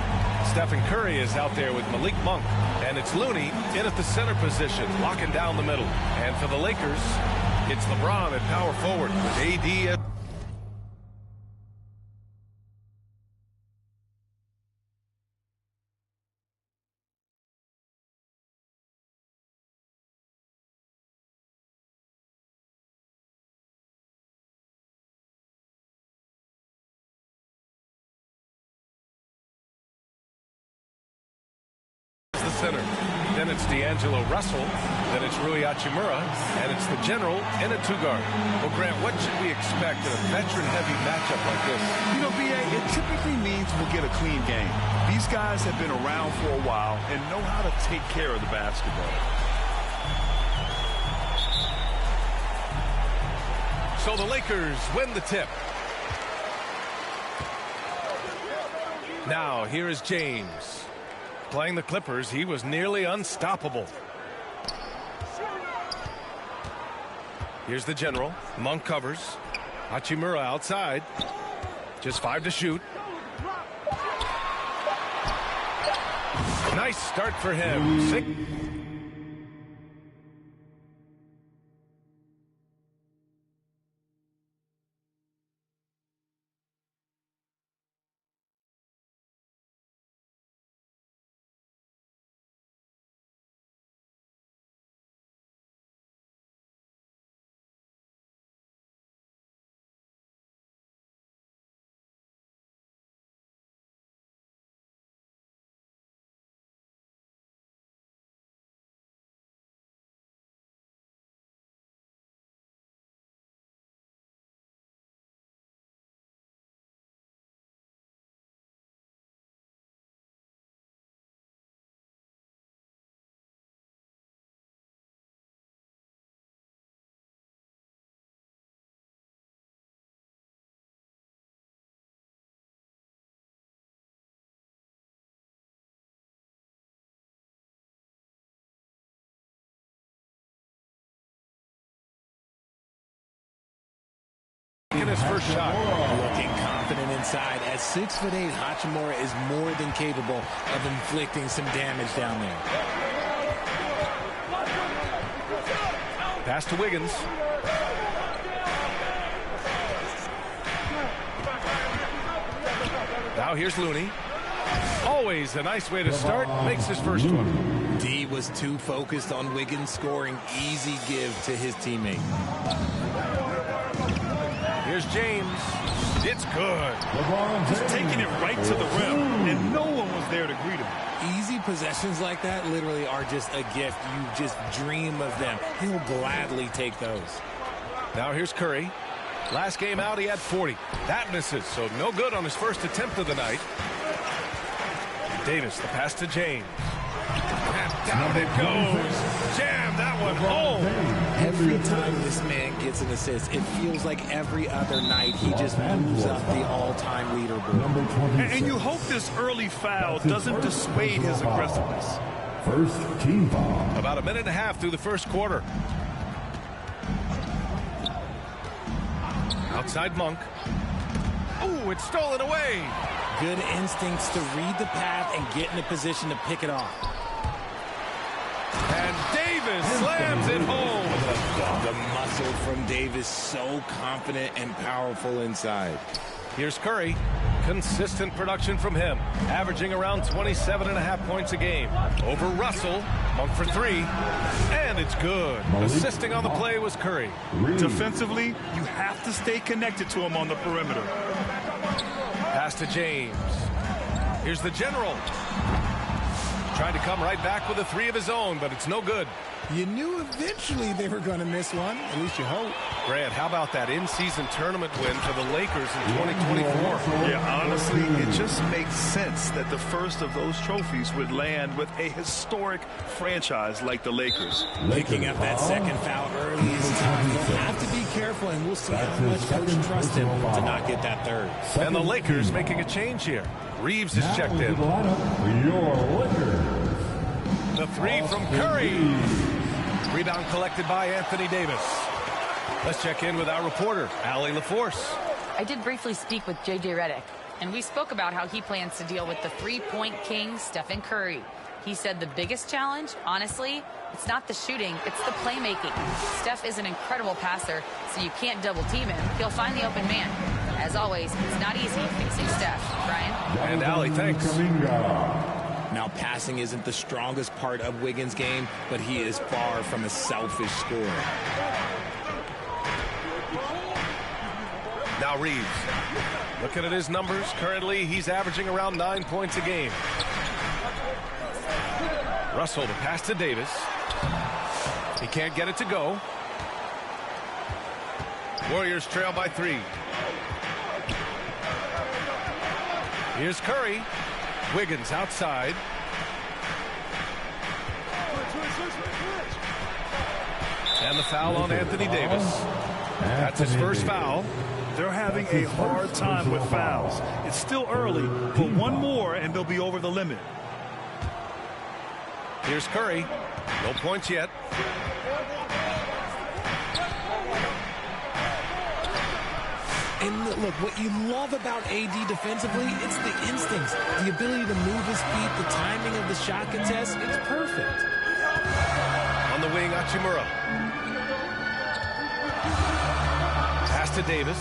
Stephen Curry is out there with Malik Monk, and it's Looney in at the center position, locking down the middle. And for the Lakers, it's LeBron at power forward with AD at... the center. Then it's D'Angelo Russell. Then it's Rui Hachimura. And it's the general in a two-guard. Well, Grant, what should we expect in a veteran-heavy matchup like this? You know, B.A., it typically means we'll get a clean game. These guys have been around for a while and know how to take care of the basketball. So the Lakers win the tip. Now, here is James. Playing the Clippers, he was nearly unstoppable. Here's the general. Monk covers. Hachimura outside. Just 5 to shoot. Nice start for him. His first shot. Looking confident inside, as 6'8", Hachimura is more than capable of inflicting some damage down there. Pass to Wiggins. Now here's Looney. Always a nice way to start. Makes his first one. D was too focused on Wiggins scoring. Easy give to his teammate. Here's James. It's good. Just taking it right to the rim, and no one was there to greet him. Easy possessions like that literally are just a gift. You just dream of them. He'll gladly take those. Now here's Curry. Last game out, he had 40. That misses, so no good on his first attempt of the night. Davis, the pass to James. And down it goes. Jam that one home. Every time this man gets an assist, it feels like every other night he just moves up the all-time leaderboard. And you hope this early foul doesn't dissuade his aggressiveness. First team foul. About a minute and a half through the first quarter. Outside Monk. Oh, it's stolen away. Good instincts to read the path and get in a position to pick it off. And Davis slams it home. The muscle from Davis, so confident and powerful inside. Here's Curry. Consistent production from him, averaging around 27.5 points a game. Over Russell. Monk for three. And it's good. Assisting on the play was Curry. Defensively, you have to stay connected to him on the perimeter. Pass to James. Here's the general. Trying to come right back with a three of his own, but it's no good. You knew eventually they were going to miss one. At least you hope. Grant, how about that in-season tournament win for the Lakers in 2024? Yeah, honestly, it just makes sense that the first of those trophies would land with a historic franchise like the Lakers. Picking up that second foul early is tough. They'll have to be careful, and we'll see how much coach trusts him to not get that third. And the Lakers making a change here. Reeves is checked in. Your Lakers. The three from Curry. Rebound collected by Anthony Davis. Let's check in with our reporter, Allie LaForce. I did briefly speak with J.J. Redick, and we spoke about how he plans to deal with the three-point king, Stephen Curry. He said the biggest challenge, honestly, it's not the shooting, it's the playmaking. Steph is an incredible passer, so you can't double-team him. He'll find the open man. As always, it's not easy facing Steph. Brian? And Allie, thanks. Now, passing isn't the strongest part of Wiggins' game, but he is far from a selfish scorer. Now Reeves. Looking at his numbers, currently he's averaging around 9 points a game. Russell, the pass to Davis. He can't get it to go. Warriors trail by 3. Here's Curry. Wiggins outside. And the foul on Anthony Davis. That's his first foul. They're having a hard time with fouls. It's still early, but one more and they'll be over the limit. Here's Curry. No points yet. And look, what you love about AD defensively, it's the instincts, the ability to move his feet, the timing of the shot contest. It's perfect. On the wing, Hachimura. Pass to Davis.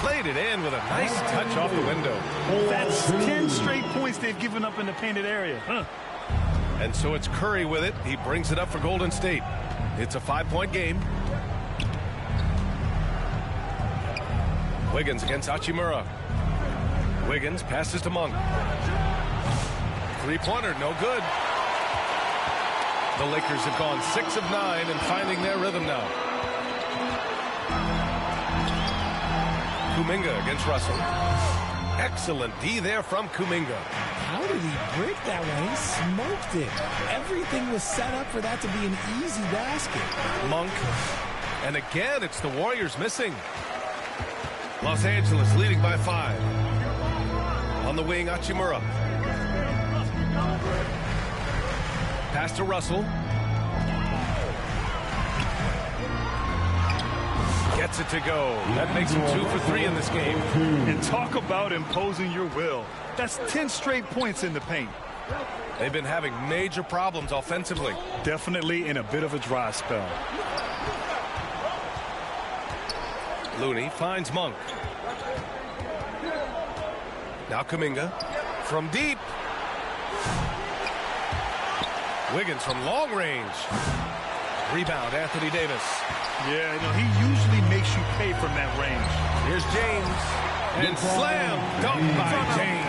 Played it in with a nice touch off the window. That's 10 straight points they've given up in the painted area. And so it's Curry with it. He brings it up for Golden State. It's a 5-point game. Wiggins against Hachimura. Wiggins passes to Monk. Three-pointer, no good. The Lakers have gone 6 of 9 and finding their rhythm now. Kuminga against Russell. Excellent D there from Kuminga. How did he break that one? He smoked it. Everything was set up for that to be an easy basket. Monk. And again, it's the Warriors missing. Los Angeles leading by 5. On the wing, Hachimura. Pass to Russell. Gets it to go. That makes him 2 for 3 in this game. And talk about imposing your will. That's 10 straight points in the paint. They've been having major problems offensively. Definitely in a bit of a dry spell. Looney finds Monk. Now Kuminga from deep. Wiggins from long range. Rebound, Anthony Davis. Yeah, he usually makes you pay from that range. Here's James. And slam dunk by James.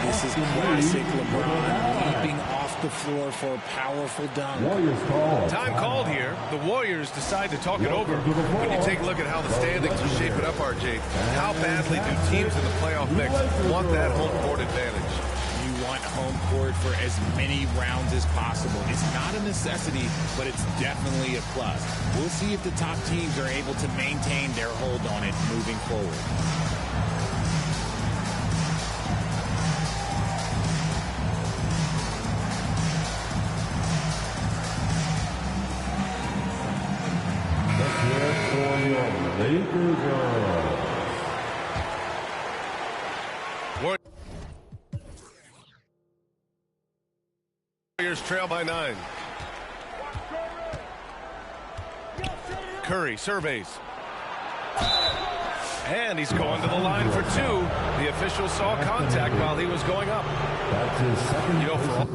This is classic LeBron, leaping off the floor for a powerful dunk. Time called here. The Warriors decide to talk it over. When you take a look at how the standings are shaping up, RJ, how badly do teams in the playoff mix want that home court advantage? You want home court for as many rounds as possible. It's not a necessity, but it's definitely a plus. We'll see if the top teams are able to maintain their hold on it moving forward. Warriors trail by 9. Curry surveys. And he's going to the line for 2. The official saw contact while he was going up. That's his second. For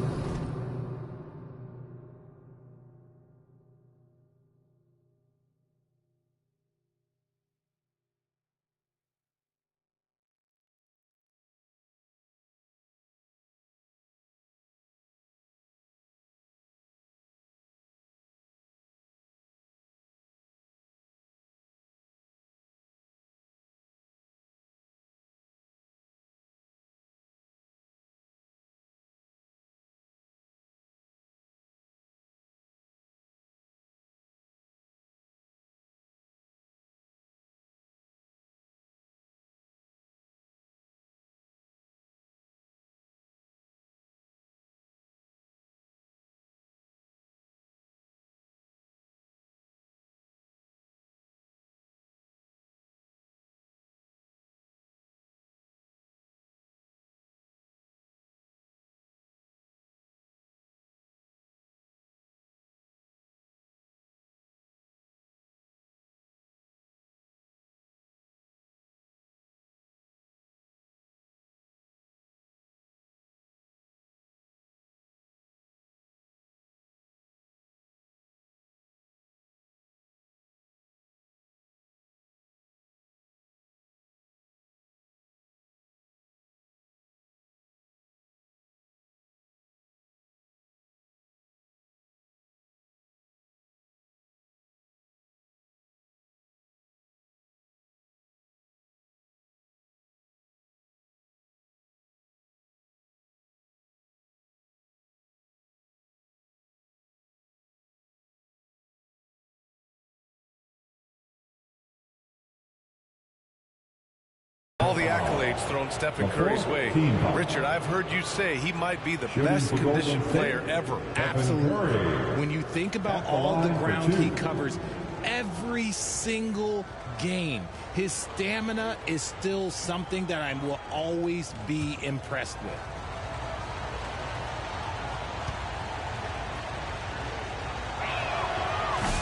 all the accolades thrown Stephen Curry's way. Richard, I've heard you say he might be the best conditioned player ever. Absolutely. When you think about all the ground he covers every single game, his stamina is still something that I will always be impressed with.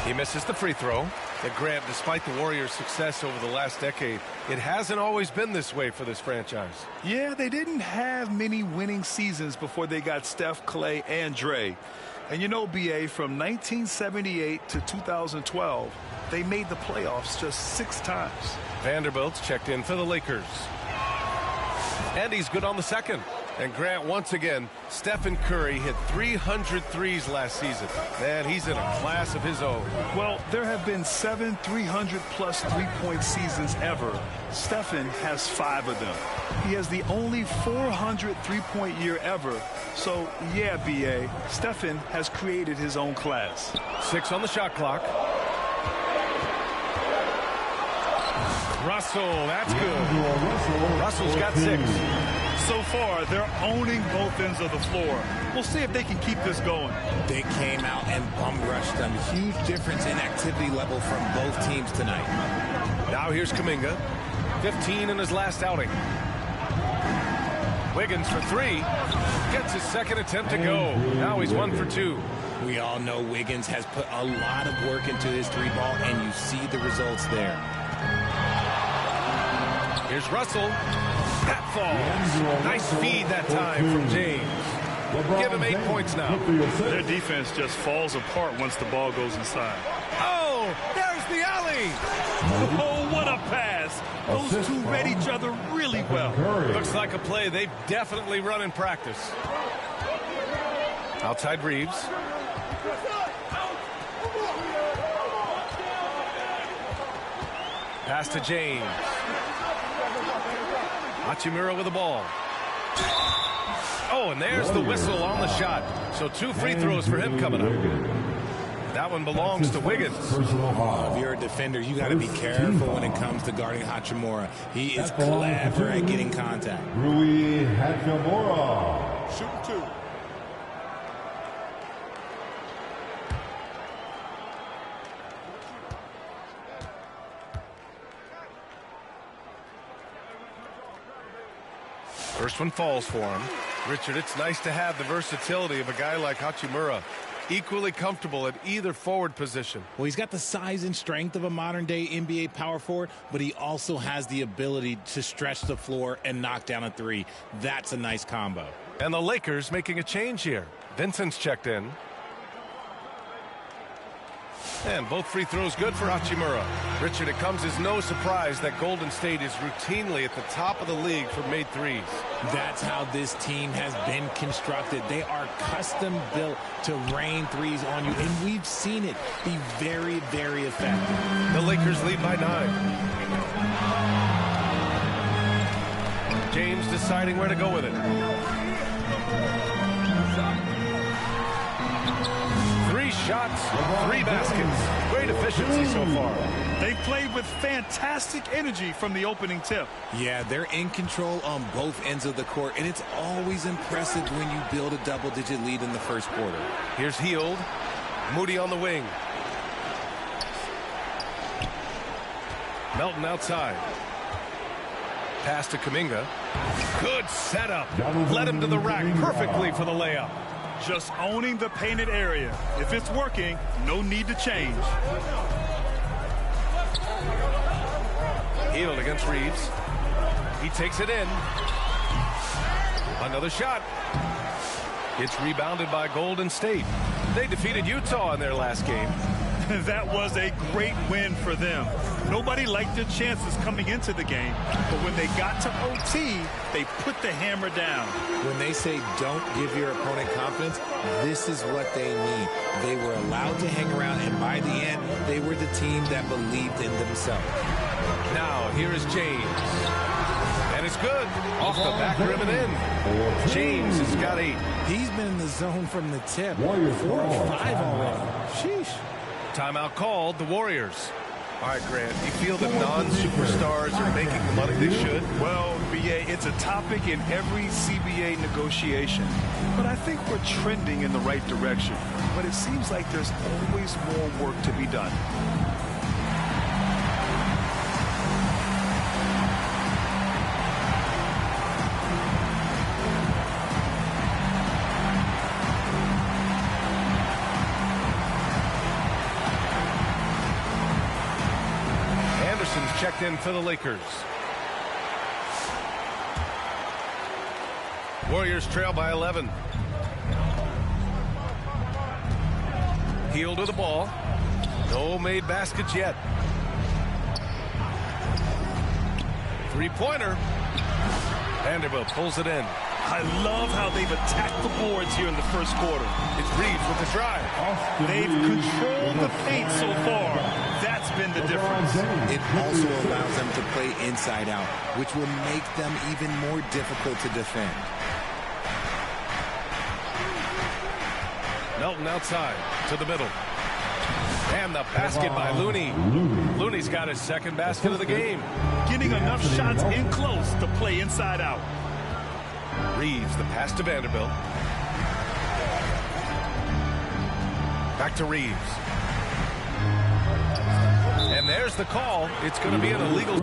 He misses the free throw. And Grant, despite the Warriors' success over the last decade, it hasn't always been this way for this franchise. Yeah, they didn't have many winning seasons before they got Steph, Clay, and Dre. And BA, from 1978 to 2012, they made the playoffs just 6 times. Vanderbilt's checked in for the Lakers. And he's good on the second. And Grant, once again, Stephen Curry hit 300 threes last season. Man, he's in a class of his own. Well, there have been 7 300-plus three-point seasons ever. Stephen has 5 of them. He has the only 400 three-point year ever. So, yeah, B.A., Stephen has created his own class. 6 on the shot clock. Russell, that's good. Russell's got 6. So far, they're owning both ends of the floor. We'll see if they can keep this going. They came out and bum rushed them. Huge difference in activity level from both teams tonight. Now here's Kuminga. 15 in his last outing. Wiggins for 3. Gets his second attempt to go. Now he's 1 for 2. We all know Wiggins has put a lot of work into his 3-ball, and you see the results there. Here's Russell. That falls. Nice feed that time from James. Give him 8 points now. Their defense just falls apart once the ball goes inside. Oh, there's the alley. Oh, what a pass. Those two read each other really well. Looks like a play they've definitely run in practice. Outside Reeves. Pass to James. Hachimura with the ball. Oh, and there's the whistle on the shot. So 2 free throws for him coming up. That one belongs to Wiggins. If you're a defender, you got to be careful when it comes to guarding Hachimura. He is clever at getting contact. Rui Hachimura. Shooting 2. First one falls for him. Richard, it's nice to have the versatility of a guy like Hachimura. Equally comfortable at either forward position. Well, he's got the size and strength of a modern-day NBA power forward, but he also has the ability to stretch the floor and knock down a 3. That's a nice combo. And the Lakers making a change here. Vincent's checked in. And both free throws good for Hachimura. Richard, it comes as no surprise that Golden State is routinely at the top of the league for made threes. That's how this team has been constructed. They are custom built to rain threes on you, and we've seen it be very, very effective. The Lakers lead by 9. James deciding where to go with it. 3 shots, 3 baskets. Great efficiency so far. They played with fantastic energy from the opening tip. Yeah, they're in control on both ends of the court, and it's always impressive when you build a double-digit lead in the first quarter. Here's Hield. Moody on the wing. Melton outside. Pass to Kuminga. Good setup. Led him to the rack perfectly for the layup. Just owning the painted area. If it's working, no need to change. Hield against Reeves. He takes it in. Another shot. It's rebounded by Golden State. They defeated Utah in their last game. That was a great win for them. Nobody liked their chances coming into the game, but when they got to OT, they put the hammer down. When they say don't give your opponent confidence, this is what they mean. They were allowed to hang around, and by the end, they were the team that believed in themselves. Now, here is James. And it's good. Off the back rim and in. James has got 8. He's been in the zone from the tip. 4 or 5 already. Sheesh. Timeout called, the Warriors. All right, Grant, you feel that non-superstars are making the money they should? Well, BA, it's a topic in every CBA negotiation. But I think we're trending in the right direction. But it seems like there's always more work to be done. Checked in for the Lakers. Warriors trail by 11. Hield to the ball. No made baskets yet. 3-pointer. Vanderbilt pulls it in. I love how they've attacked the boards here in the first quarter. It's Reeves with the drive. They've controlled the paint so far. That's been the difference. It also allows them to play inside out, which will make them even more difficult to defend. Melton outside to the middle. And the basket by Looney. Looney's got his second basket of the game. Getting enough shots in close to play inside out. Reeves, the pass to Vanderbilt. Back to Reeves. And there's the call. It's going to be an illegal.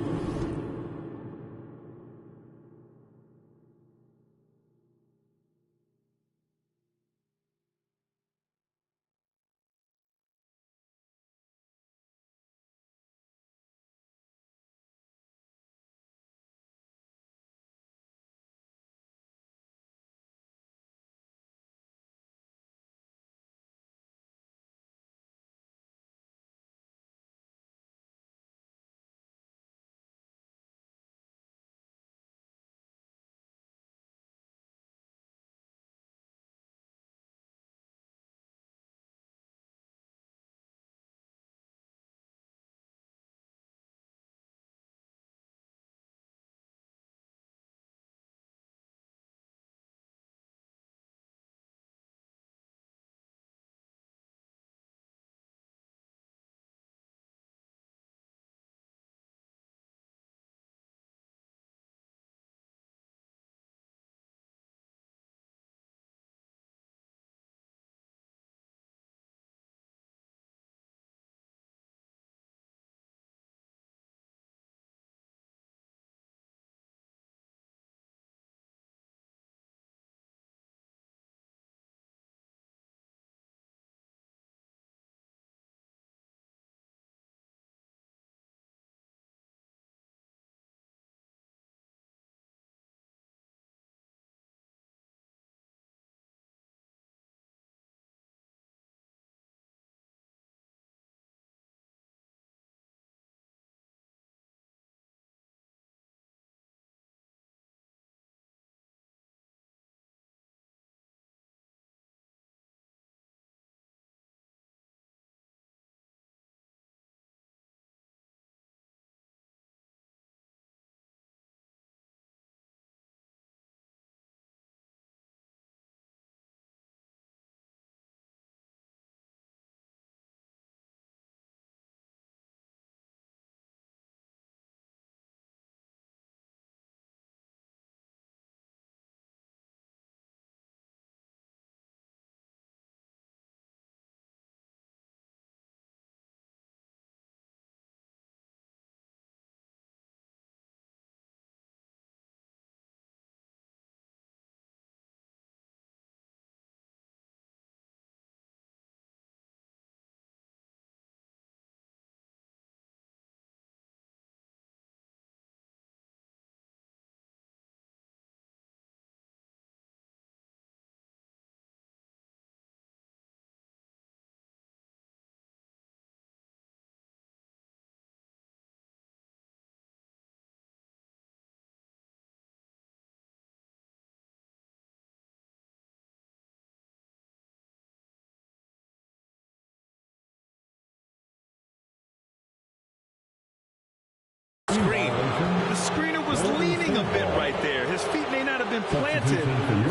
a bit right there. His feet may not have been planted.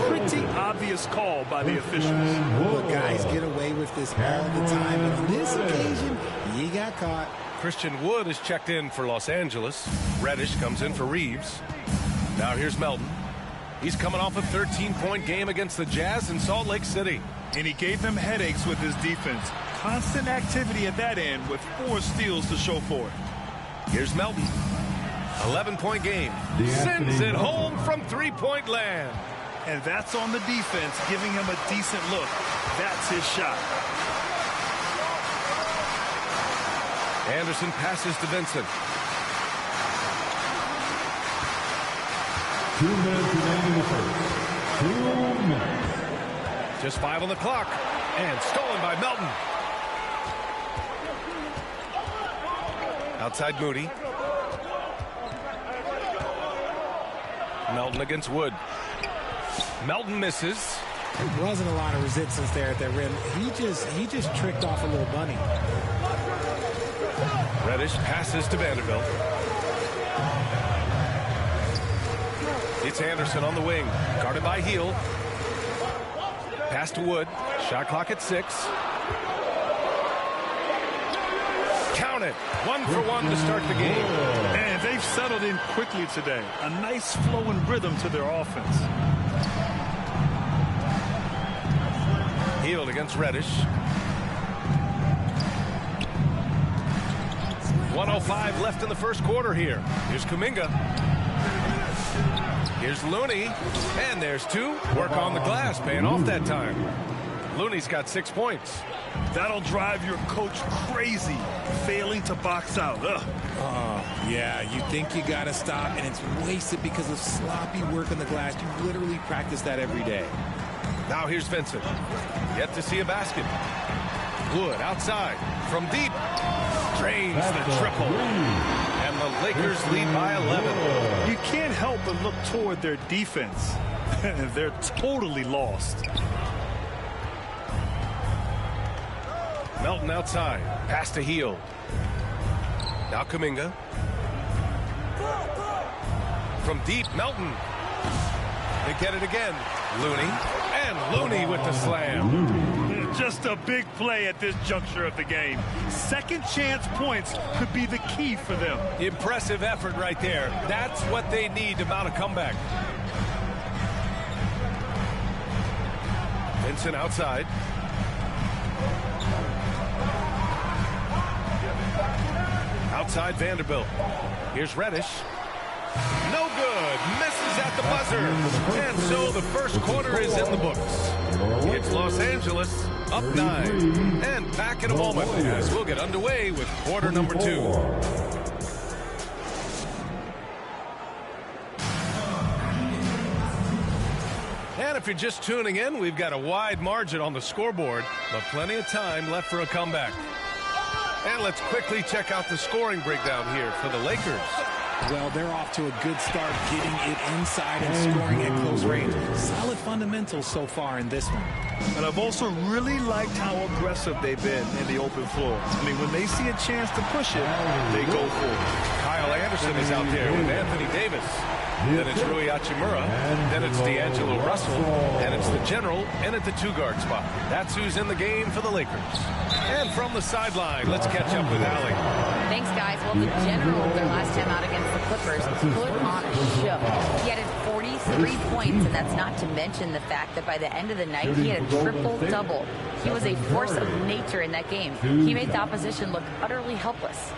Pretty obvious call by the officials. Well, guys get away with this all the time. But on this occasion, he got caught. Christian Wood is checked in for Los Angeles. Reddish comes in for Reeves. Now here's Melton. He's coming off a 13-point game against the Jazz in Salt Lake City. And he gave them headaches with his defense. Constant activity at that end with 4 steals to show for it. Here's Melton. 11-point game. Sends it home from three-point land. And that's on the defense, giving him a decent look. That's his shot. Anderson passes to Vincent. 2 minutes remaining in the first. 2 minutes. Just 5 on the clock. And stolen by Melton. Outside Moody. Melton against Wood. Melton misses. There wasn't a lot of resistance there at that rim. He just tricked off a little bunny. Reddish passes to Vanderbilt. It's Anderson on the wing. Guarded by Hield. Pass to Wood. Shot clock at 6. Count it. 1 for 1 to start the game. And they've settled in quickly today. A nice flow and rhythm to their offense. Hield against Reddish. 1:05 left in the first quarter here. Here's Kuminga. Here's Looney. And there's 2. Work on the glass, paying off that time. Looney's got 6 points. That'll drive your coach crazy, failing to box out. Yeah, you think you got to stop, and it's wasted because of sloppy work on the glass. You literally practice that every day. Now here's Vincent. Yet to see a basket. Wood outside from deep. Drains the triple. And the Lakers lead by 11. You can't help but look toward their defense. They're totally lost. Melton outside. Pass to Hield. Now Kuminga. From deep, Melton. They get it again. Looney. And Looney with the slam. Just a big play at this juncture of the game. Second chance points could be the key for them. Impressive effort right there. That's what they need to mount a comeback. Vincent outside. Outside Vanderbilt. Here's Reddish. No good. Misses at the buzzer. And so the first quarter is in the books. It's Los Angeles up 9. And back in a moment as we'll get underway with quarter number 2. And if you're just tuning in, we've got a wide margin on the scoreboard, but plenty of time left for a comeback. And let's quickly check out the scoring breakdown here for the Lakers. Well, they're off to a good start, getting it inside and scoring at close range. Solid fundamentals so far in this one. And I've also really liked how aggressive they've been in the open floor. I mean, when they see a chance to push it, they go for it. Kyle Anderson is out there with Anthony Davis. Then it's Rui Hachimura. Then it's D'Angelo Russell. And it's the general in at the 2-guard spot. That's who's in the game for the Lakers. And from the sideline, let's catch up with Allie. Thanks, guys. Well, the general, their last time out against the Clippers, put on a show. He had 43 points, and that's not to mention the fact that by the end of the night, he had a triple-double. He was a force of nature in that game. He made the opposition look utterly helpless.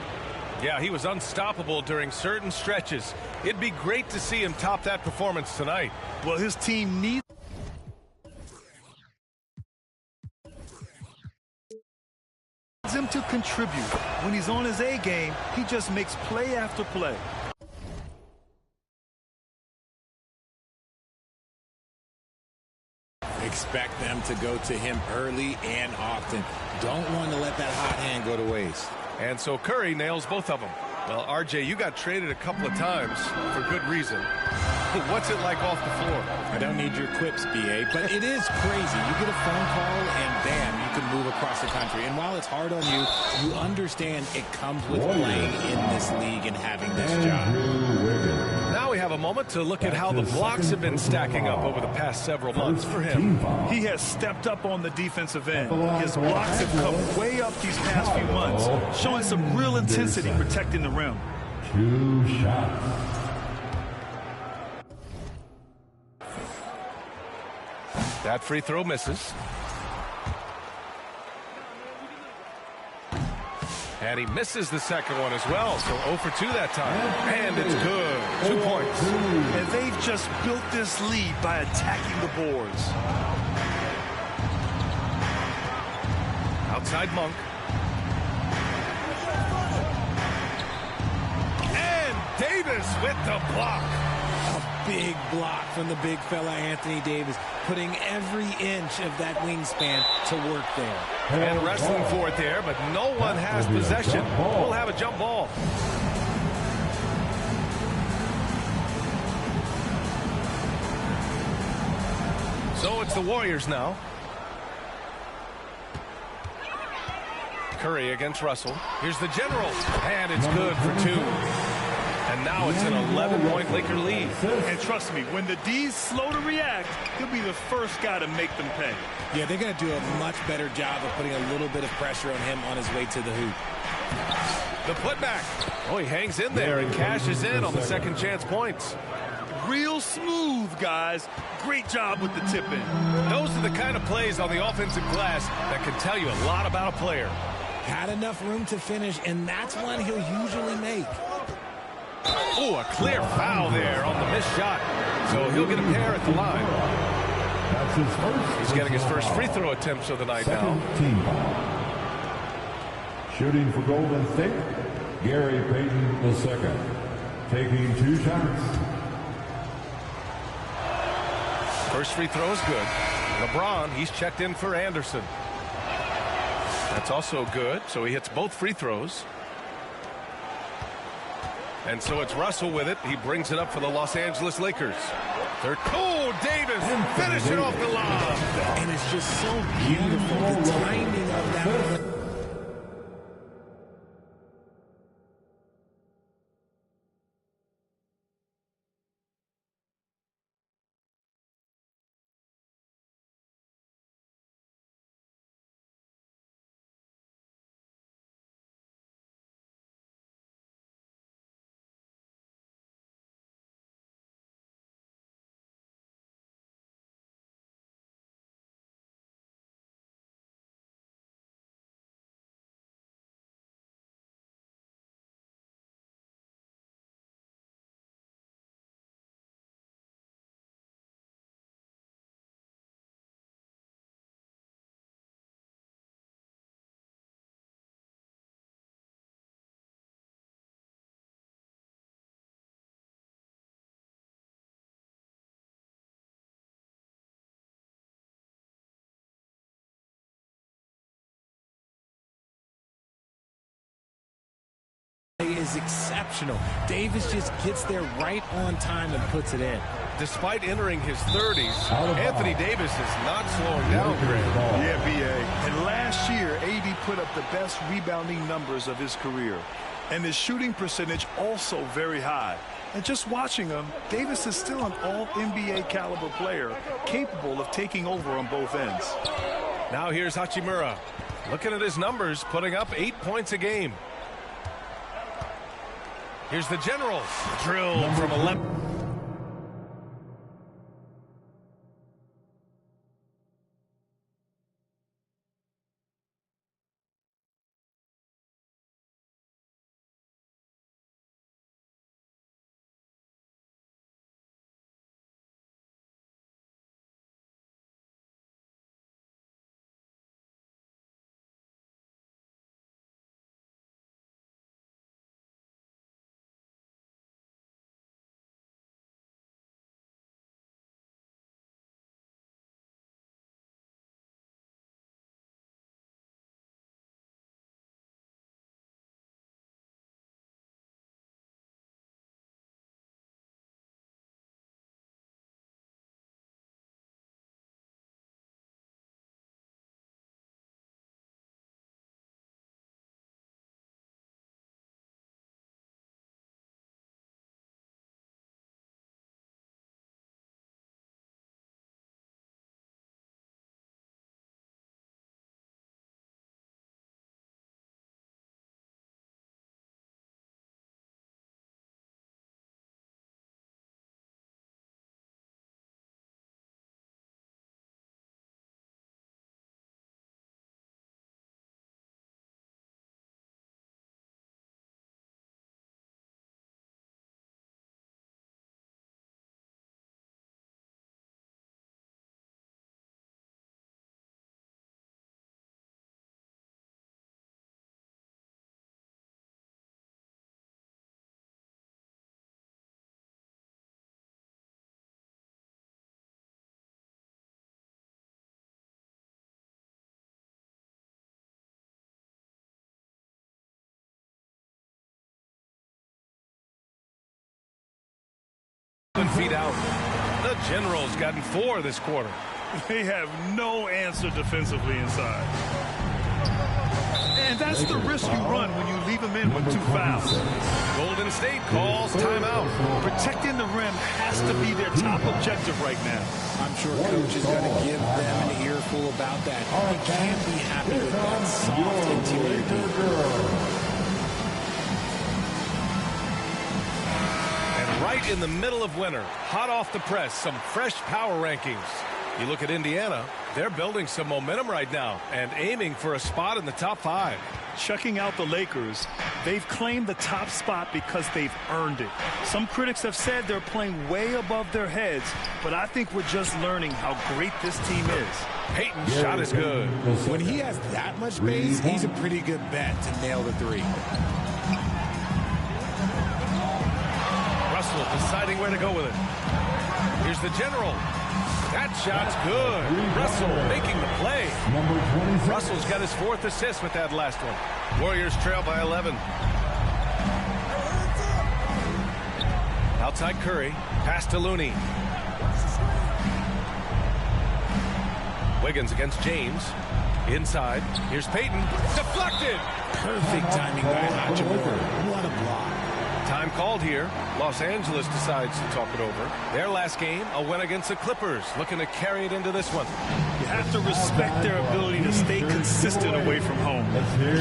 Yeah, he was unstoppable during certain stretches. It'd be great to see him top that performance tonight. Well, his team needs him to contribute. When he's on his A game, he just makes play after play. Expect them to go to him early and often. Don't want to let that hot hand go to waste. And so Curry nails both of them. Well, RJ, you got traded a couple of times for good reason. What's it like off the floor? I don't need your quips, BA, but it is crazy. You get a phone call and bam, you can move across the country. And while it's hard on you, you understand it comes with playing in this league and having this job. Now we have a moment to look at how the blocks have been stacking up over the past several months for him. He has stepped up on the defensive end. His blocks have come way up these past few months, showing some real intensity protecting the rim. 2 shots. That free throw misses. And he misses the second one as well, so 0 for 2 that time. And it's good. 2 points. And they've just built this lead by attacking the boards. Outside Monk. And Davis with the block. A big block from the big fella Anthony Davis, putting every inch of that wingspan to work there. And wrestling for it there, but no one has possession. We'll have a jump ball. So it's the Warriors now. Curry against Russell. Here's the General. And it's good for 2. And now it's an 11-point Laker lead. And trust me, when the D's slow to react, he'll be the first guy to make them pay. Yeah, they're going to do a much better job of putting a little bit of pressure on him on his way to the hoop. The putback. Oh, he hangs in there and cashes in on the second chance points. Real smooth, guys. Great job with the tip-in. Those are the kind of plays on the offensive glass that can tell you a lot about a player. Had enough room to finish, and that's one he'll usually make. Oh, a clear foul there on the missed shot. So he'll get a pair at the line. That's his first. He's getting his first free throw attempts of the night now. Team foul. Shooting for Golden State, Gary Payton II. Taking 2 shots. First free throw is good. LeBron, he's checked in for Anderson. That's also good, so he hits both free throws. And so it's Russell with it. He brings it up for the Los Angeles Lakers. Davis finishing off the lob. And it's just so beautiful, the timing of that. Is exceptional. Davis just gets there right on time and puts it in. Despite entering his 30s, Anthony Davis is not slowing down, Greg. Yeah, B.A. And last year, AD put up the best rebounding numbers of his career. And his shooting percentage also very high. And just watching him, Davis is still an all-NBA caliber player, capable of taking over on both ends. Now here's Hachimura. Looking at his numbers, putting up 8 points a game. Here's the General. Drilled from 11. feet out. The Generals gotten 4 this quarter. They have no answer defensively inside. And that's the risk you run when you leave them in with 2 fouls. Golden State calls timeout. Protecting the rim has to be their top objective right now. I'm sure Coach is going to give them an earful about that. He can't be happy with that soft interior defense. Right in the middle of winter, hot off the press, some fresh power rankings. You look at Indiana, they're building some momentum right now and aiming for a spot in the top 5. Checking out the Lakers, they've claimed the top spot because they've earned it. Some critics have said they're playing way above their heads, but I think we're just learning how great this team is. Peyton's shot is good. When he has that much space, he's a pretty good bet to nail the 3. Russell deciding where to go with it. Here's the General. That shot's good. Russell making the play. Russell's got his 4th assist with that last one. Warriors trail by 11. Outside Curry. Pass to Looney. Wiggins against James. Inside. Here's Peyton. Deflected. Perfect timing by Hachimura. What a block. Time called here. Los Angeles decides to talk it over. Their last game, a win against the Clippers. Looking to carry it into this one. You have to respect their ability to stay consistent away from home.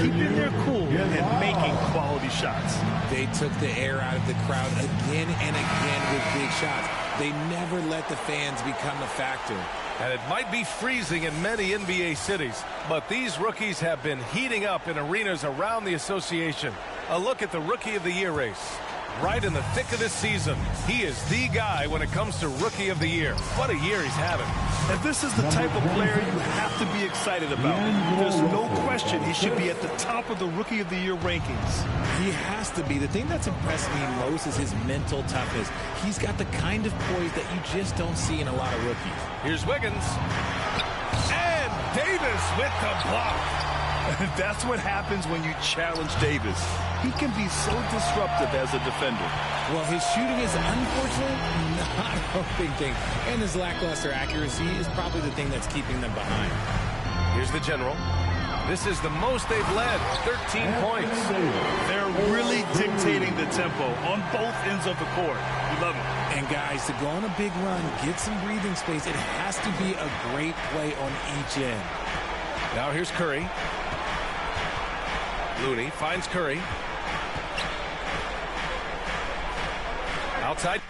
Keeping their cool and making quality shots. They took the air out of the crowd again and again with big shots. They never let the fans become a factor. And it might be freezing in many NBA cities, but these rookies have been heating up in arenas around the association. A look at the Rookie of the Year race. Right in the thick of this season, he is the guy when it comes to Rookie of the Year. What a year he's having. And this is the type of player you have to be excited about. There's no question he should be at the top of the Rookie of the Year rankings. He has to be. The thing that's impressed me most is his mental toughness. He's got the kind of poise that you just don't see in a lot of rookies. Here's Wiggins. And Davis with the block. That's what happens when you challenge Davis. He can be so disruptive as a defender. Well, his shooting is unfortunately not a big thing. And his lackluster accuracy is probably the thing that's keeping them behind. Here's the General. This is the most they've led, 13 points. They're really dictating the tempo on both ends of the court. You love it. And guys, to go on a big run, get some breathing space, it has to be a great play on each end. Now here's Curry. Looney finds Curry. Outside.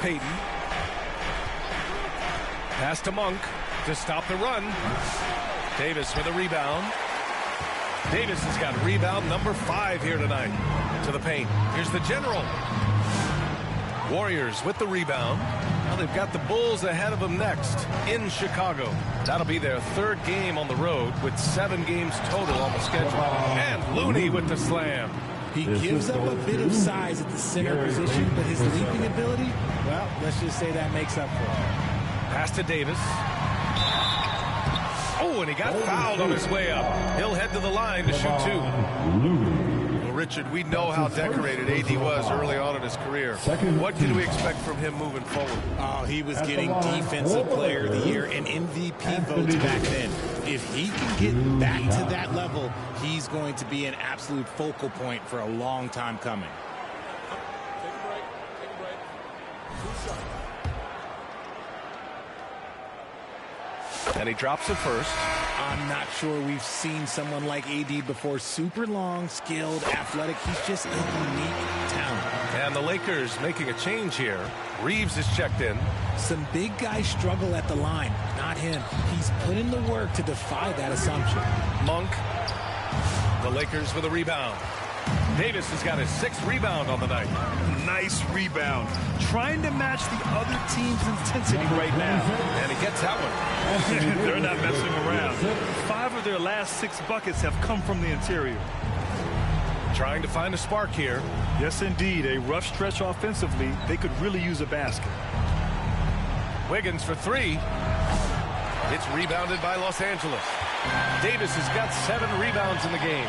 Peyton. Pass to Monk to stop the run. Davis with a rebound. Davis has got rebound number 5 here tonight. To the paint. Here's the General. Warriors with the rebound. Now they've got the Bulls ahead of them next in Chicago. That'll be their 3rd game on the road with 7 games total on the schedule. And Looney with the slam. He gives up a bit of size at the center position, but his leaping ability, well, let's just say that makes up for it. Pass to Davis. Oh, and he got fouled on his way up. He'll head to the line to shoot 2. Well, Richard, we know how decorated AD was early on in his career. What can we expect from him moving forward? Oh, he was getting Defensive Player of the Year and MVP votes back then. If he can get back to that level, he's going to be an absolute focal point for a long time coming. Take a break. Take a break. 2 shots. And he drops it first. I'm not sure we've seen someone like AD before. Super long, skilled, athletic. He's just a unique talent. And the Lakers making a change here. Reeves is checked in. Some big guys struggle at the line. Not him. He's put in the work to defy that assumption. Monk. The Lakers with a rebound. Davis has got his 6th rebound on the night. Nice rebound. Trying to match the other team's intensity right now. And he gets that one. They're not messing around. 5 of their last 6 buckets have come from the interior. Trying to find a spark here. Yes, indeed. A rough stretch offensively. They could really use a basket. Wiggins for 3. It's rebounded by Los Angeles. Davis has got 7 rebounds in the game.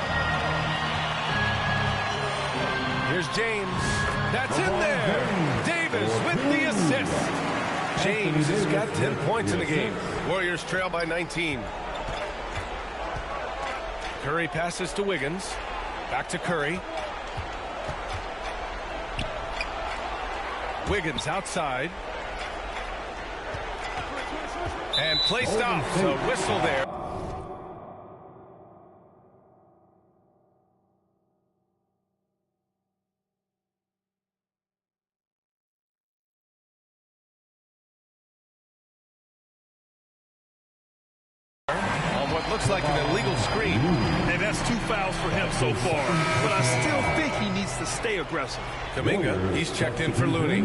Here's James. That's in there. Davis with the assist. James has got 10 points in the game. Warriors trail by 19. Curry passes to Wiggins. Back to Curry. Wiggins outside. And play stops. A whistle there. On what looks like an illegal screen. And that's 2 fouls for him so far. But I still think he needs to stay aggressive. Kuminga, he's checked in for Looney.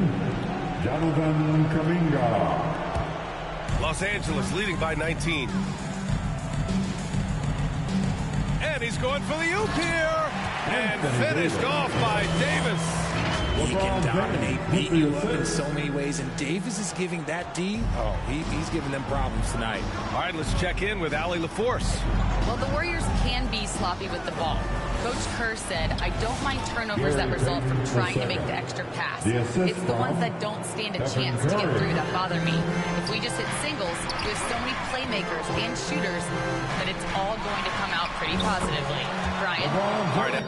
Jonathan Kuminga. Los Angeles leading by 19. And he's going for the oop here. And finished off by Davis. He can dominate, beat you up in so many ways, and Davis is giving that D. Oh, he's giving them problems tonight. All right, let's check in with Allie LaForce. Well, the Warriors can be sloppy with the ball. Coach Kerr said, I don't mind turnovers that result from trying to make the extra pass. It's the ones that don't stand a chance to get through that bother me. If we just hit singles, we have so many playmakers and shooters that it's all going to come out pretty positively. Brian? Harden.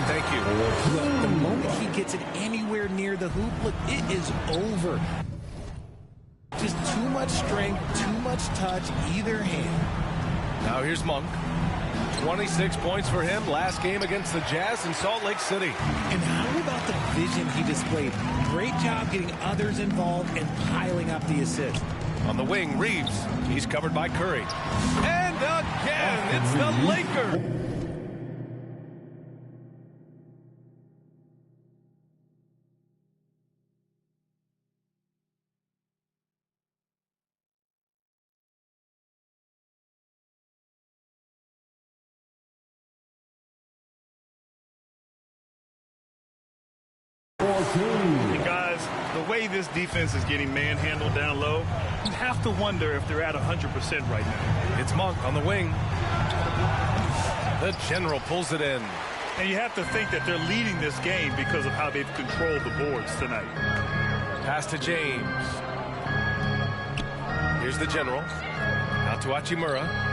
Thank you. Look, the moment he gets it anywhere near the hoop, look, it is over. Just too much strength, too much touch, either hand. Now here's Monk. 26 points for him last game against the Jazz in Salt Lake City. And how about the vision he displayed? Great job getting others involved and piling up the assist. On the wing, Reeves. He's covered by Curry. And again, it's the Lakers. And guys, the way this defense is getting manhandled down low, you have to wonder if they're at 100% right now. It's Monk on the wing. The general pulls it in. And you have to think that they're leading this game because of how they've controlled the boards tonight. Pass to James. Here's the general. Out to Hachimura.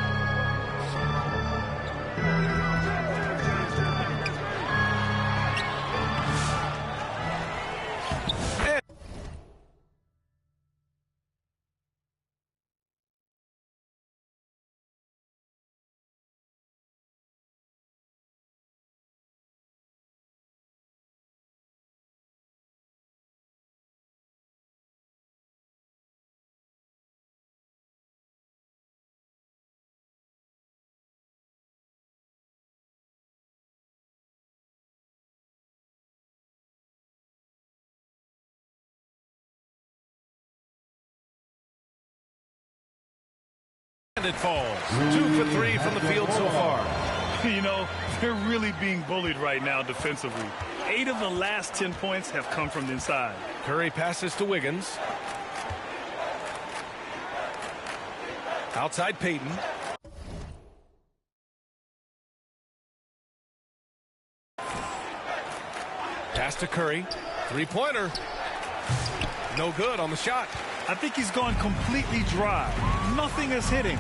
And it falls. 2 for 3 from the field so far. You know, they're really being bullied right now defensively. 8 of the last 10 points have come from the inside. Curry passes to Wiggins. Outside Payton. Pass to Curry. Three-pointer. No good on the shot. I think he's gone completely dry. Nothing is hitting.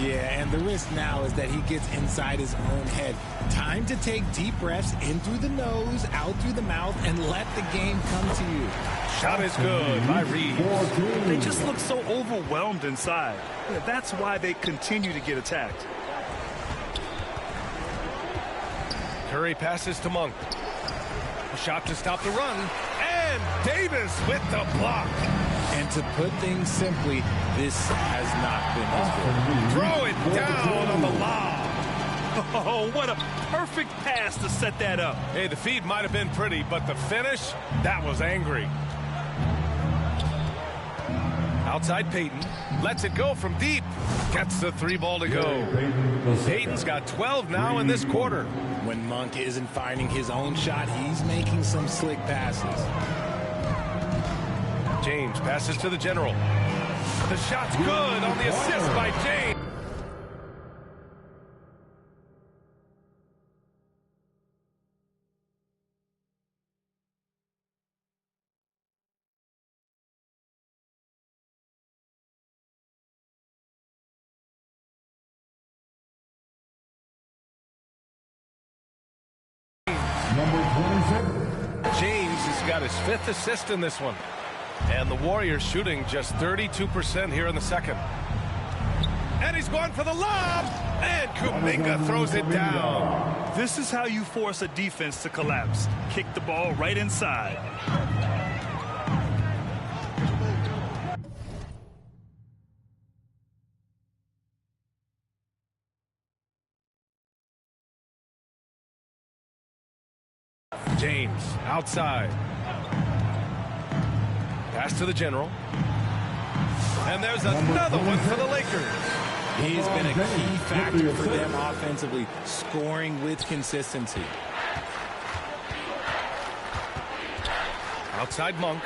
Yeah, and the risk now is that he gets inside his own head. Time to take deep breaths in through the nose, out through the mouth, and let the game come to you. Shot is good by Reeves. They just look so overwhelmed inside. That's why they continue to get attacked. Curry passes to Monk. A shot to stop the run. And Davis with the block. And And to put things simply, this has not been his Throw it down on the lob. Oh, what a perfect pass to set that up. Hey, the feed might have been pretty, but the finish, that was angry. Outside Peyton, lets it go from deep. Gets the 3 ball to go. Peyton's got 12 now in this quarter. When Monk isn't finding his own shot, he's making some slick passes. James passes to the general. The shot's good on the assist by James. James has got his 5th assist in this one. And the Warriors shooting just 32% here in the second. And he's going for the lob. And Kuminga throws it down. This is how you force a defense to collapse. Kick the ball right inside. James outside. Pass to the general. And there's another one for the Lakers. He's been a key factor for them offensively, scoring with consistency. Outside Monk.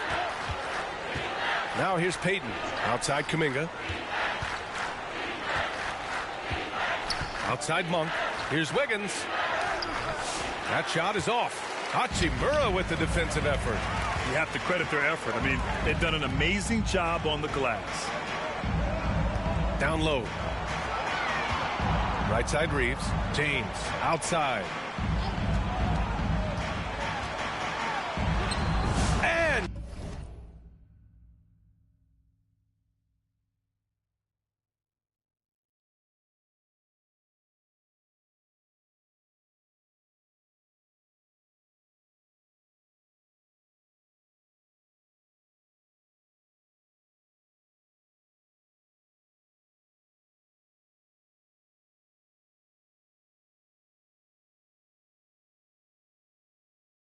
Now here's Peyton. Outside Kuminga. Outside Monk. Here's Wiggins. That shot is off. Hachimura with the defensive effort. You have to credit their effort. I mean, they've done an amazing job on the glass. Down low. Right side Reeves. James outside. And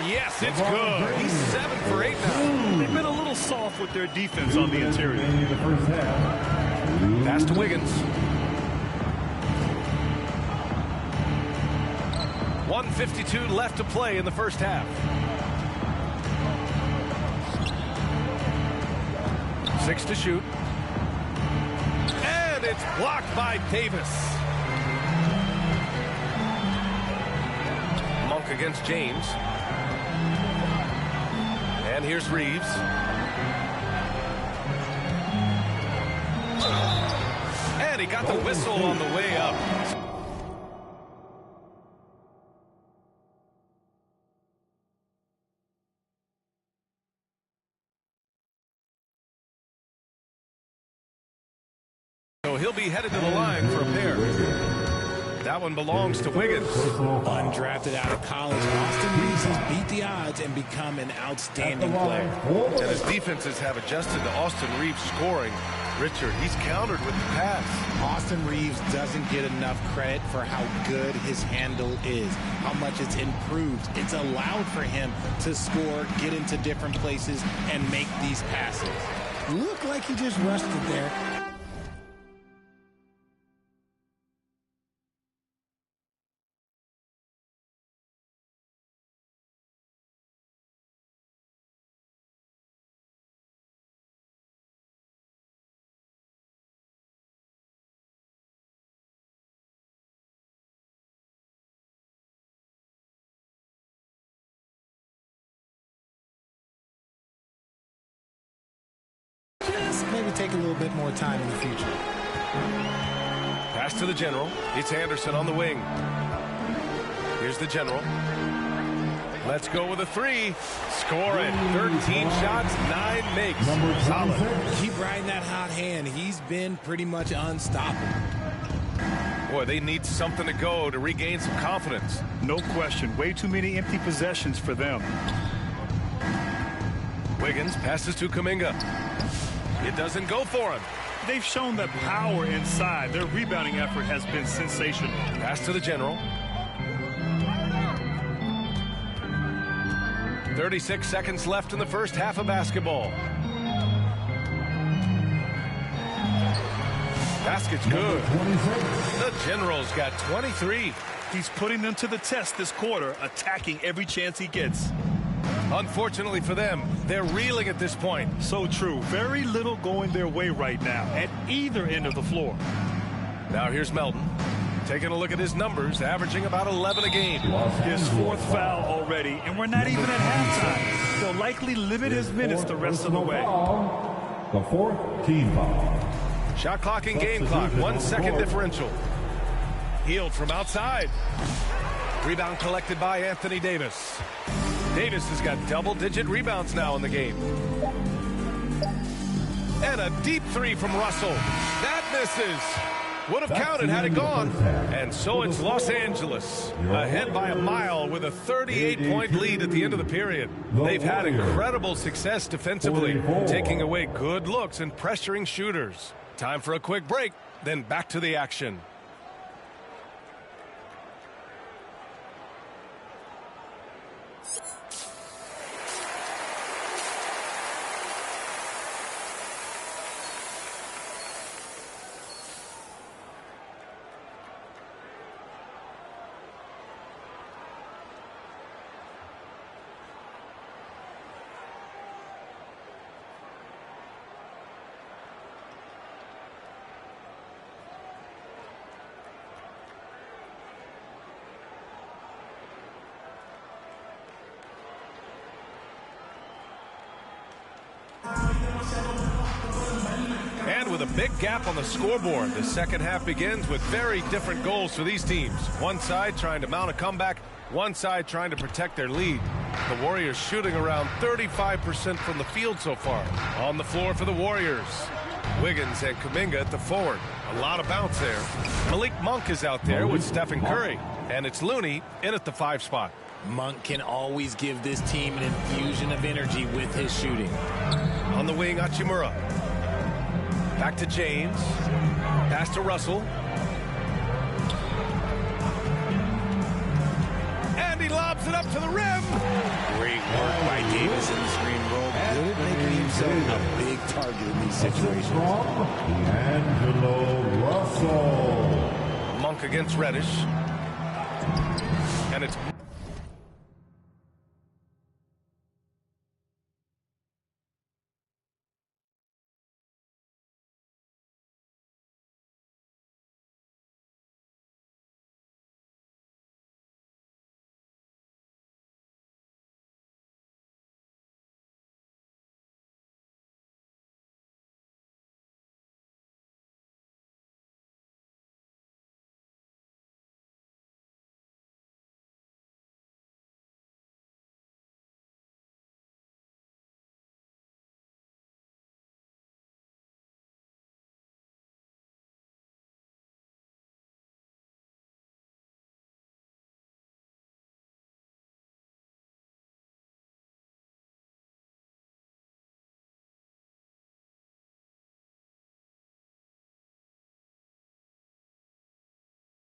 yes, it's good. He's 7 for 8 now. They've been a little soft with their defense on the interior. Pass to Wiggins. 1:52 left to play in the first half. 6 to shoot. And it's blocked by Davis. Monk against James. And here's Reeves. And he got the whistle on the way up. So he'll be headed to the line for a pair. That one belongs to Wiggins. Undrafted out of college, Austin Reeves has beat the odds and become an outstanding player. And his defenses have adjusted to Austin Reeves scoring. Richard, he's countered with the pass. Austin Reeves doesn't get enough credit for how good his handle is, how much it's improved. It's allowed for him to score, get into different places, and make these passes. Looked like he just rushed it there. Maybe take a little bit more time in the future. Pass to the general. It's Anderson on the wing. Here's the general. Let's go with a 3. Score it. 13 shots, 9 makes. Solid. Keep riding that hot hand. He's been pretty much unstoppable. Boy, they need something to go to regain some confidence. No question. Way too many empty possessions for them. Wiggins passes to Kuminga. It doesn't go for him. They've shown that power inside. Their rebounding effort has been sensational. Pass to the general. 36 seconds left in the first half of basketball. Basket's good. The General's got 23. He's putting them to the test this quarter, attacking every chance he gets. Unfortunately for them, they're reeling at this point. So true. Very little going their way right now at either end of the floor. Now here's Melton. Taking a look at his numbers, averaging about 11 a game. His fourth foul already, and we're not even at halftime. They'll likely limit his minutes the rest of the way. The fourth team foul. Shot clock and game clock, 1 second differential. Healed from outside. Rebound collected by Anthony Davis. Davis has got double-digit rebounds now in the game. And a deep three from Russell. That misses. Would have counted had it gone. And so it's Los Angeles ahead by a mile with a 38-point lead at the end of the period. They've had incredible success defensively, taking away good looks and pressuring shooters. Time for a quick break, then back to the action. And with a big gap on the scoreboard, the second half begins with very different goals for these teams. One side trying to mount a comeback, one side trying to protect their lead. The Warriors shooting around 35% from the field so far. On the floor for the Warriors, Wiggins and Kuminga at the forward. A lot of bounce there. Malik Monk is out there with Stephen Curry, and it's Looney in at the 5 spot. Monk can always give this team an infusion of energy with his shooting. On the wing, Hachimura. Back to James. Pass to Russell. And he lobs it up to the rim. Great work by Davis in the screen roll. Good at making himself a big target in these situations. D'Angelo Russell. Monk against Reddish. And it's...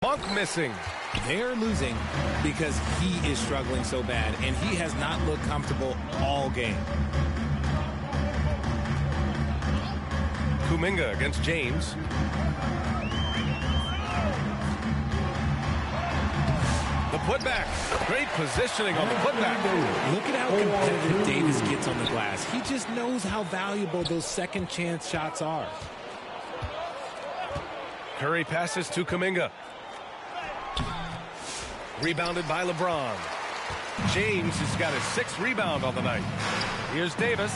Monk missing. They're losing because he is struggling so bad, and he has not looked comfortable all game. Kuminga against James. The putback. Great positioning on the putback. Look at how competitive Davis gets on the glass. He just knows how valuable those second chance shots are. Curry passes to Kuminga. Rebounded by LeBron. James has got his 6th rebound on the night. Here's Davis.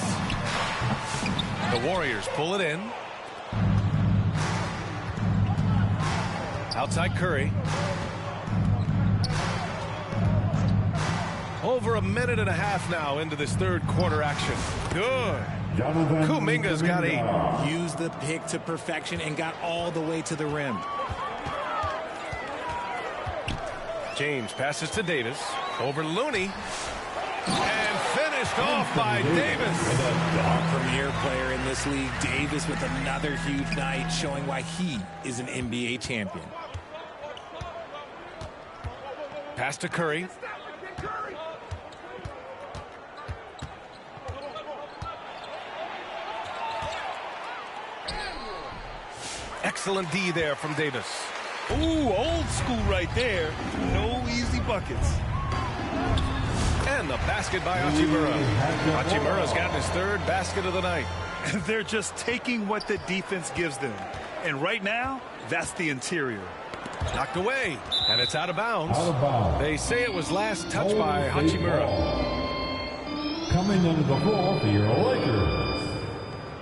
The Warriors pull it in. Outside Curry. Over a minute and a half now into this third quarter action. Good. Kuminga's got 8. Used the pick to perfection and got all the way to the rim. James passes to Davis. Over Looney. And Finished off by Davis. A premier player in this league, Davis, with another huge night, showing why he is an NBA champion. Pass to Curry. Excellent D there from Davis. Ooh, old school right there. No easy buckets. And the basket by Hachimura. Hachimura's gotten his third basket of the night. They're just taking what the defense gives them. And right now, that's the interior. Knocked away, and it's out of bounds. They say it was last touched by Hachimura. Coming into the floor for your Lakers,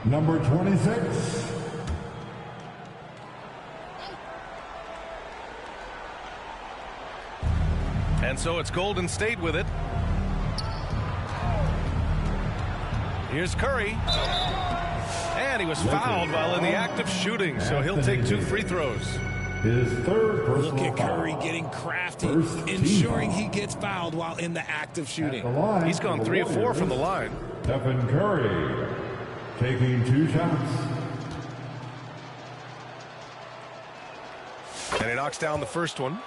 number 26. And so it's Golden State with it. Here's Curry. And he was fouled while in the act of shooting, so he'll take 2 free throws. His third personal Look at Curry getting crafty, ensuring he gets fouled while in the act of shooting. He's gone 3 of 4 from the line. Stephen Curry taking 2 shots. And he knocks down the first one.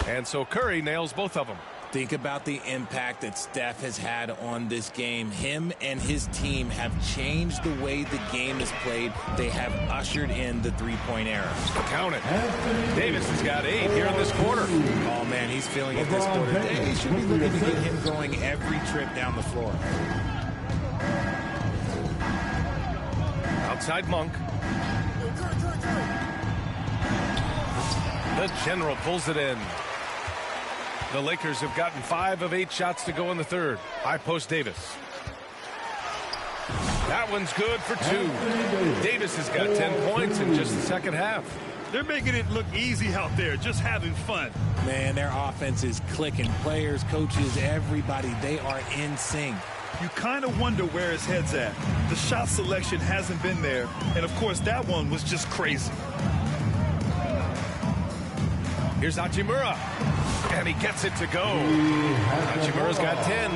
And so Curry nails both of them. Think about the impact that Steph has had on this game. Him and his team have changed the way the game is played. They have ushered in the three-point era. Count it. Davis has got 8 here in this quarter. Oh, man, he's feeling it this quarter. They should be looking to get him going every trip down the floor. Outside Monk. The general pulls it in. The Lakers have gotten 5 of 8 shots to go in the third. High post Davis. That one's good for 2. Davis has got 10 points in just the second half. They're making it look easy out there, just having fun. Man, their offense is clicking. Players, coaches, everybody, they are in sync. You kind of wonder where his head's at. The shot selection hasn't been there, and of course that one was just crazy. Here's Hachimura, and he gets it to go. Hachimura's got 10.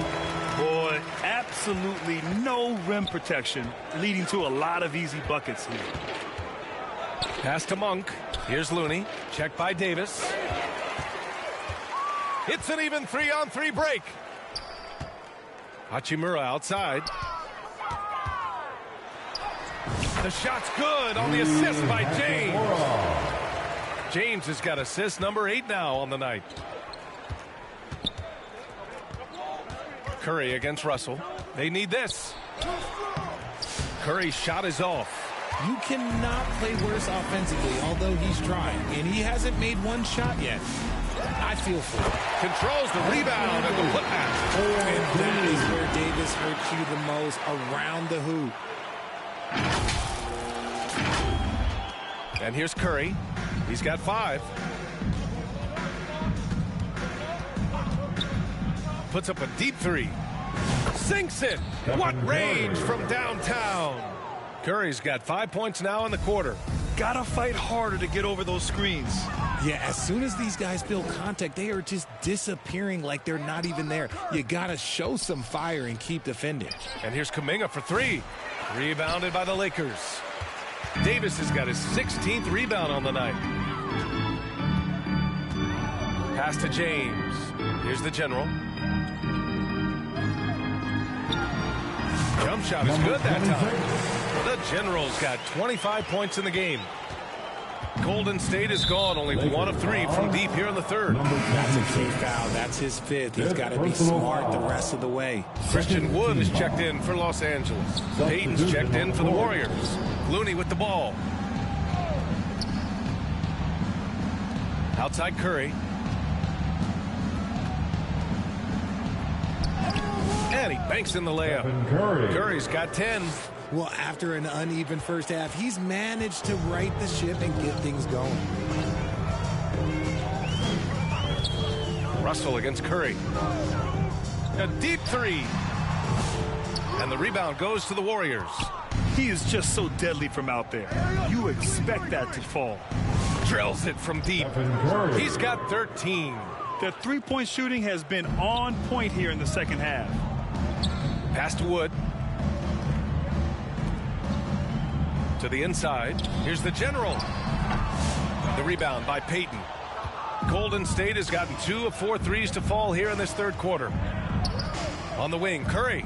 Boy, absolutely no rim protection, leading to a lot of easy buckets here. Pass to Monk. Here's Looney. Checked by Davis. It's an even 3-on-3 break. Hachimura outside. The shot's good on the assist by James. James has got assist number 8 now on the night. Curry against Russell. They need this. Curry's shot is off. You cannot play worse offensively, although he's trying, and he hasn't made one shot yet. I feel for him. Controls the rebound and the putback. And that is where Davis hurts you the most, around the hoop. And here's Curry. He's got 5. Puts up a deep 3. Sinks it. What range from downtown. Curry's got 5 points now in the quarter. Gotta fight harder to get over those screens. Yeah, as soon as these guys feel contact, they are just disappearing like they're not even there. You gotta show some fire and keep defending. And here's Kuminga for 3. Rebounded by the Lakers. Davis has got his 16th rebound on the night. Pass to James. Here's the general. Jump shot is good that time. The general's got 25 points in the game. Golden State is gone. Only 1 of 3 from deep here in the third. That's a key foul. That's his 5th. He's got to be smart the rest of the way. Christian Wood is checked in for Los Angeles. Payton's checked in for the Warriors. Looney with the ball. Outside Curry. And he banks in the layup. Curry's got 10. Well, after an uneven first half, he's managed to right the ship and get things going. Russell against Curry. A deep 3. And the rebound goes to the Warriors. He is just so deadly from out there. You expect that to fall. Drills it from deep. He's got 13. Their three-point shooting has been on point here in the second half. Pass to Wood. To the inside. Here's the General. The rebound by Payton. Golden State has gotten 2 of 4 threes to fall here in this third quarter. On the wing, Curry.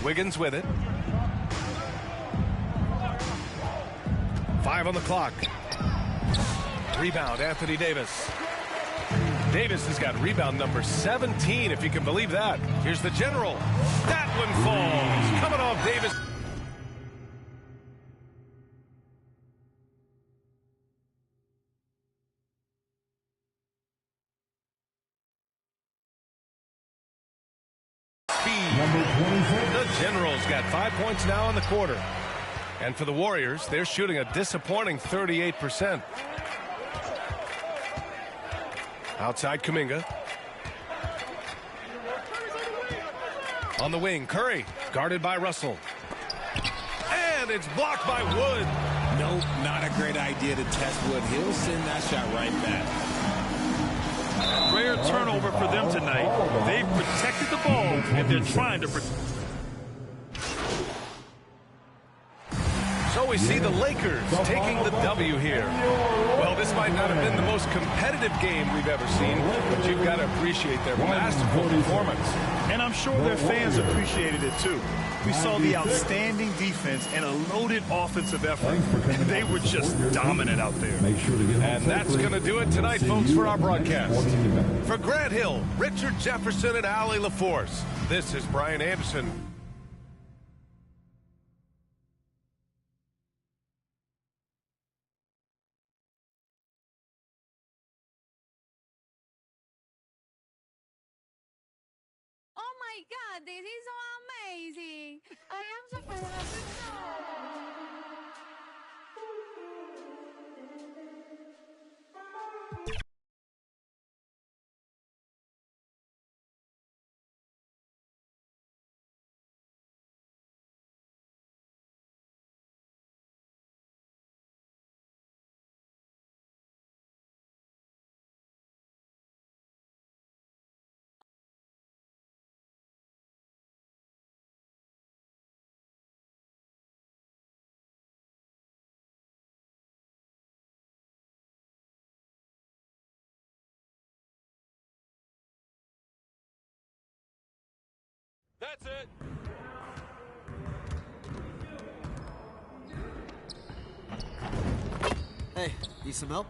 Wiggins with it. 5 on the clock. Rebound, Anthony Davis. Davis has got rebound number 17, if you can believe that. Here's the General. That one falls. Coming off Davis. The Generals got 5 points now in the quarter. And for the Warriors, they're shooting a disappointing 38%. Outside Kuminga. On the wing, Curry, guarded by Russell. And it's blocked by Wood. Nope, not a great idea to test Wood. He'll send that shot right back. Rare turnover for them tonight. They've protected the ball, and they're trying to protect. So we see the Lakers taking the W here. Well, this might not have been the most competitive game we've ever seen, but you've got to appreciate their masterful performance. And I'm sure their fans appreciated it too. We saw the outstanding defense and a loaded offensive effort. They were just dominant out there. And that's going to do it tonight, folks, for our broadcast. For Grant Hill, Richard Jefferson, and Allie LaForce, this is Brian Anderson. Oh my God, this is so amazing. I am so happy. That's it. Hey, need some help?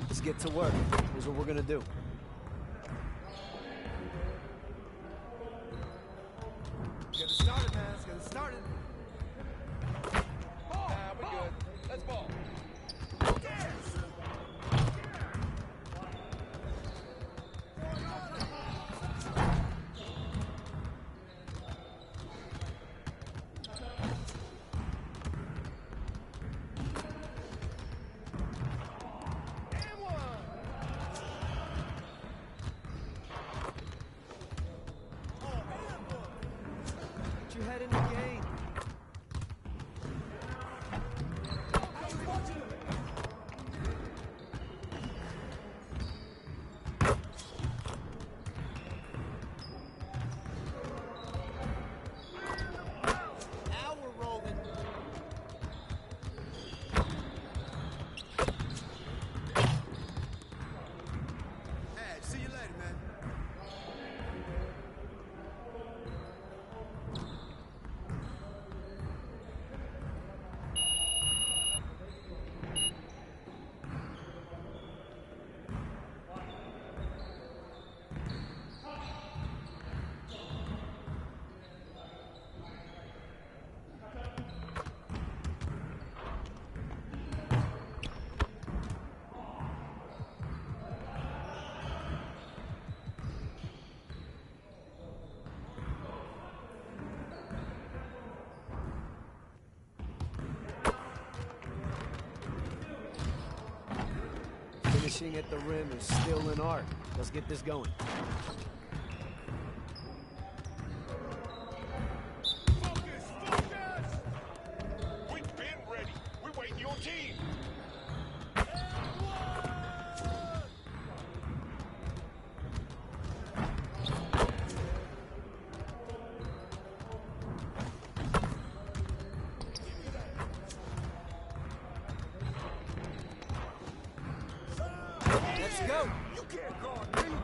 Let's get to work. Here's what we're gonna do. Get it started, man. Let's get it started. We're good. Let's ball. Finishing at the rim is still an art. Let's get this going. We've been ready. We're waiting your team. Let's go. You can't guard me.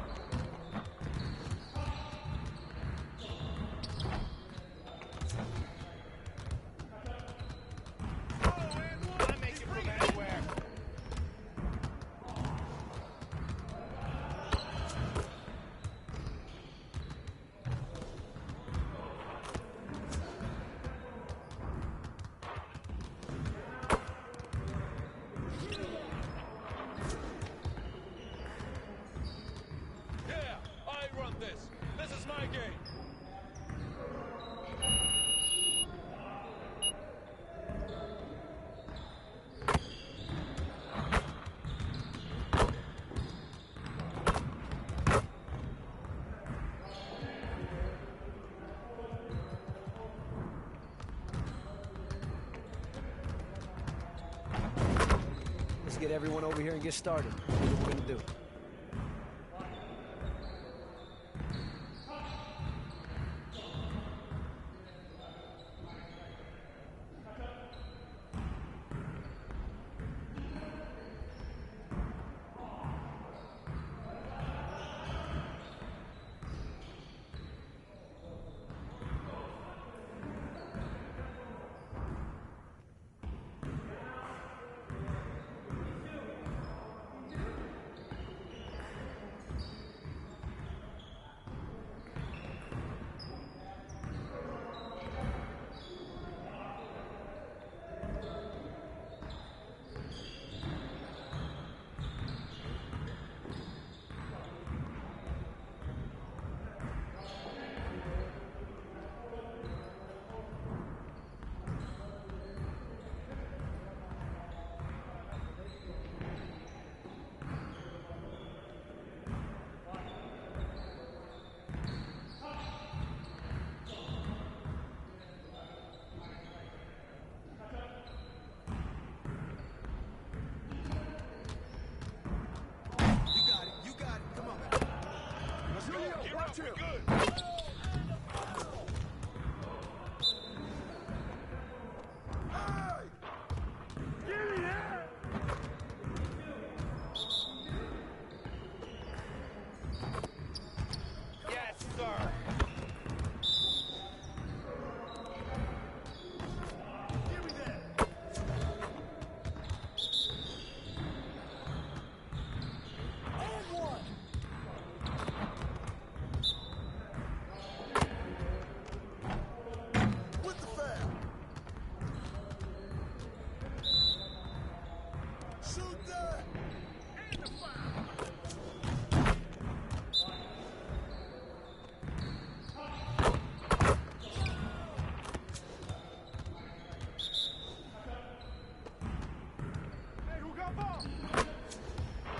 Yeah, I run this. This is my game. Let's get everyone over here and get started. Here's what we're going to do.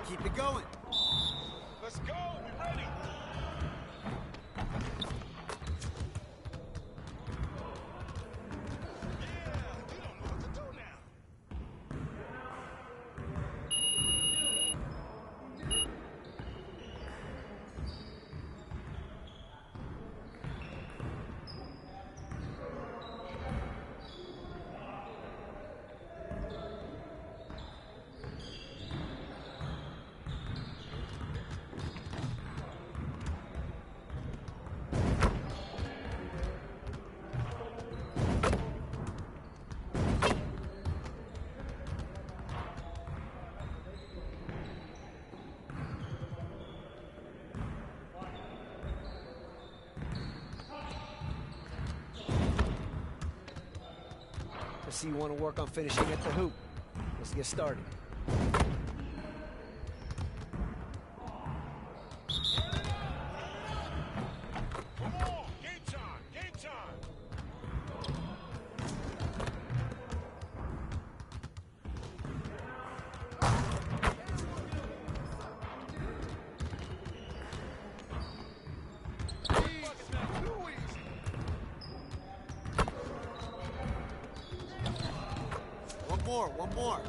Keep it going. Let's go. Be ready. I see you want to work on finishing at the hoop. Let's get started. One more.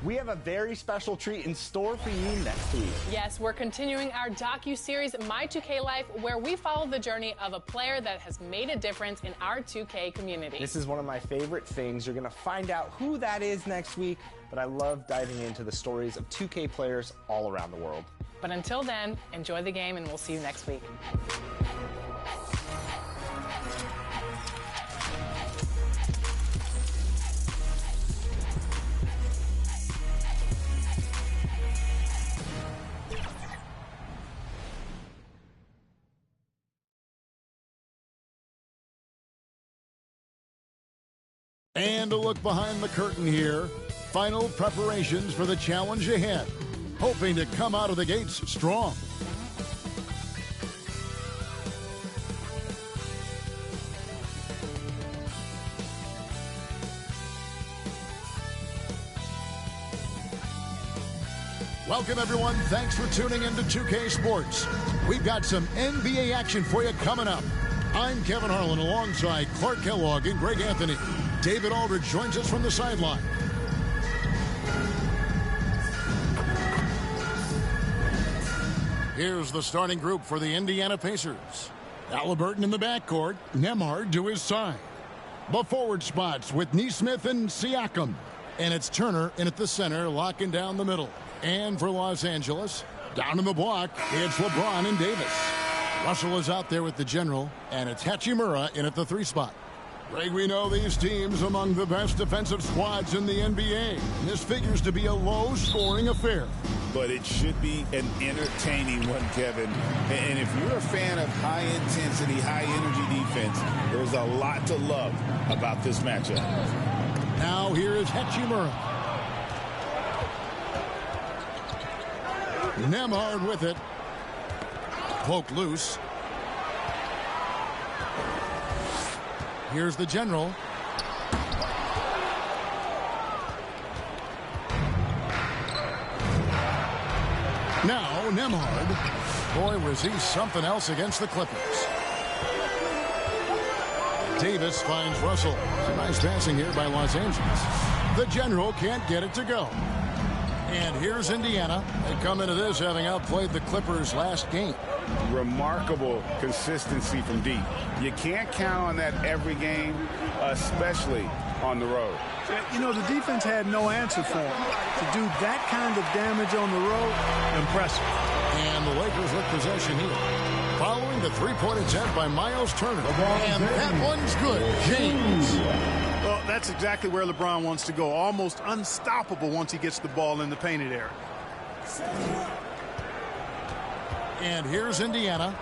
We have a very special treat in store for you next week. Yes, we're continuing our docu-series, My 2K Life, where we follow the journey of a player that has made a difference in our 2K community. This is one of my favorite things. You're going to find out who that is next week, but I love diving into the stories of 2K players all around the world. But until then, enjoy the game, and we'll see you next week. And a look behind the curtain here. Final preparations for the challenge ahead. Hoping to come out of the gates strong. Welcome, everyone. Thanks for tuning in to 2K Sports. We've got some NBA action for you coming up. I'm Kevin Harlan alongside Clark Kellogg and Greg Anthony. David Aldridge joins us from the sideline. Here's the starting group for the Indiana Pacers. Halliburton in the backcourt, Nembhard to his side. The forward spots with Nesmith and Siakam. And it's Turner in at the center, locking down the middle. And for Los Angeles, down in the block, it's LeBron and Davis. Russell is out there with the general, and it's Hachimura in at the 3 spot. Greg, we know these teams among the best defensive squads in the NBA. This figures to be a low-scoring affair. But it should be an entertaining one, Kevin. And if you're a fan of high-intensity, high-energy defense, there's a lot to love about this matchup. Now here is Hachimura. Nembhard with it. Poke loose. Here's the general. Now Nembhard. Boy, was he something else against the Clippers. Davis finds Russell. Some nice passing here by Los Angeles. The general can't get it to go. And here's Indiana. They come into this having outplayed the Clippers last game. Remarkable consistency from deep. You can't count on that every game, especially on the road. You know, the defense had no answer for him. To do that kind of damage on the road, impressive. And the Lakers with possession here. Following the three-point attempt by Miles Turner. And that one's good. James. Well, that's exactly where LeBron wants to go. Almost unstoppable once he gets the ball in the painted area. And here's Indiana.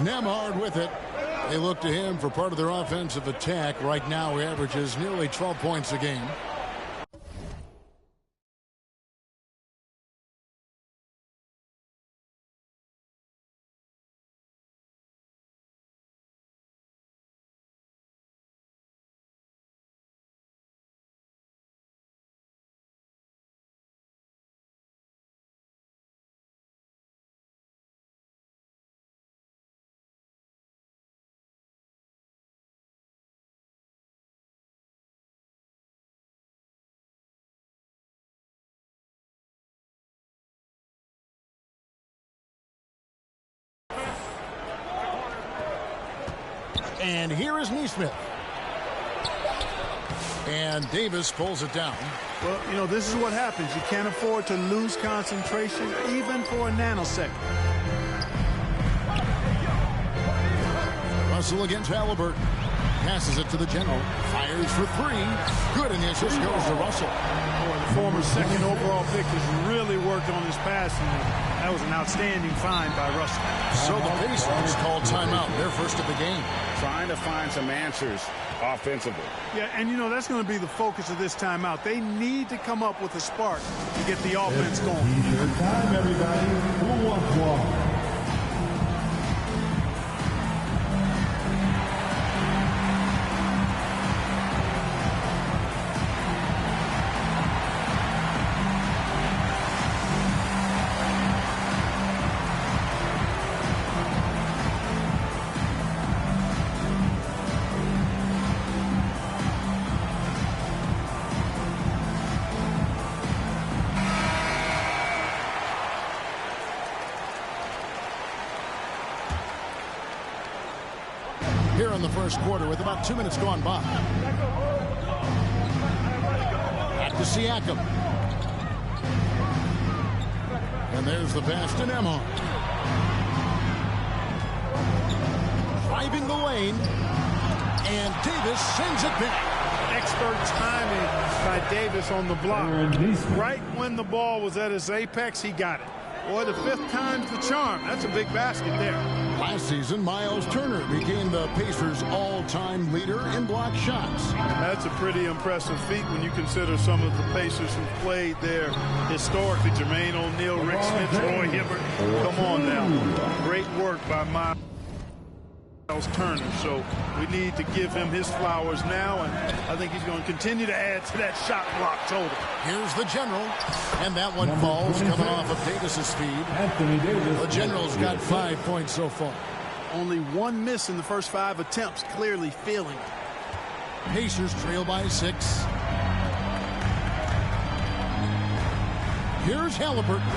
Nembhard with it. They look to him for part of their offensive attack. Right now, he averages nearly 12 points a game. And here is Nesmith. And Davis pulls it down. Well, you know, this is what happens. You can't afford to lose concentration even for a nanosecond. Russell against Halliburton. Passes it to the general. Fires for three. Good, and the assist goes to Russell. Boy, the former second overall pick has really worked on his passing. That was an outstanding find by Russell. So the Pacers called timeout. Their first of the game. Trying to find some answers offensively. Yeah, and you know, that's going to be the focus of this timeout. They need to come up with a spark to get the offense going. T-shirt time, everybody. Who wants one? Here in the first quarter with about 2 minutes gone by. Back to Siakam. And there's the pass to Nembhard. Driving the lane. And Davis sends it back. Expert timing by Davis on the block. Right when the ball was at its apex, he got it. Boy, the fifth time's the charm. That's a big basket there. Last season, Miles Turner became the Pacers' all-time leader in block shots. That's a pretty impressive feat when you consider some of the Pacers who played there historically. Jermaine O'Neal, Rick Smith, Roy Hibbert. Come on now. Great work by Miles Turner. So we need to give him his flowers now, and I think he's going to continue to add to that shot block total. Here's the general, and that one falls coming off of Davis's speed. The general's got 5 points so far. Only one miss in the first 5 attempts, clearly feeling it. Pacers trail by 6. Here's Halliburton,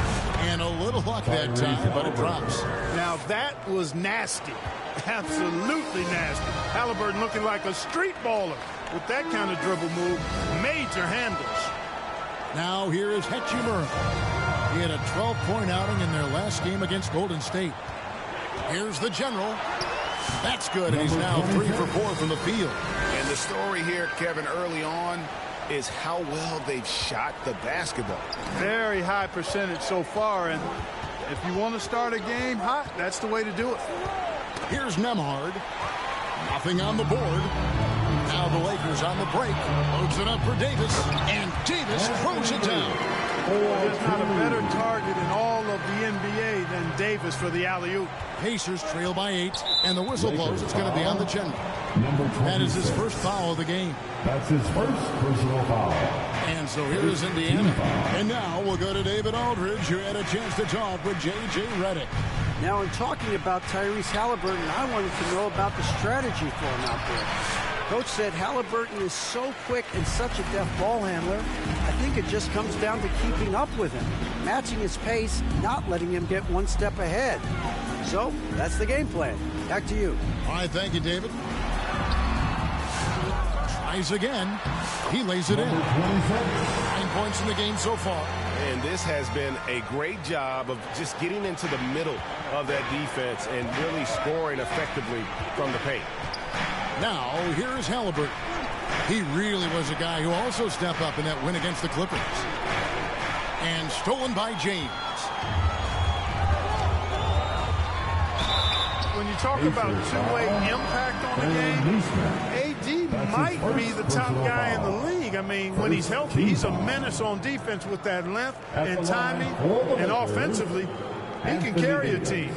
and a little luck that time, but it drops. Now that was nasty. Absolutely nasty. Halliburton looking like a street baller with that kind of dribble move. Major handles. Now here is Hachimura. He had a 12-point outing in their last game against Golden State. Here's the general. That's good, and he's now 3 for 4 from the field. And the story here, Kevin, early on is how well they've shot the basketball. Very high percentage so far, and if you want to start a game hot, that's the way to do it. Here's Nembhard. Nothing on the board. Now the Lakers on the break. Loads it up for Davis. And Davis throws it down. There's not a better target in all of the NBA than Davis for the alley-oop. Pacers trail by 8. And the whistle blows. It's going to be on the general. That is his first foul of the game. That's his first personal foul. And so here is Indiana. And now we'll go to David Aldridge, who had a chance to talk with J.J. Redick. Now, in talking about Tyrese Halliburton, I wanted to know about the strategy for him out there. Coach said Halliburton is so quick and such a deft ball handler. I think it just comes down to keeping up with him, matching his pace, not letting him get one step ahead. So that's the game plan. Back to you. All right, thank you, David. Tries again. He lays it in. 9 points in the game so far. And this has been a great job of just getting into the middle of that defense and really scoring effectively from the paint. Now, here is Halliburton. He really was a guy who also stepped up in that win against the Clippers. And stolen by James. When you talk about two-way impact on the game, AD might be the top guy in the league. I mean, when he's healthy, he's a menace on defense with that length and timing, and offensively, he can carry a team.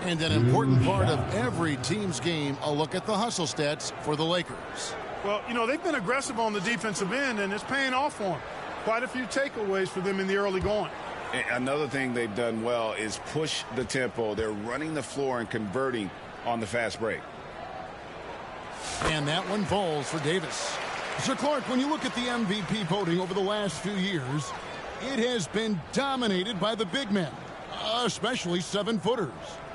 And an important part of every team's game, a look at the hustle stats for the Lakers. Well, you know, they've been aggressive on the defensive end, and it's paying off for them. Quite a few takeaways for them in the early going. Another thing they've done well is push the tempo. They're running the floor and converting on the fast break. And that one falls for Davis. Sir Clark, when you look at the MVP voting over the last few years, it has been dominated by the big men, especially 7-footers.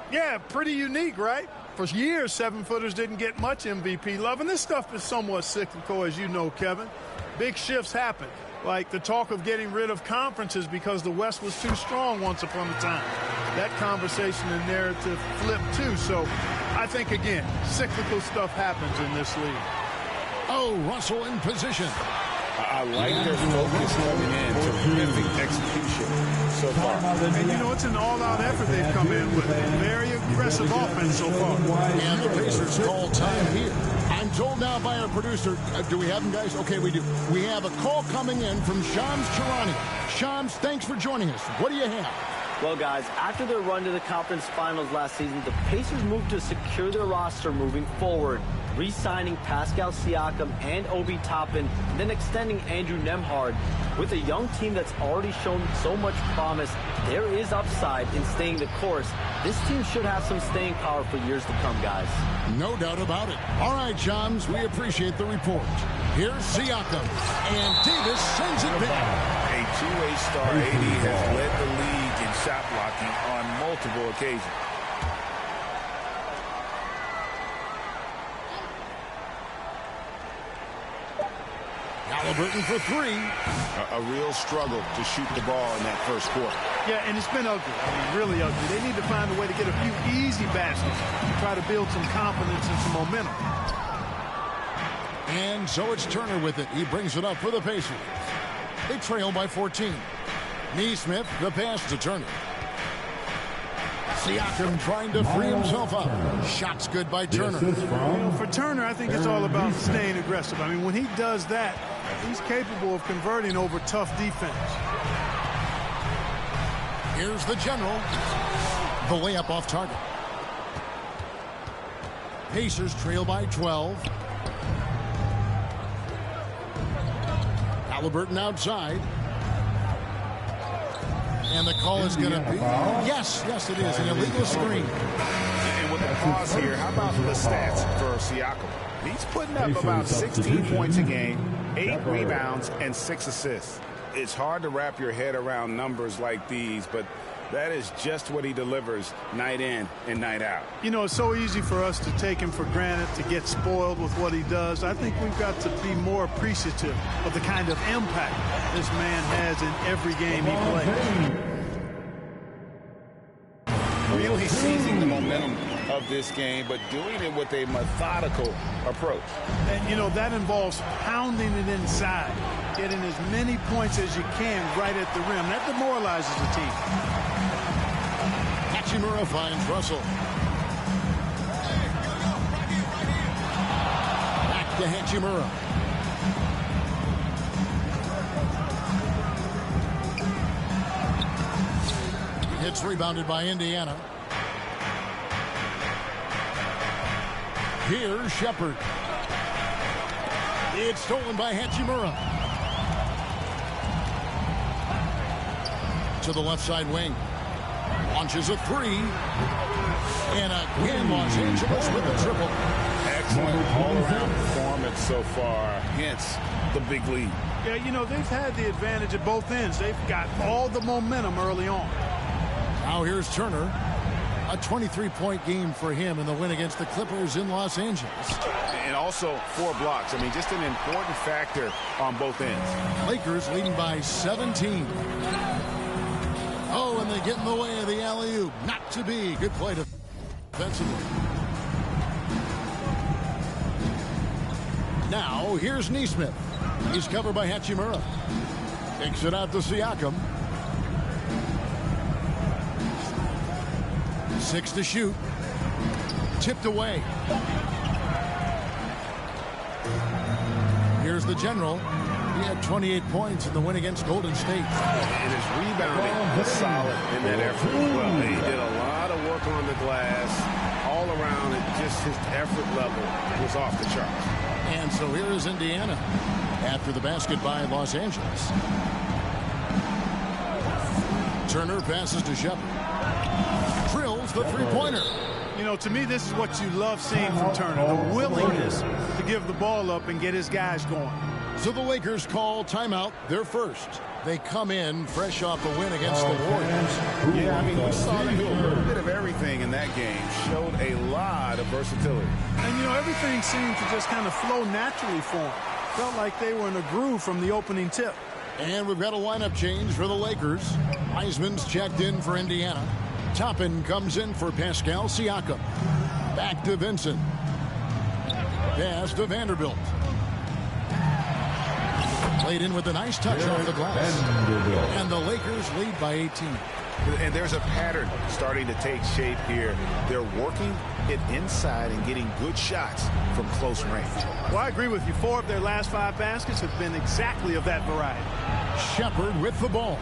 Yeah, pretty unique, right? For years, 7-footers didn't get much MVP love, and this stuff is somewhat cyclical, as you know, Kevin. Big shifts happen, like the talk of getting rid of conferences because the West was too strong once upon a time. That conversation and narrative flipped, too. So I think, again, cyclical stuff happens in this league. Oh, Russell in position. I like their focus coming in, terrific execution so far. And, you know, it's an all-out effort they've come in with. Very aggressive offense so far. And the Pacers call time here. I'm told now by our producer, do we have them, guys? Okay, we do. We have a call coming in from Shams Charania. Shams, thanks for joining us. What do you have? Well, guys, after their run to the conference finals last season, the Pacers moved to secure their roster moving forward, re-signing Pascal Siakam and Obi Toppin, then extending Andrew Nembhard. With a young team that's already shown so much promise, there is upside in staying the course. This team should have some staying power for years to come, guys. No doubt about it. All right, Shams, we appreciate the report. Here's Siakam, and Davis sends it back. A two-way star, AD has led the league in shot blocking on multiple occasions. Halliburton for three. A real struggle to shoot the ball in that first quarter. Yeah, and it's been ugly. I mean, really ugly. They need to find a way to get a few easy baskets to try to build some confidence and some momentum. And so it's Turner with it. He brings it up for the Pacers. They trail by 14. Neesmith, the pass to Turner. Siakam trying to free himself up. Shots good by Turner. You know, for Turner, I think it's all about staying aggressive. I mean, when he does that, he's capable of converting over tough defense. Here's the general. The layup off target. Pacers trail by 12. Halliburton outside. And the call is going to be, yes, it is, an illegal screen. And with the pause here, how about the stats for Siakam? He's putting up about 16 points a game, 8 rebounds, and 6 assists. It's hard to wrap your head around numbers like these, but that is just what he delivers night in and night out. You know, it's so easy for us to take him for granted, to get spoiled with what he does. I think we've got to be more appreciative of the kind of impact this man has in every game he plays. Really seizing the momentum of this game, but doing it with a methodical approach. And, you know, that involves pounding it inside, getting as many points as you can right at the rim. That demoralizes the team. Hachimura finds Russell. Back to Hachimura. It's rebounded by Indiana. Here's Shepard. It's stolen by Hachimura. To the left side wing. Launches a three. And again, Los Angeles with a triple. Excellent all-around performance so far against the big lead. Yeah, you know, they've had the advantage at both ends. They've got all the momentum early on. Now here's Turner. A 23-point game for him in the win against the Clippers in Los Angeles. And also 4 blocks. I mean, just an important factor on both ends. Lakers leading by 17. Oh, and they get in the way of the alley-oop. Not to be. Good play defensively. Now, here's Nesmith. He's covered by Hachimura. Takes it out to Siakam. 6 to shoot. Tipped away. Here's the general. He had 28 points in the win against Golden State. And his rebounding was solid in that effort as well. He did a lot of work on the glass. All around, and just his effort level was off the charts. And so here is Indiana after the basket by Los Angeles. Turner passes to Shepard. Drills the three-pointer. You know, to me, this is what you love seeing from Turner, the willingness to give the ball up and get his guys going. So the Lakers call timeout, their first. They come in fresh off a win against the Warriors. Yeah, I mean, we saw them do a little bit of everything in that game. Showed a lot of versatility. And, you know, everything seemed to just kind of flow naturally for them. Felt like they were in a groove from the opening tip. And we've got a lineup change for the Lakers. Wiseman's checked in for Indiana. Toppin comes in for Pascal Siakam. Back to Vincent. Pass to Vanderbilt. Played in with a nice touch off the glass. And the Lakers lead by 18. And there's a pattern starting to take shape here. They're working it inside and getting good shots from close range. Well, I agree with you. 4 of their last 5 baskets have been exactly of that variety. Shepard with the ball.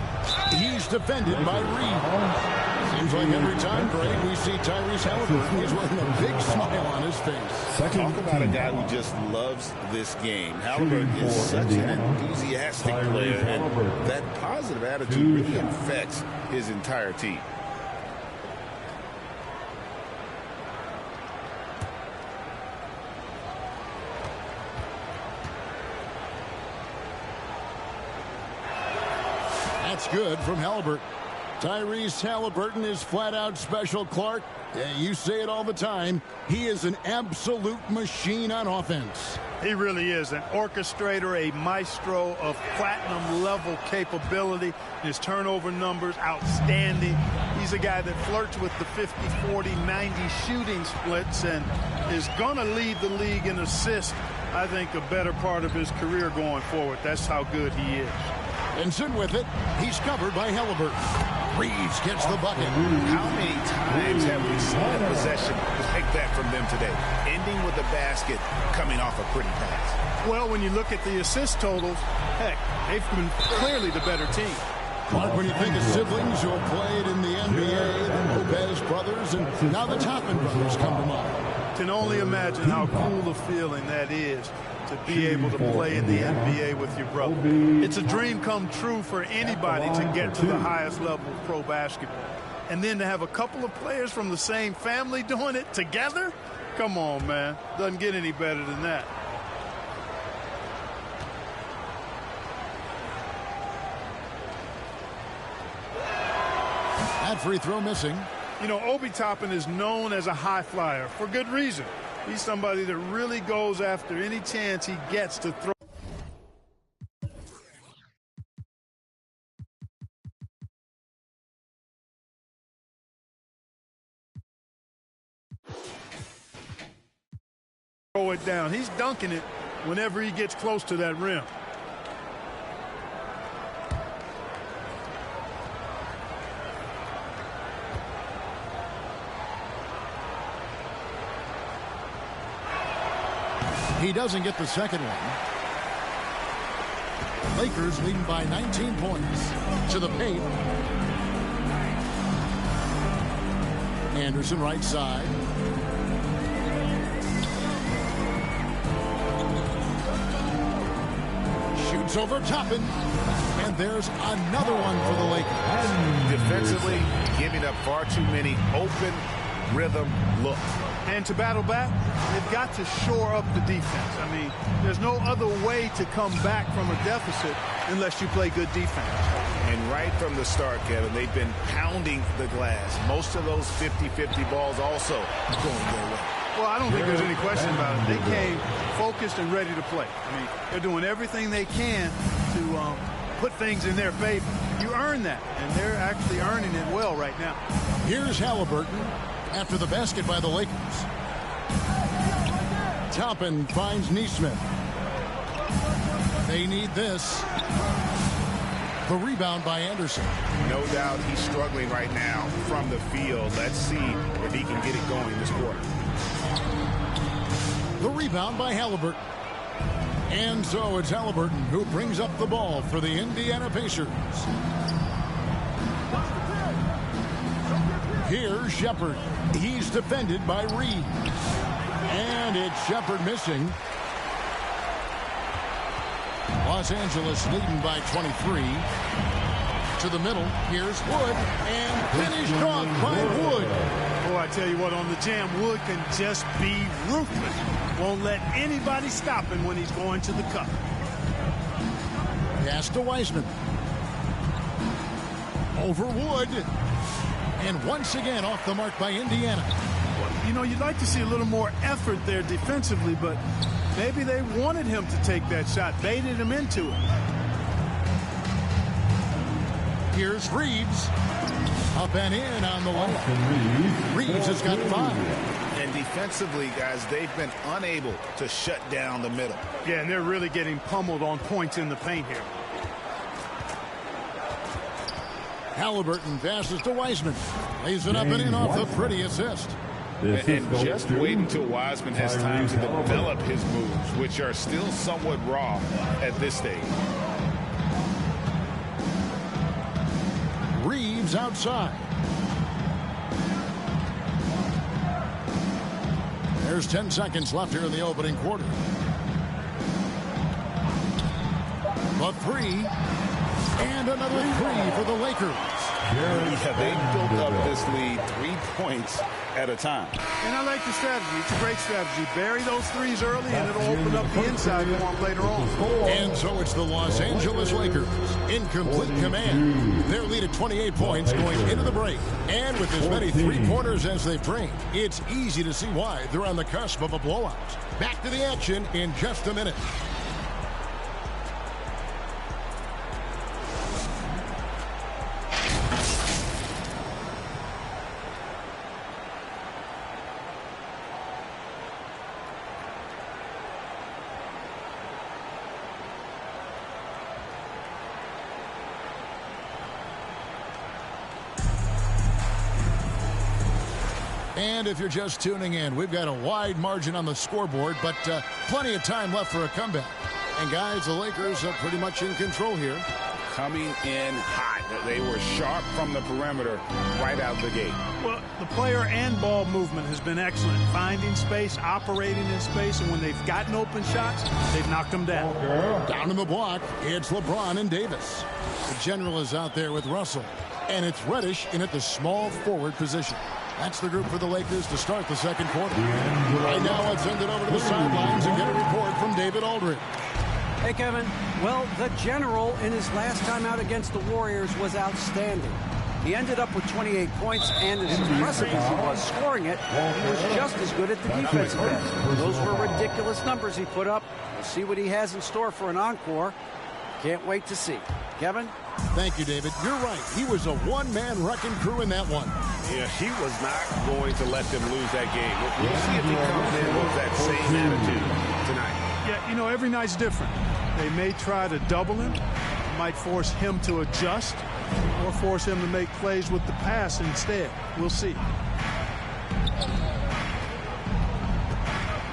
He's defended by Reed. Seems like every time, Greg, we see Tyrese Halliburton, he's wearing a big smile on his face. Talk about a guy who just loves this game. Halliburton is such an enthusiastic player, and that positive attitude really affects his entire team. That's good from Halliburton. Tyrese Halliburton is flat-out special, Clark. Yeah, you say it all the time. He is an absolute machine on offense. He really is an orchestrator, a maestro of platinum-level capability. His turnover numbers, outstanding. He's a guy that flirts with the 50, 40, 90 shooting splits and is going to lead the league in assists, I think, a better part of his career going forward. That's how good he is. Vincent with it. He's covered by Halliburton. Reeves gets the bucket. How many times have we seen a possession like that from them today? Ending with a basket, coming off a pretty pass. Well, when you look at the assist totals, heck, they've been clearly the better team. Mark, when you think of siblings who have played in the NBA, the Lopez brothers, and now the Toppin brothers come to mind. Can only imagine how cool a feeling that is to be able to play in the NBA with your brother. It's a dream come true for anybody to get to the highest level of pro basketball. And then to have a couple of players from the same family doing it together? Come on, man. Doesn't get any better than that. That free throw missing. You know, Obi Toppin is known as a high flyer for good reason. He's somebody that really goes after any chance he gets to throw. Throw it down. He's dunking it whenever he gets close to that rim. He doesn't get the second one. Lakers leading by 19 points. To the paint. Anderson right side. Shooting Shoots over Toppin. And there's another one for the Lakers. Defensively, giving up far too many open rhythm looks. And to battle back, they've got to shore up the defense. I mean, there's no other way to come back from a deficit unless you play good defense. And right from the start, Kevin, they've been pounding the glass. Most of those 50-50 balls also going their way. Well, I don't think there's any question about it. They came focused and ready to play. I mean, they're doing everything they can to put things in their favor. You earn that, and they're actually earning it well right now. Here's Halliburton after the basket by the Lakers. Toppin finds Neesmith. They need this. The rebound by Anderson. No doubt he's struggling right now from the field. Let's see if he can get it going this quarter. The rebound by Halliburton. And so it's Halliburton who brings up the ball for the Indiana Pacers. Here's Shepherd. He's defended by Reed. And it's Shepherd missing. Los Angeles leading by 23. To the middle. Here's Wood. And finished off by Wood. Oh, I tell you what, on the jam, Wood can just be ruthless. Won't let anybody stop him when he's going to the cup. Pass to Wiseman. Over Wood. And once again off the mark by Indiana. You know, you'd like to see a little more effort there defensively, but maybe they wanted him to take that shot, baited him into it. Here's Reeves. Up and in on the line. Reeves has got 5. And defensively, guys, they've been unable to shut down the middle. Yeah, and they're really getting pummeled on points in the paint here. Halliburton passes to Wiseman. Lays it up and in off the pretty assist. And just wait until Wiseman has time to develop his moves, which are still somewhat raw at this stage. Reeves outside. There's 10 seconds left here in the opening quarter. The 3. And another 3 for the Lakers. Yeah, they built up this lead 3 points at a time. And I like the strategy. It's a great strategy. Bury those threes early, and it'll open up the inside one later on. And so it's the Los Angeles Lakers in complete command. Their lead at 28 points going into the break. And with as many three-pointers as they've drained, it's easy to see why they're on the cusp of a blowout. Back to the action in just a minute. And if you're just tuning in, we've got a wide margin on the scoreboard, but plenty of time left for a comeback. And guys, the Lakers are pretty much in control here. Coming in hot. They were sharp from the perimeter right out the gate. Well, the player and ball movement has been excellent. Finding space, operating in space, and when they've gotten open shots, they've knocked them down. Down in the block, it's LeBron and Davis. The general is out there with Russell. And it's Reddish in at the small forward position. That's the group for the Lakers to start the second quarter. Right now, let's send it over to the sidelines and get a report from David Aldridge. Hey, Kevin. Well, the general in his last time out against the Warriors was outstanding. He ended up with 28 points, and as impressive as he was scoring it, he was just as good at the defensive end. Those were ridiculous numbers he put up. We'll see what he has in store for an encore. Can't wait to see. Kevin? Thank you, David. You're right. He was a one-man wrecking crew in that one. Yeah, he was not going to let them lose that game. We'll see if he comes in with that same attitude tonight. Yeah, you know, every night's different. They may try to double him, might force him to adjust, or force him to make plays with the pass instead. We'll see.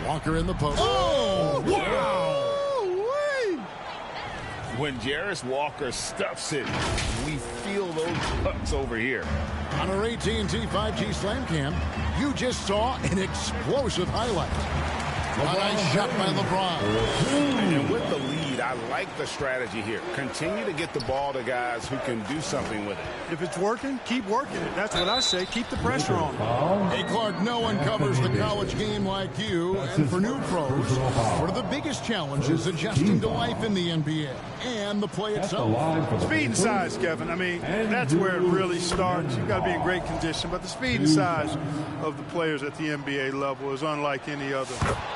Walker in the post. Oh, wow! When Jarris Walker stuffs it, we feel those cuts over here. On our AT&T 5G Slam Cam, you just saw an explosive highlight. A nice shot by LeBron. And with the lead, I like the strategy here. Continue to get the ball to guys who can do something with it. If it's working, keep working it. That's what I say. Keep the pressure on. Hey, Clark, no one covers the college game like you. And for new pros, one of the biggest challenges adjusting to life in the NBA and the play itself. Speed and size, Kevin. I mean, that's where it really starts. You've got to be in great condition. But the speed and size of the players at the NBA level is unlike any other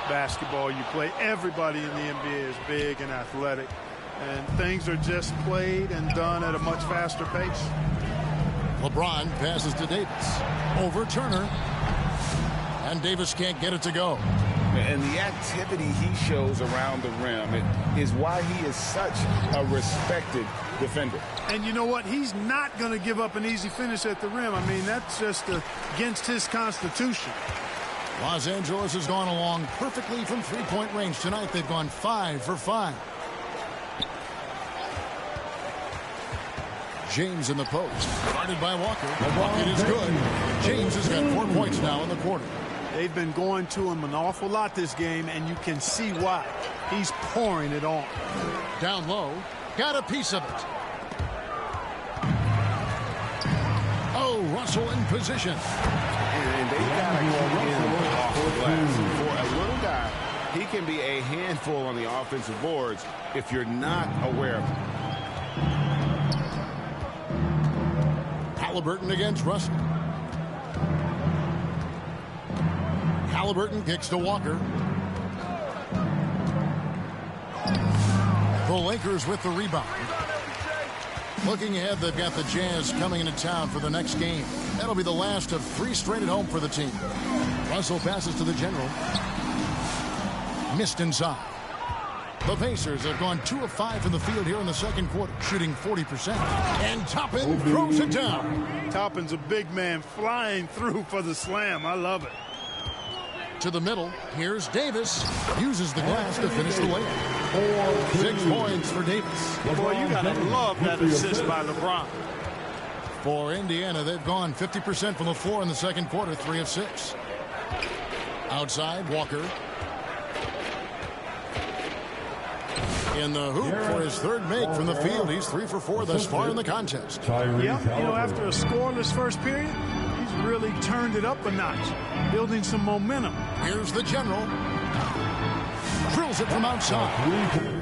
basketball you play. Everybody in the NBA is big and athletic. And things are just played and done at a much faster pace. LeBron passes to Davis. Over Turner. And Davis can't get it to go. And the activity he shows around the rim is why he is such a respected defender. And you know what? He's not going to give up an easy finish at the rim. I mean, that's just against his constitution. Los Angeles has gone along perfectly from three-point range tonight. They've gone 5 for 5. James in the post. Guarded by Walker. The bucket is good. James has got 4 points now in the quarter. They've been going to him an awful lot this game, and you can see why. He's pouring it on. Down low. Got a piece of it. Oh, Russell in position. And they got to go in off the glass. For a little guy, he can be a handful on the offensive boards if you're not aware of it. Halliburton against Russell. Halliburton kicks to Walker. The Lakers with the rebound. Looking ahead, they've got the Jazz coming into town for the next game. That'll be the last of 3 straight at home for the team. Russell passes to the general. Missed inside. The Pacers have gone 2 of 5 from the field here in the second quarter, shooting 40%. And Toppin throws it down. Toppin's a big man flying through for the slam. I love it. To the middle. Here's Davis. Uses the glass to finish the layup. 6 points for Davis. Boy, you got to love that assist by LeBron. For Indiana, they've gone 50% from the floor in the second quarter, 3 of 6. Outside, Walker. In the hoop for his third make from the field. He's 3 for 4 thus far in the contest. Yep, you know, after a scoreless first period, he's really turned it up a notch, building some momentum. Here's the general. Drills it from outside.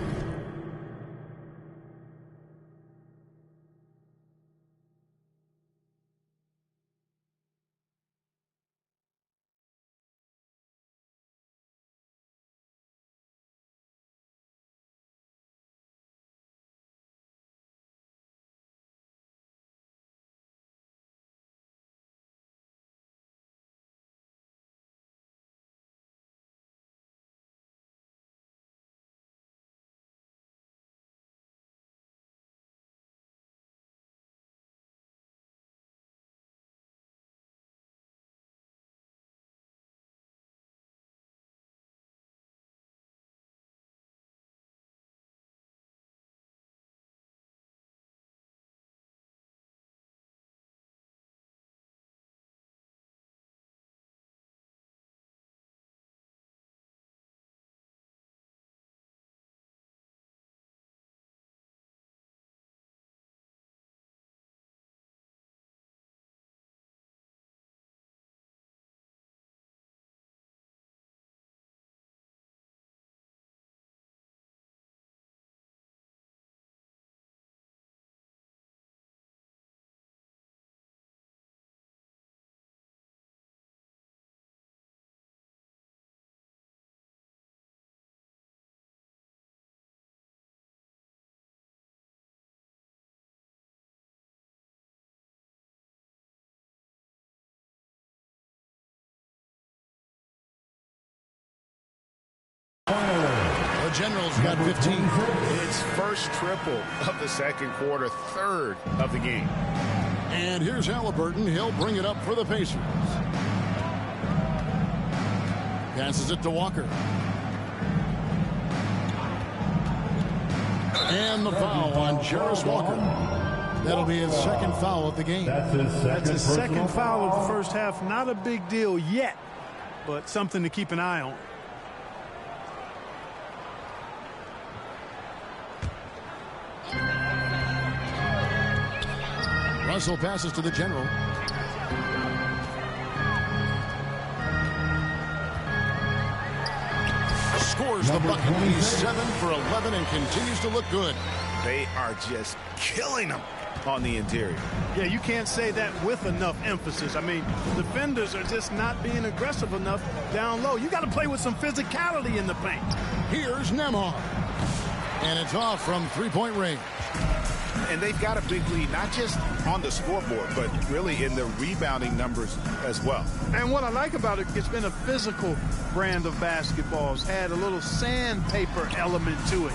The Generals got 15. It's first triple of the second quarter, third of the game. And here's Halliburton. He'll bring it up for the Pacers. Passes it to Walker. And the foul on Jarris Walker. That'll be his second foul of the game. That's his second foul of the first half. Not a big deal yet, but something to keep an eye on. Russell passes to the general. Scores the bucket. He's 7 for 11 and continues to look good. They are just killing them on the interior. Yeah, you can't say that with enough emphasis. I mean, defenders are just not being aggressive enough down low. You got to play with some physicality in the paint. Here's Nembhard. And it's off from three-point range. And they've got a big lead, not just on the scoreboard, but really in the rebounding numbers as well. And what I like about it, it's been a physical brand of basketball. It's had a little sandpaper element to it.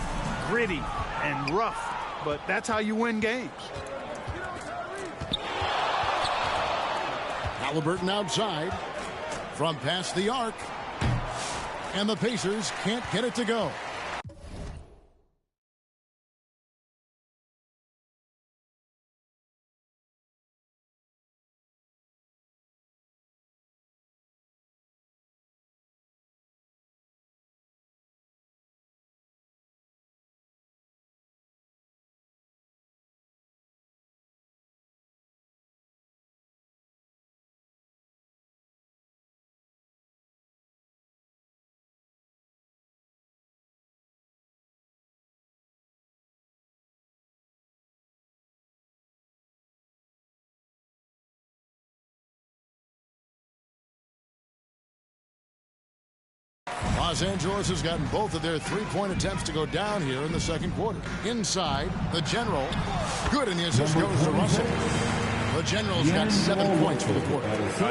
Gritty and rough, but that's how you win games. Halliburton outside from past the arc. And the Pacers can't get it to go. Los Angeles has gotten both of their three-point attempts to go down here in the second quarter. Inside, the general. Good, and the assist goes to Russell. The general's got 7 points for the quarter.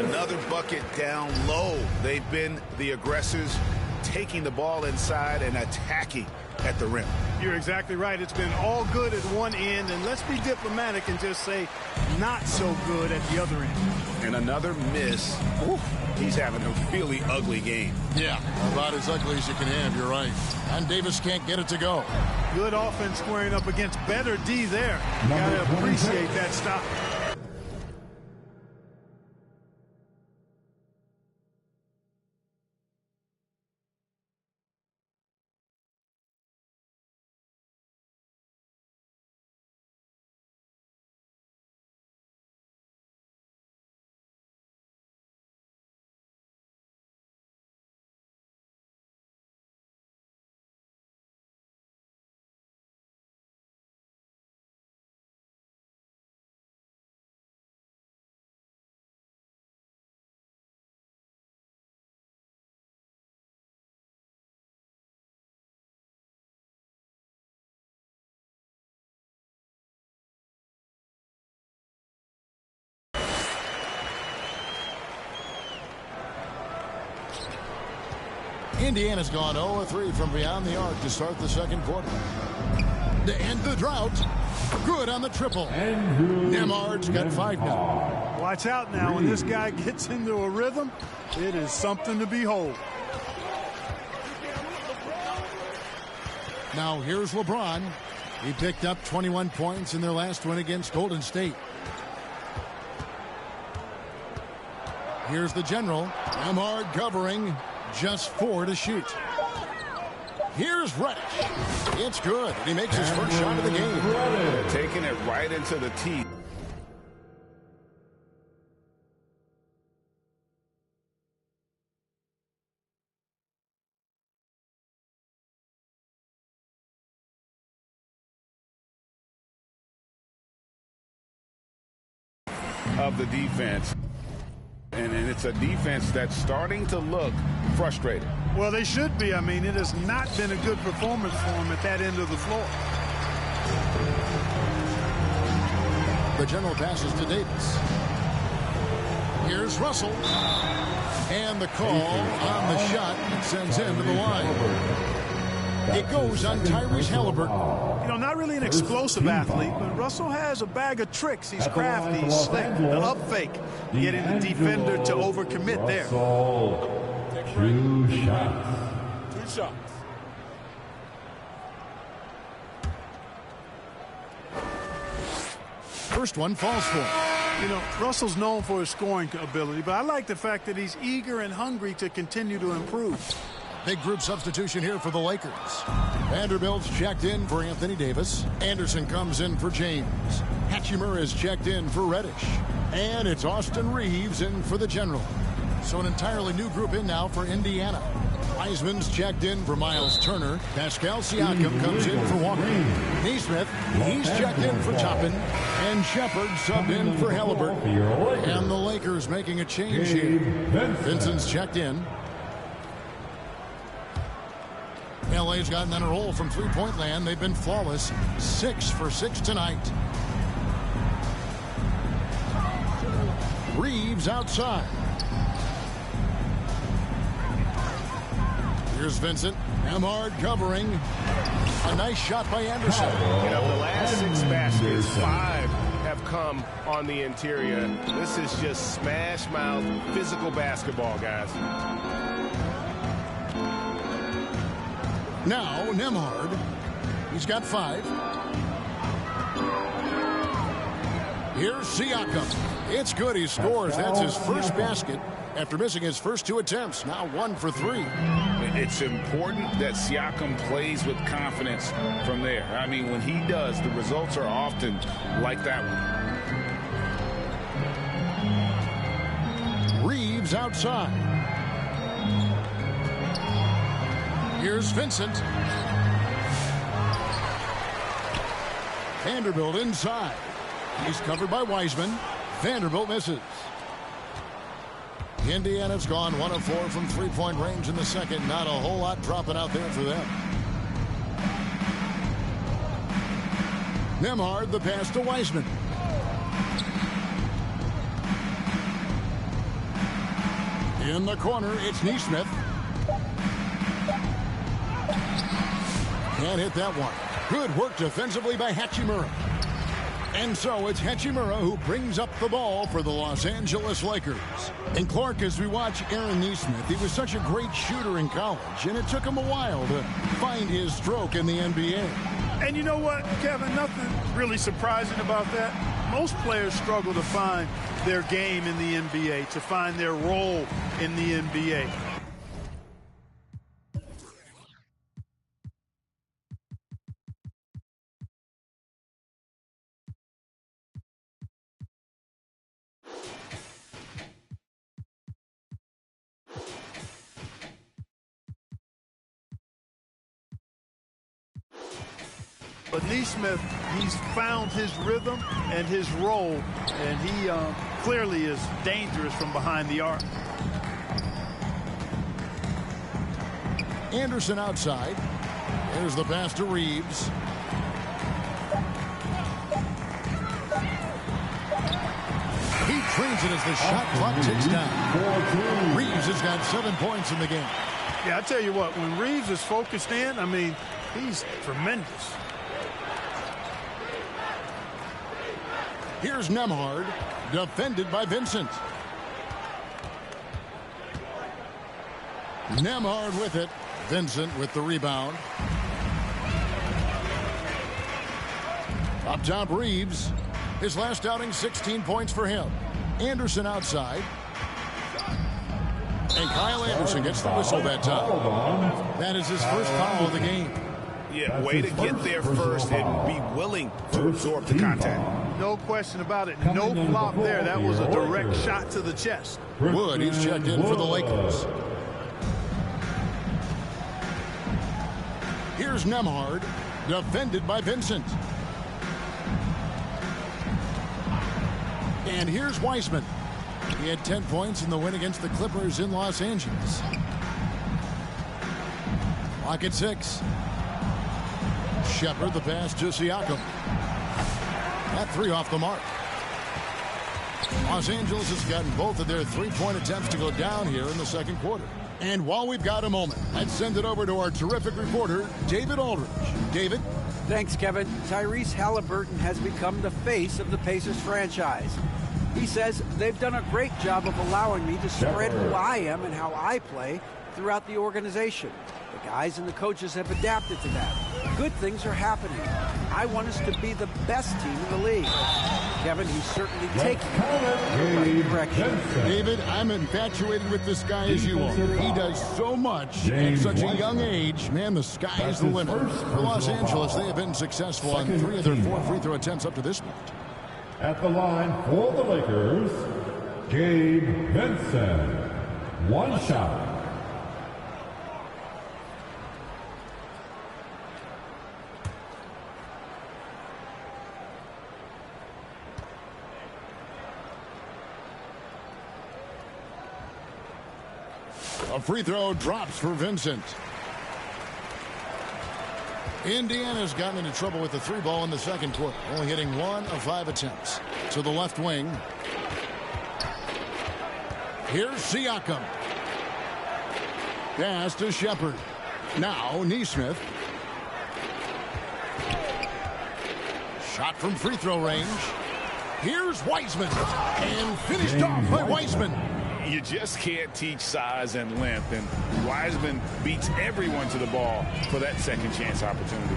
Another bucket down low. They've been the aggressors, taking the ball inside and attacking at the rim. You're exactly right. It's been all good at one end, and let's be diplomatic and just say not so good at the other end. And another miss. Ooh, he's having a really ugly game. Yeah, about as ugly as you can have, you're right. And Davis can't get it to go. Good offense squaring up against better D there. You got to appreciate that stop. Indiana's gone 0-3 from beyond the arc to start the second quarter. To end the drought. Good on the triple. Nembhard's got 5 now. Watch out now. When this guy gets into a rhythm, it is something to behold. Now here's LeBron. He picked up 21 points in their last win against Golden State. Here's the general. Nembhard covering. Just 4 to shoot. Here's Reddish. It's good. He makes his first shot of the game. Taking it right into the teeth. Of the defense. And it's a defense that's starting to look frustrated. Well, they should be. I mean, it has not been a good performance for them at that end of the floor. The general passes to Davis. Here's Russell. And the call on the shot that sends him to the line. It goes on Tyrese Halliburton. You know, not really an explosive athlete, but Russell has a bag of tricks. He's crafty, he's slick, the up fake, getting the defender to overcommit there. 2 shots. 2 shots. First one falls for him. You know, Russell's known for his scoring ability, but I like the fact that he's eager and hungry to continue to improve. Big group substitution here for the Lakers. Vanderbilt's checked in for Anthony Davis. Anderson comes in for James. Hachimura is checked in for Reddish. And it's Austin Reeves in for the General. So an entirely new group in now for Indiana. Wiseman's checked in for Miles Turner. Pascal Siakam comes in for Walker. Neesmith, he's checked in for Toppin. And Shepard subbed in for Halliburton. And the Lakers making a change here. Vincent's checked in. LA's gotten on a roll from three-point land. They've been flawless. 6 for 6 tonight. Reeves outside. Here's Vincent. Nembhard covering. A nice shot by Anderson. And of the last 6 baskets, 5 have come on the interior. This is just smash mouth physical basketball, guys. Now Nembhard. He's got 5. Here's Siakam. It's good. He scores. That's his first basket after missing his first 2 attempts. Now 1 for 3. It's important that Siakam plays with confidence from there. I mean, when he does, the results are often like that one. Reeves outside. Here's Vincent. Vanderbilt inside. He's covered by Wiseman. Vanderbilt misses. Indiana's gone 1 of 4 from three-point range in the second. Not a whole lot dropping out there for them. Nembhard, the pass to Wiseman. In the corner, it's Neesmith. Can't hit that one. Good work defensively by Hachimura. And so it's Hachimura who brings up the ball for the Los Angeles Lakers. And Clark, as we watch Aaron Neesmith, he was such a great shooter in college, and it took him a while to find his stroke in the NBA. And you know what, Kevin, nothing really surprising about that. Most players struggle to find their game in the NBA, to find their role in the NBA. But Neesmith, he's found his rhythm and his role, and he clearly is dangerous from behind the arc. Anderson outside. There's the pass to Reeves. He trains it as the shot clock ticks down. Reeves has got 7 points in the game. Yeah, I tell you what, when Reeves is focused in, I mean, he's tremendous. Here's Nembhard, defended by Vincent. Nembhard with it. Vincent with the rebound. Up top, Reeves. His last outing, 16 points for him. Anderson outside. And Kyle Anderson gets the whistle that time. That is his first foul of the game. Yeah, way to get there first and be willing to absorb the contact. No question about it. No flop there. That was a direct shot to the chest. Wood, he's checked in for the Lakers. Here's Nembhard, defended by Vincent. And here's Wiseman. He had 10 points in the win against the Clippers in Los Angeles. Clock at 6. Shepard, the pass to Siakam. That 3 off the mark. Los Angeles has gotten both of their three-point attempts to go down here in the second quarter. And while we've got a moment, let's send it over to our terrific reporter, David Aldridge. David? Thanks, Kevin. Tyrese Halliburton has become the face of the Pacers franchise. He says they've done a great job of allowing me to spread who I am and how I play throughout the organization. The guys and the coaches have adapted to that. Good things are happening. I want us to be the best team in the league. Kevin, he's certainly taking it in the right direction. David, I'm infatuated with this guy as you are. He does so much at such a young age. Man, the sky is the limit. For Los Angeles, they have been successful on 3 of their 4 free throw attempts up to this point. At the line for the Lakers, Gabe Vincent. One shot. A free throw drops for Vincent. Indiana's gotten into trouble with the 3 ball in the second quarter, only hitting 1 of 5 attempts. To the left wing. Here's Siakam. Pass to Shepard. Now Nesmith. Shot from free throw range. Here's Wiseman. And finished off by Wiseman. You just can't teach size and length, and Wiseman beats everyone to the ball for that second chance opportunity.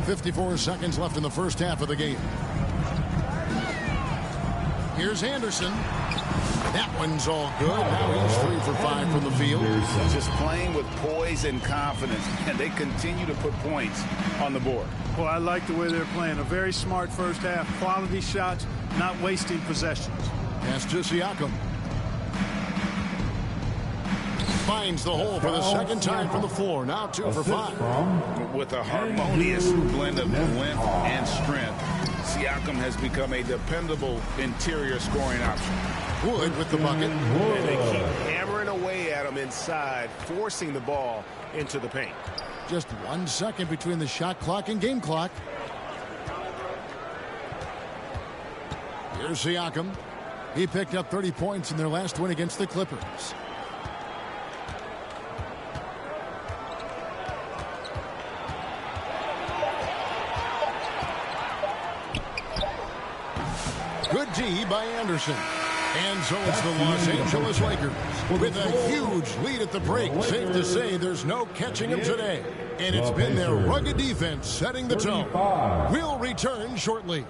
54 seconds left in the first half of the game. Here's Anderson. That one's all good. Now he's 3 for 5 from the field. Just playing with poise and confidence, and they continue to put points on the board. Well, I like the way they're playing. A very smart first half. Quality shots, not wasting possessions. Pass to Siakam. Finds the hole for the second time from the floor. Now 2 for 5. With a harmonious blend of length and strength, Siakam has become a dependable interior scoring option. Wood with the bucket. And they keep hammering away at him inside, forcing the ball into the paint. Just 1 second between the shot clock and game clock. Here's Siakam. He picked up 30 points in their last win against the Clippers. Good D by Anderson. And so it's the Los Angeles Lakers with a huge lead at the break. Safe to say there's no catching them today. And it's been their rugged defense setting the tone. We'll return shortly.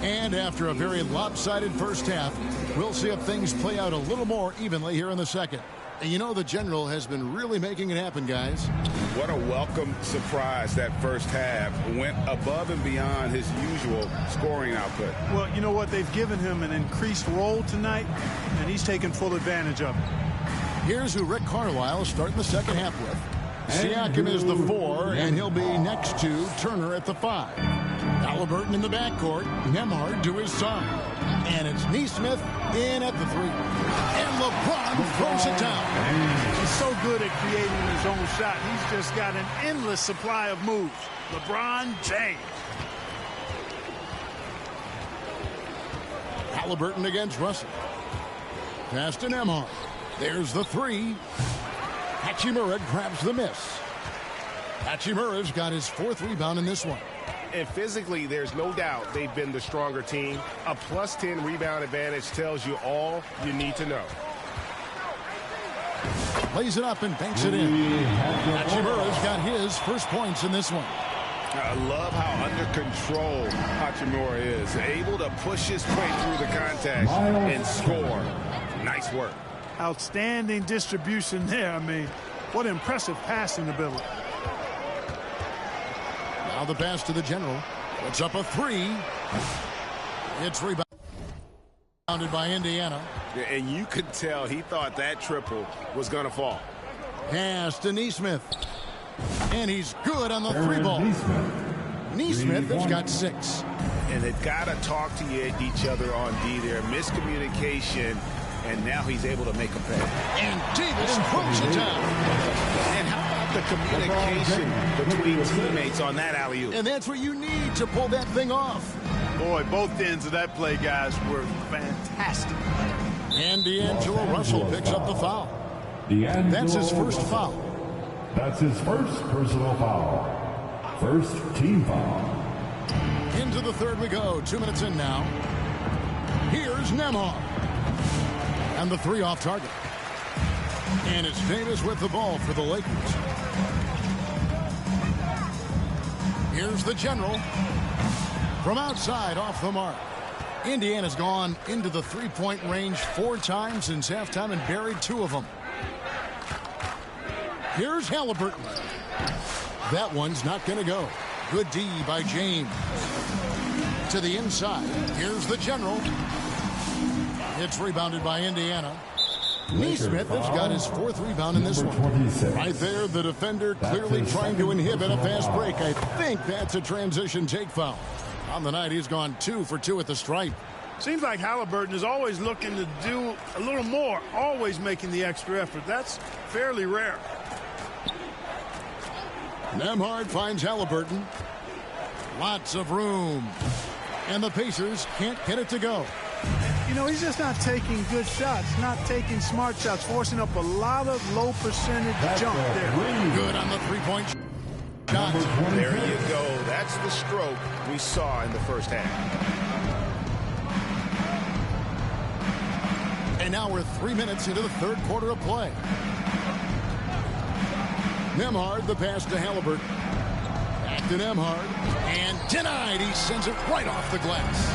And after a very lopsided first half, we'll see if things play out a little more evenly here in the second. And you know the General has been really making it happen, guys. What a welcome surprise that first half. Went above and beyond his usual scoring output. Well, you know what? They've given him an increased role tonight, and he's taken full advantage of it. Here's who Rick Carlisle is starting the second half with. Siakam is the 4, and he'll be next to Turner at the 5. Halliburton in the backcourt, Nembhard to his side. And it's Nesmith in at the 3. And LeBron throws it down. He's so good at creating his own shot. He's just got an endless supply of moves. LeBron James. Halliburton against Russell. Pass to Nembhard. There's the 3. Hachimura grabs the miss. Hachimura's got his 4th rebound in this one. And physically, there's no doubt they've been the stronger team. A plus 10 rebound advantage tells you all you need to know. Plays it up and banks it in. Hachimura's got his first points in this one. I love how under control Hachimura is. Able to push his way through the contact and score. Nice work. Outstanding distribution there. I mean, what impressive passing ability. Now the pass to the General. Puts up a 3. It's rebounded by Indiana. And you could tell he thought that triple was going to fall. Pass to Nesmith. And he's good on the 3 ball. Nesmith has got 6. And they've got to talk to each other on D there. Miscommunication. And now he's able to make a pay. And Davis throws it down. And how about the communication between teammates on that alley-oop? And that's what you need to pull that thing off. Boy, both ends of that play, guys, were fantastic. And D'Angelo Russell picks up the foul. That's his first foul. That's his first personal foul. First team foul. Into the third we go. 2 minutes in now. Here's Nembhard. And the three off target. And it's Davis with the ball for the Lakers. Here's the general. From outside, off the mark. Indiana's gone into the three-point range 4 times since halftime and buried 2 of them. Here's Halliburton. That one's not going to go. Good D by James. To the inside. Here's the general. It's rebounded by Indiana. Nesmith has got his 4th rebound in this one. 26. Right there, the defender clearly trying to inhibit a fast break. I think that's a transition take foul. On the night, he's gone 2 for 2 at the stripe. Seems like Halliburton is always looking to do a little more, always making the extra effort. That's fairly rare. Nembhard finds Halliburton. Lots of room. And the Pacers can't get it to go. You know, he's just not taking good shots, not taking smart shots, forcing up a lot of low percentage jump there. Good on the three-point shot. There you go. That's the stroke we saw in the first half. And now we're 3 minutes into the third quarter of play. Nembhard, the pass to Halliburton. Back to Nembhard. And denied. He sends it right off the glass.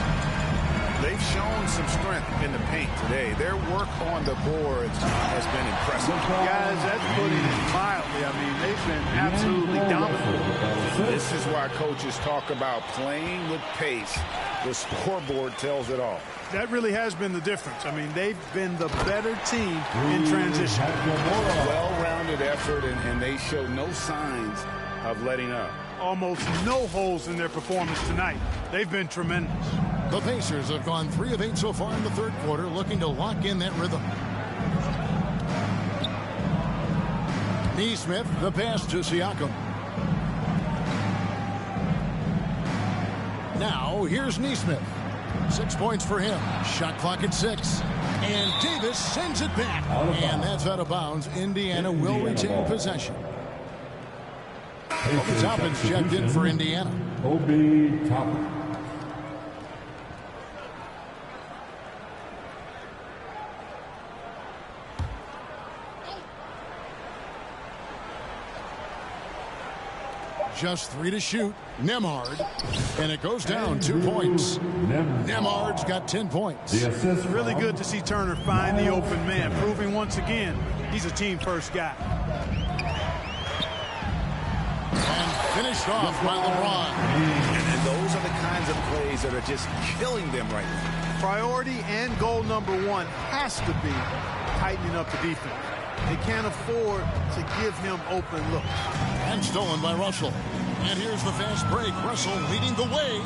They've shown some strength in the paint today. Their work on the boards has been impressive. Guys, that's putting it mildly. I mean, they've been absolutely dominant. This is why coaches talk about playing with pace. The scoreboard tells it all. That really has been the difference. I mean, they've been the better team in transition. Well-rounded effort, and they show no signs of letting up. Almost no holes in their performance tonight. They've been tremendous. The Pacers have gone 3 of 8 so far in the third quarter, looking to lock in that rhythm. Nesmith, the pass to Siakam. Now, here's Nesmith. 6 points for him. Shot clock at 6. And Davis sends it back. And that's out of bounds. Indiana will retain possession. Obi Toppin's checked in for Indiana. Obi Toppin. Just 3 to shoot. Nembhard. And it goes down 2 points. Nembhard's got 10 points. It's really good to see Turner find the open man, proving once again he's a team-first guy. And finished off by LeBron. And those are the kinds of plays that are just killing them right now. Priority and goal number 1 has to be tightening up the defense. They can't afford to give him open looks. And stolen by Russell. And here's the fast break. Russell leading the way.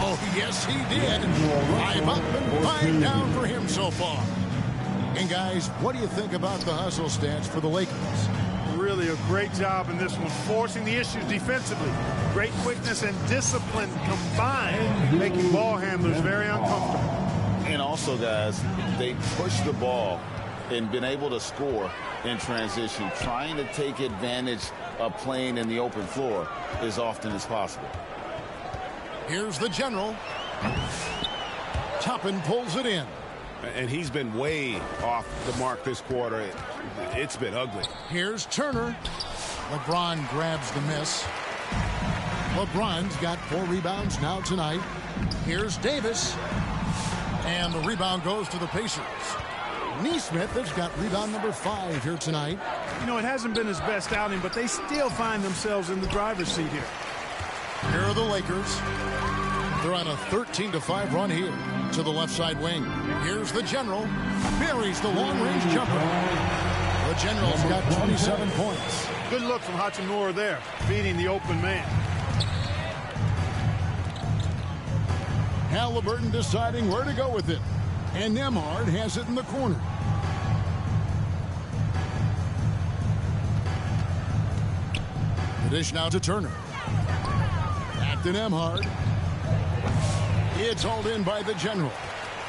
Oh, yes, he did. 5 up and 5 down for him so far. And, guys, what do you think about the hustle stats for the Lakers? Really a great job in this one, forcing the issues defensively. Great quickness and discipline combined, making ball handlers very uncomfortable. And also, guys, they push the ball and been able to score in transition, trying to take advantage of playing in the open floor as often as possible. Here's the general. Toppin pulls it in. And he's been way off the mark this quarter. It's been ugly. Here's Turner. LeBron grabs the miss. LeBron's got 4 rebounds now tonight. Here's Davis. And the rebound goes to the Pacers. Nesmith has got rebound number 5 here tonight. You know, it hasn't been his best outing, but they still find themselves in the driver's seat here. Here are the Lakers. They're on a 13-5 run here to the left side wing. Here's the general. Buries the long-range jumper. The general's got 27 points. Good look from Hachimura there, beating the open man. Halliburton deciding where to go with it. And Nembhard has it in the corner. The dish now to Turner. Back to Nembhard. It's hauled in by the general.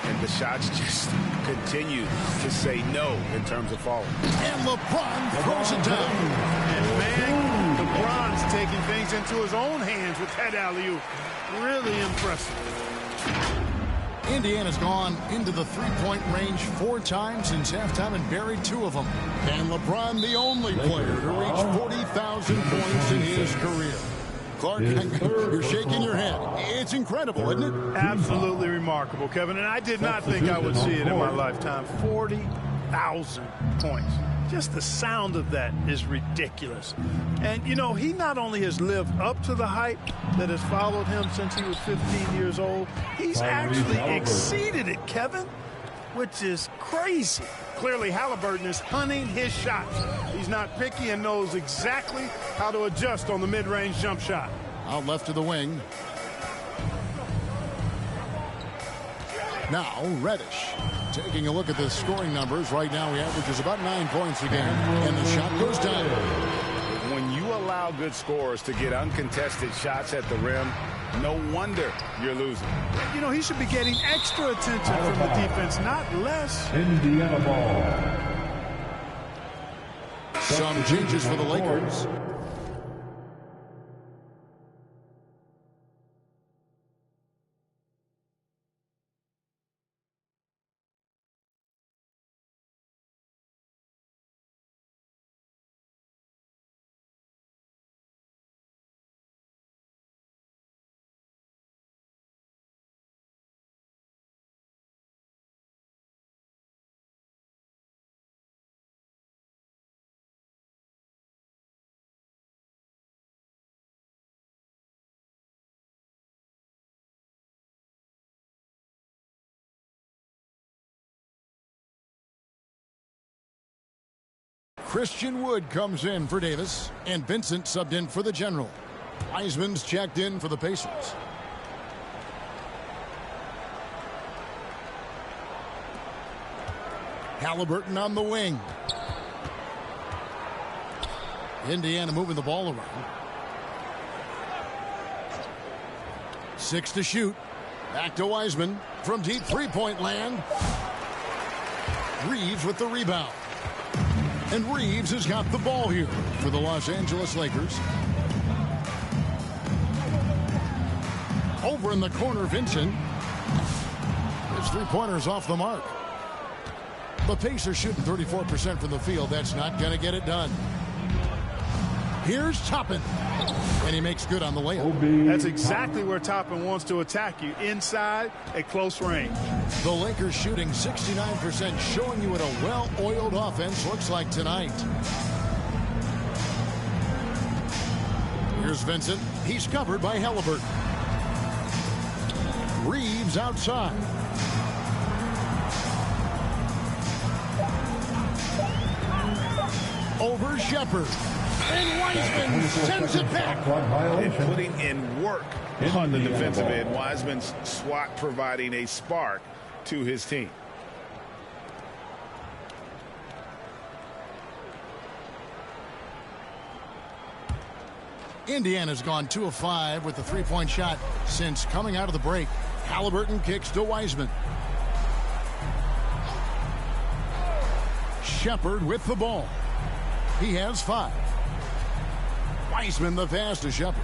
And the shots just continue to say no in terms of falling. And LeBron throws it down. And man, LeBron's taking things into his own hands with that alley-oop. Really impressive. Indiana's gone into the three-point range 4 times since halftime and buried 2 of them. And LeBron, the only player to reach 40,000 points in his career. Clark, you're shaking your head. It's incredible, isn't it? Absolutely remarkable, Kevin. And I did not think I would see it in my lifetime. 40,000 points. Just the sound of that is ridiculous. And, you know, he not only has lived up to the hype that has followed him since he was 15 years old, he's actually exceeded it, Kevin, which is crazy. Clearly, Halliburton is hunting his shots. He's not picky and knows exactly how to adjust on the mid-range jump shot. Out left to the wing. Now, Reddish. Taking a look at the scoring numbers, right now he averages about 9 points a game, and the shot goes down. When you allow good scorers to get uncontested shots at the rim, no wonder you're losing. You know, he should be getting extra attention from the defense, not less. Indiana ball. Some changes for the Lakers. Christian Wood comes in for Davis, and Vincent subbed in for the General. Wiseman's checked in for the Pacers. Halliburton on the wing. Indiana moving the ball around. 6 to shoot. Back to Wiseman from deep three-point land. Reeves with the rebound. And Reeves has got the ball here for the Los Angeles Lakers. Over in the corner, Vincent. His three-pointer's off the mark. The Pacers shooting 34% from the field. That's not going to get it done. Here's Toppin. And he makes good on the layup. That's exactly where Toppin wants to attack you, inside at close range. The Lakers shooting 69%, showing you what a well-oiled offense looks like tonight. Here's Vincent. He's covered by Halliburton. Reeves outside. Over Shepherd. And Wiseman sends it back. And putting in work on the defensive end. Wiseman's swat providing a spark to his team. Indiana's gone 2 of 5 with the three-point shot since coming out of the break. Halliburton kicks to Wiseman. Shepherd with the ball. He has 5. Wiseman the pass to Shepherd.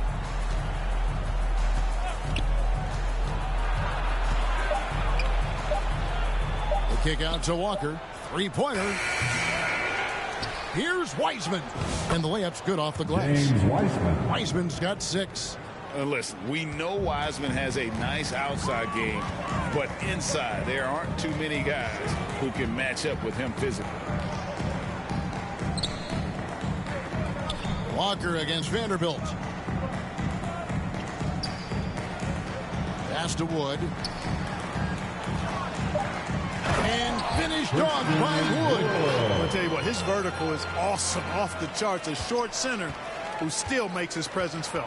The kick out to Walker. Three-pointer. Here's Wiseman. And the layup's good off the glass. James Wiseman. Wiseman's got 6. Listen, we know Wiseman has a nice outside game, but inside there aren't too many guys who can match up with him physically. Walker against Vanderbilt. Pass to Wood. And finished off by Wood. I'll tell you what, his vertical is awesome, off the charts. A short center who still makes his presence felt.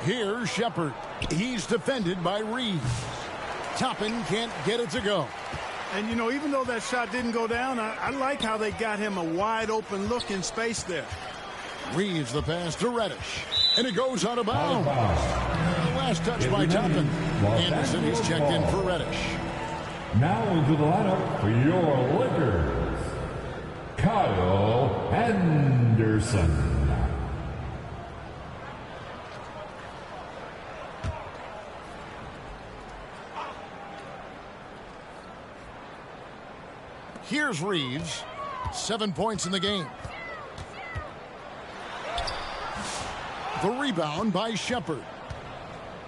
Here's Shepherd. He's defended by Reeves. Toppin can't get it to go. And, you know, even though that shot didn't go down, I like how they got him a wide-open look in space there. Reeves the pass to Reddish. And it goes out of bounds. Last touch by Toppin. Anderson is checked in for Reddish. Now into the lineup for your Lakers, Kyle Anderson. Here's Reeves. 7 points in the game. The rebound by Shepherd.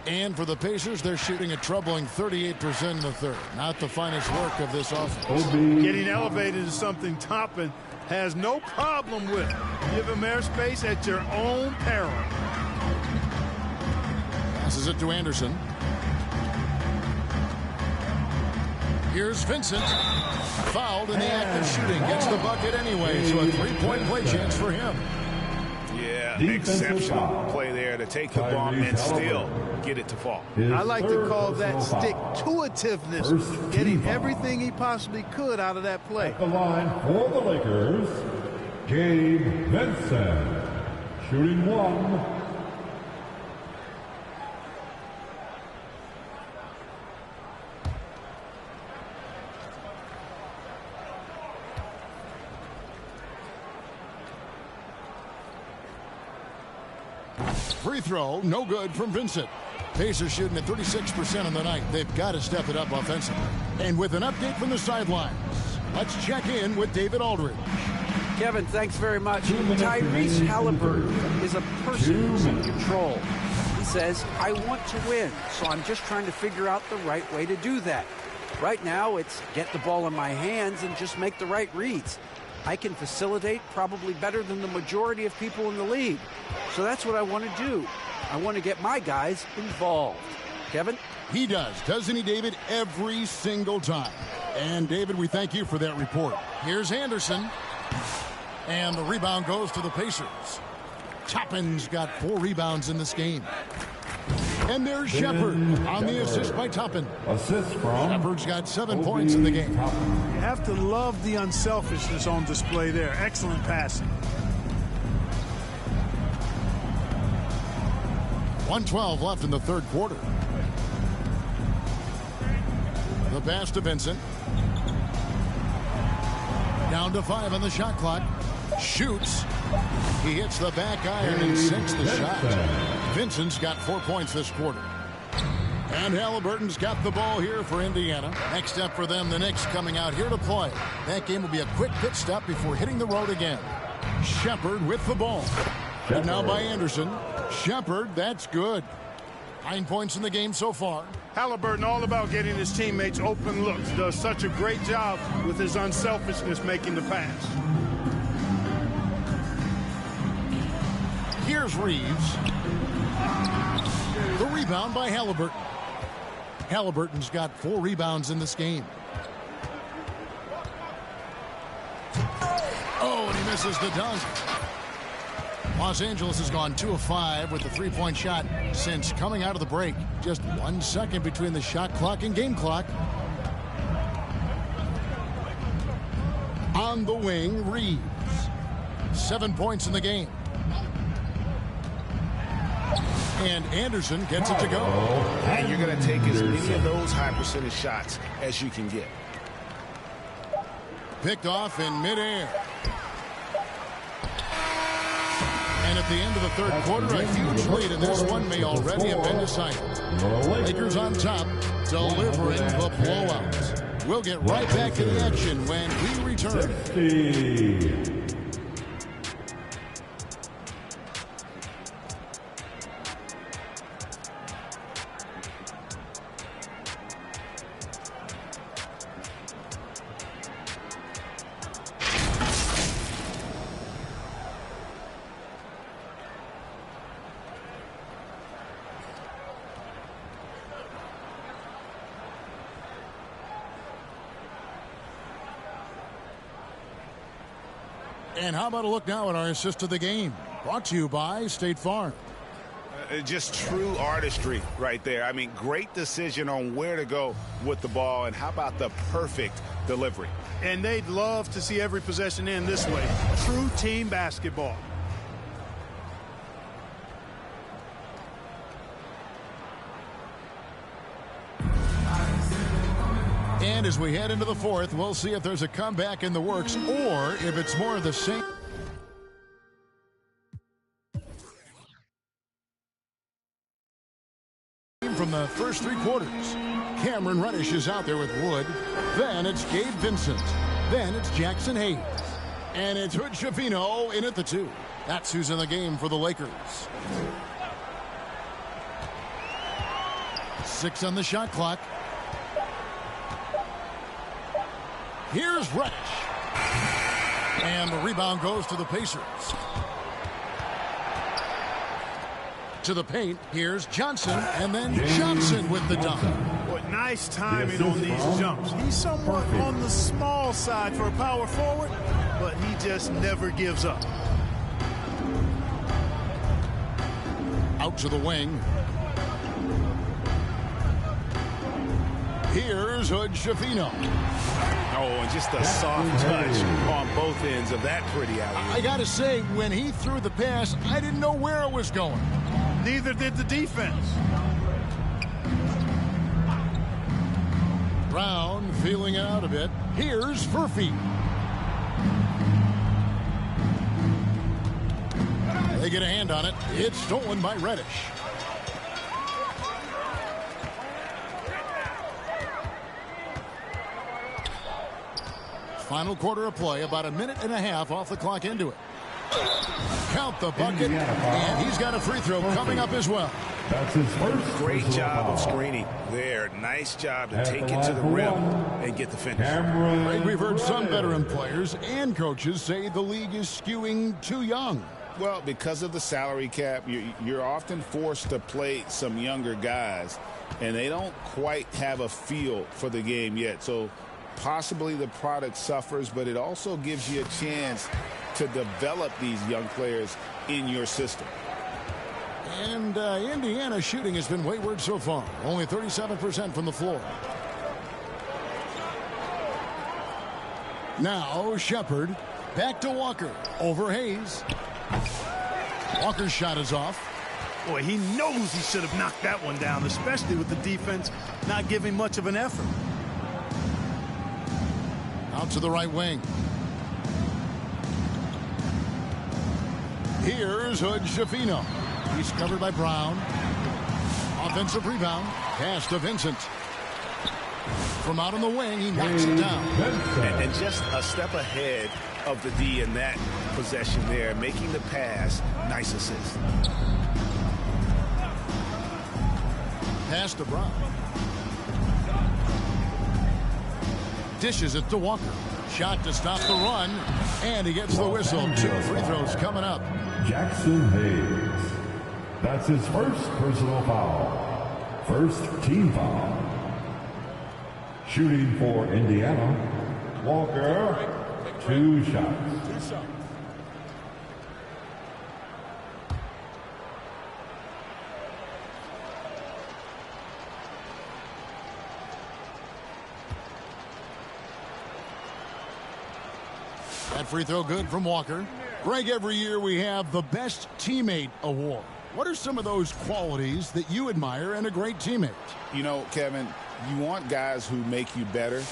And for the Pacers, they're shooting a troubling 38% in the third. Not the finest work of this offense. Getting elevated is something Toppin has no problem with. Give him airspace at your own peril. Passes it to Anderson. Here's Vincent. Fouled in the act of shooting. Gets the bucket anyway, so a three-point play chance for him. Yeah, exceptional play there to take the bomb and still get it to fall. I like to call that stick-to-itiveness, getting everything he possibly could out of that play. At the line for the Lakers, Gabe Vincent, shooting 1. Free throw, no good from Vincent. Pacers shooting at 36% on the night. They've got to step it up offensively. And with an update from the sidelines, let's check in with David Aldridge. Kevin, thanks very much. Tyrese Halliburton is a person who's in control. He says, I want to win, so I'm just trying to figure out the right way to do that. Right now, it's get the ball in my hands and just make the right reads. I can facilitate probably better than the majority of people in the league. So that's what I want to do. I want to get my guys involved. Kevin? He does, doesn't he, David? Every single time. And, David, we thank you for that report. Here's Anderson. And the rebound goes to the Pacers. Toppin's got 4 rebounds in this game. And there's Shepherd on the assist by Toppin. Assist from Shepherd's got 7 points in the game. You have to love the unselfishness on display there. Excellent passing. 1:12 left in the third quarter. The pass to Vincent. Down to 5 on the shot clock. Shoots. He hits the back iron and sinks the shot. Vincent's got 4 points this quarter. And Halliburton's got the ball here for Indiana. Next up for them, the Knicks coming out here to play. That game will be a quick pit stop before hitting the road again. Shepherd with the ball. And now by Anderson. Shepherd, that's good. 9 points in the game so far. Halliburton all about getting his teammates open looks. Does such a great job with his unselfishness making the pass. Here's Reeves. The rebound by Halliburton. Halliburton's got 4 rebounds in this game. Oh, and he misses the dunk. Los Angeles has gone 2 of 5 with the 3-point shot since coming out of the break. Just 1 second between the shot clock and game clock. On the wing, Reeves. 7 points in the game. And Anderson gets it to go. And you're going to take as many of those high percentage shots as you can get. Picked off in midair. And at the end of the third quarter, a huge lead in this one may already have been decided. Lakers on top, delivering the blowout. We'll get right back to the action when we return. And how about a look now at our assist of the game? Brought to you by State Farm. Just true artistry right there. I mean, great decision on where to go with the ball, and how about the perfect delivery? And they'd love to see every possession end this way. True team basketball. And as we head into the fourth, we'll see if there's a comeback in the works or if it's more of the same. From the first three quarters, Cameron Reddish is out there with Wood. Then it's Gabe Vincent. Then it's Jackson Hayes. And it's Hood Schifino in at the 2. That's who's in the game for the Lakers. 6 on the shot clock. Here's Reddish. And the rebound goes to the Pacers. To the paint, here's Johnson, and then Johnson with the dunk. What nice timing on these jumps. He's somewhat on the small side for a power forward, but he just never gives up. Out to the wing. Here's Hood Schifino. Oh, and just a soft touch on both ends of that pretty alley. I got to say, when he threw the pass, I didn't know where it was going. Neither did the defense. Brown feeling it out a bit. Here's Furphy. They get a hand on it. It's stolen by Reddish. Final quarter of play, about a minute and a half off the clock into it. Count the bucket, and he's got a free throw coming up as well. That's his first. Great job of screening there. Nice job to take it to the rim and get the finish. Right, we've heard some veteran players and coaches say the league is skewing too young. Well, because of the salary cap, you're often forced to play some younger guys, and they don't quite have a feel for the game yet. So possibly the product suffers, but it also gives you a chance to develop these young players in your system. And Indiana shooting has been wayward so far. Only 37% from the floor. Now Shepard. Back to Walker. Over Hayes. Walker's shot is off. Boy, he knows he should have knocked that one down, especially with the defense not giving much of an effort. Out to the right wing. Here's Hood Schifino. He's covered by Brown. Offensive rebound. Pass to Vincent. From out on the wing, he knocks it down. And just a step ahead of the D in that possession there, making the pass. Nice assist. Pass to Brown. Dishes it to Walker. Shot to stop the run, and he gets the whistle. 2 free throws coming up. Jackson Hayes. That's his first personal foul. First team foul. Shooting for Indiana, Walker, 2 shots. That free throw good from Walker. Greg, every year we have the Best Teammate Award. What are some of those qualities that you admire in a great teammate? You know, Kevin, you want guys who make you better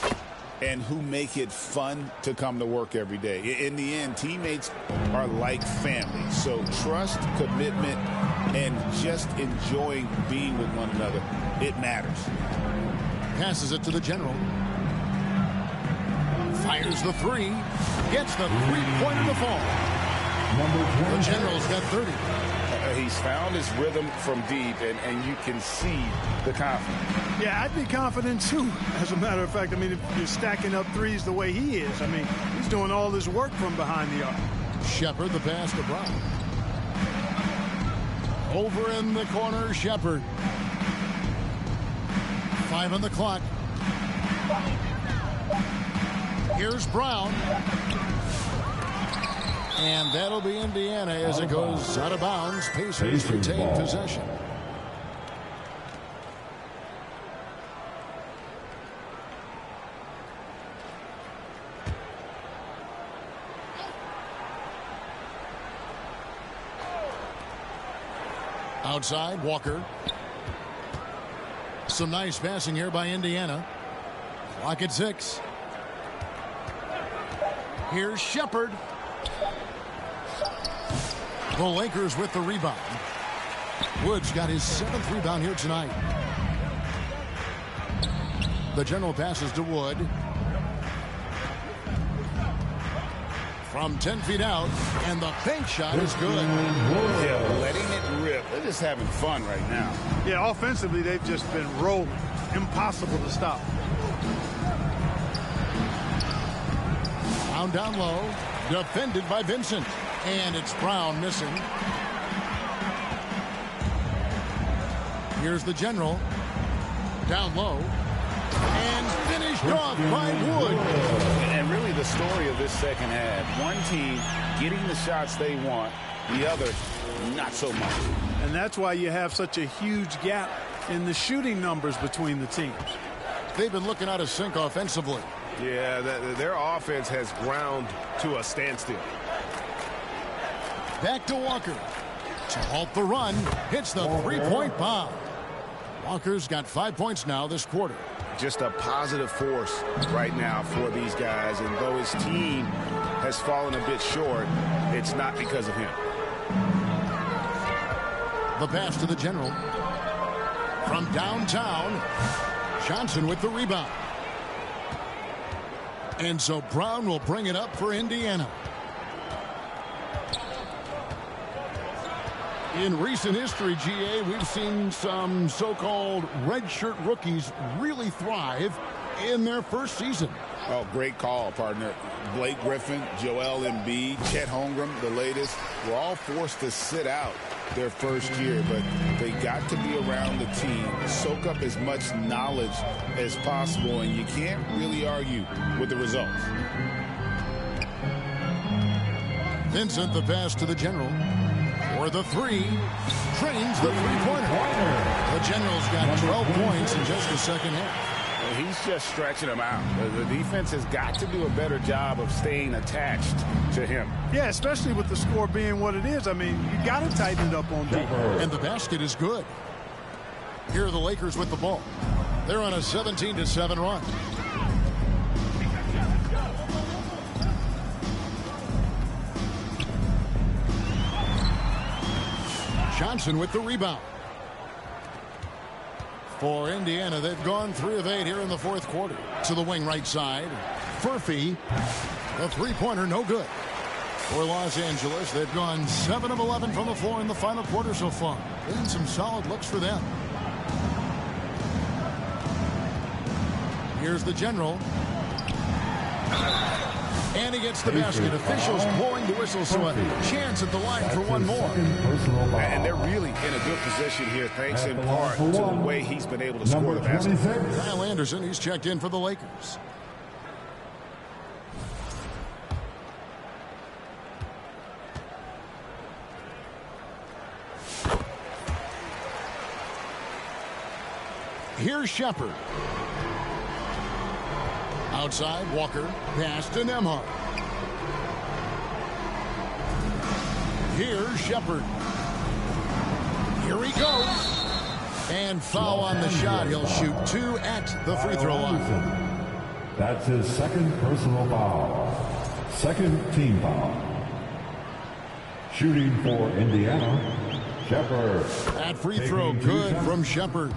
and who make it fun to come to work every day. In the end, teammates are like family. So trust, commitment, and just enjoying being with one another, it matters. Passes it to the general. Fires the 3. Gets the 3-pointer to fall. The general's got 30. He's found his rhythm from deep, and you can see the confidence. Yeah, I'd be confident too. As a matter of fact, I mean, if you're stacking up threes the way he is, I mean, he's doing all this work from behind the arc. Shepard, the pass to Brown. Over in the corner, Shepard. 5 on the clock. Here's Brown. And that'll be Indiana as it goes out of bounds. Pacers retain possession. Outside, Walker. Some nice passing here by Indiana. Clock at 6. Here's Shepard. The Lakers with the rebound. Woods got his 7th rebound here tonight. The General passes to Wood. From 10 feet out, and the bank shot is good. Yeah, letting it rip. They're just having fun right now. Yeah, offensively, they've just been rolling. Impossible to stop. Brown down low, defended by Vincent. And it's Brown missing. Here's the General. Down low. And finished off by Wood. And really the story of this second half. One team getting the shots they want. The other, not so much. And that's why you have such a huge gap in the shooting numbers between the teams. They've been looking out of sync offensively. Yeah, their offense has ground to a standstill. Back to Walker. To halt the run, hits the three-point bomb. Walker's got 5 points now this quarter. Just a positive force right now for these guys. And though his team has fallen a bit short, it's not because of him. The pass to the General. From downtown, Johnson with the rebound. And so Brown will bring it up for Indiana. In recent history, GA, we've seen some so-called redshirt rookies really thrive in their first season. Oh, great call, partner. Blake Griffin, Joel Embiid, Chet Holmgren, the latest, were all forced to sit out their first year, but they got to be around the team, soak up as much knowledge as possible, and you can't really argue with the results. Vincent, the pass to the General. For the three, trains the three-pointer. The General's got 12 points in just the second half. Well, he's just stretching them out. The defense has got to do a better job of staying attached to him. Yeah, especially with the score being what it is. I mean, you got to tighten it up on defense. And the basket is good. Here are the Lakers with the ball. They're on a 17-7 run. Johnson with the rebound. For Indiana, they've gone 3 of 8 here in the fourth quarter. To the wing right side. Furphy, the three-pointer, no good. For Los Angeles, they've gone 7 of 11 from the floor in the final quarter so far. Been some solid looks for them. Here's the General. And he gets the basket. Officials blowing the whistle, so a chance at the line for one more. And they're really in a good position here, thanks in part to the way he's been able to score the basket. Kyle Anderson, he's checked in for the Lakers. Here's Shepard. Outside, Walker, pass to Nembhard. Here's Shepard. Here he goes. And foul on the shot. He'll shoot 2 at the free throw line. That's his second personal foul. Second team foul. Shooting for Indiana, Shepard. That free throw good from Shepard.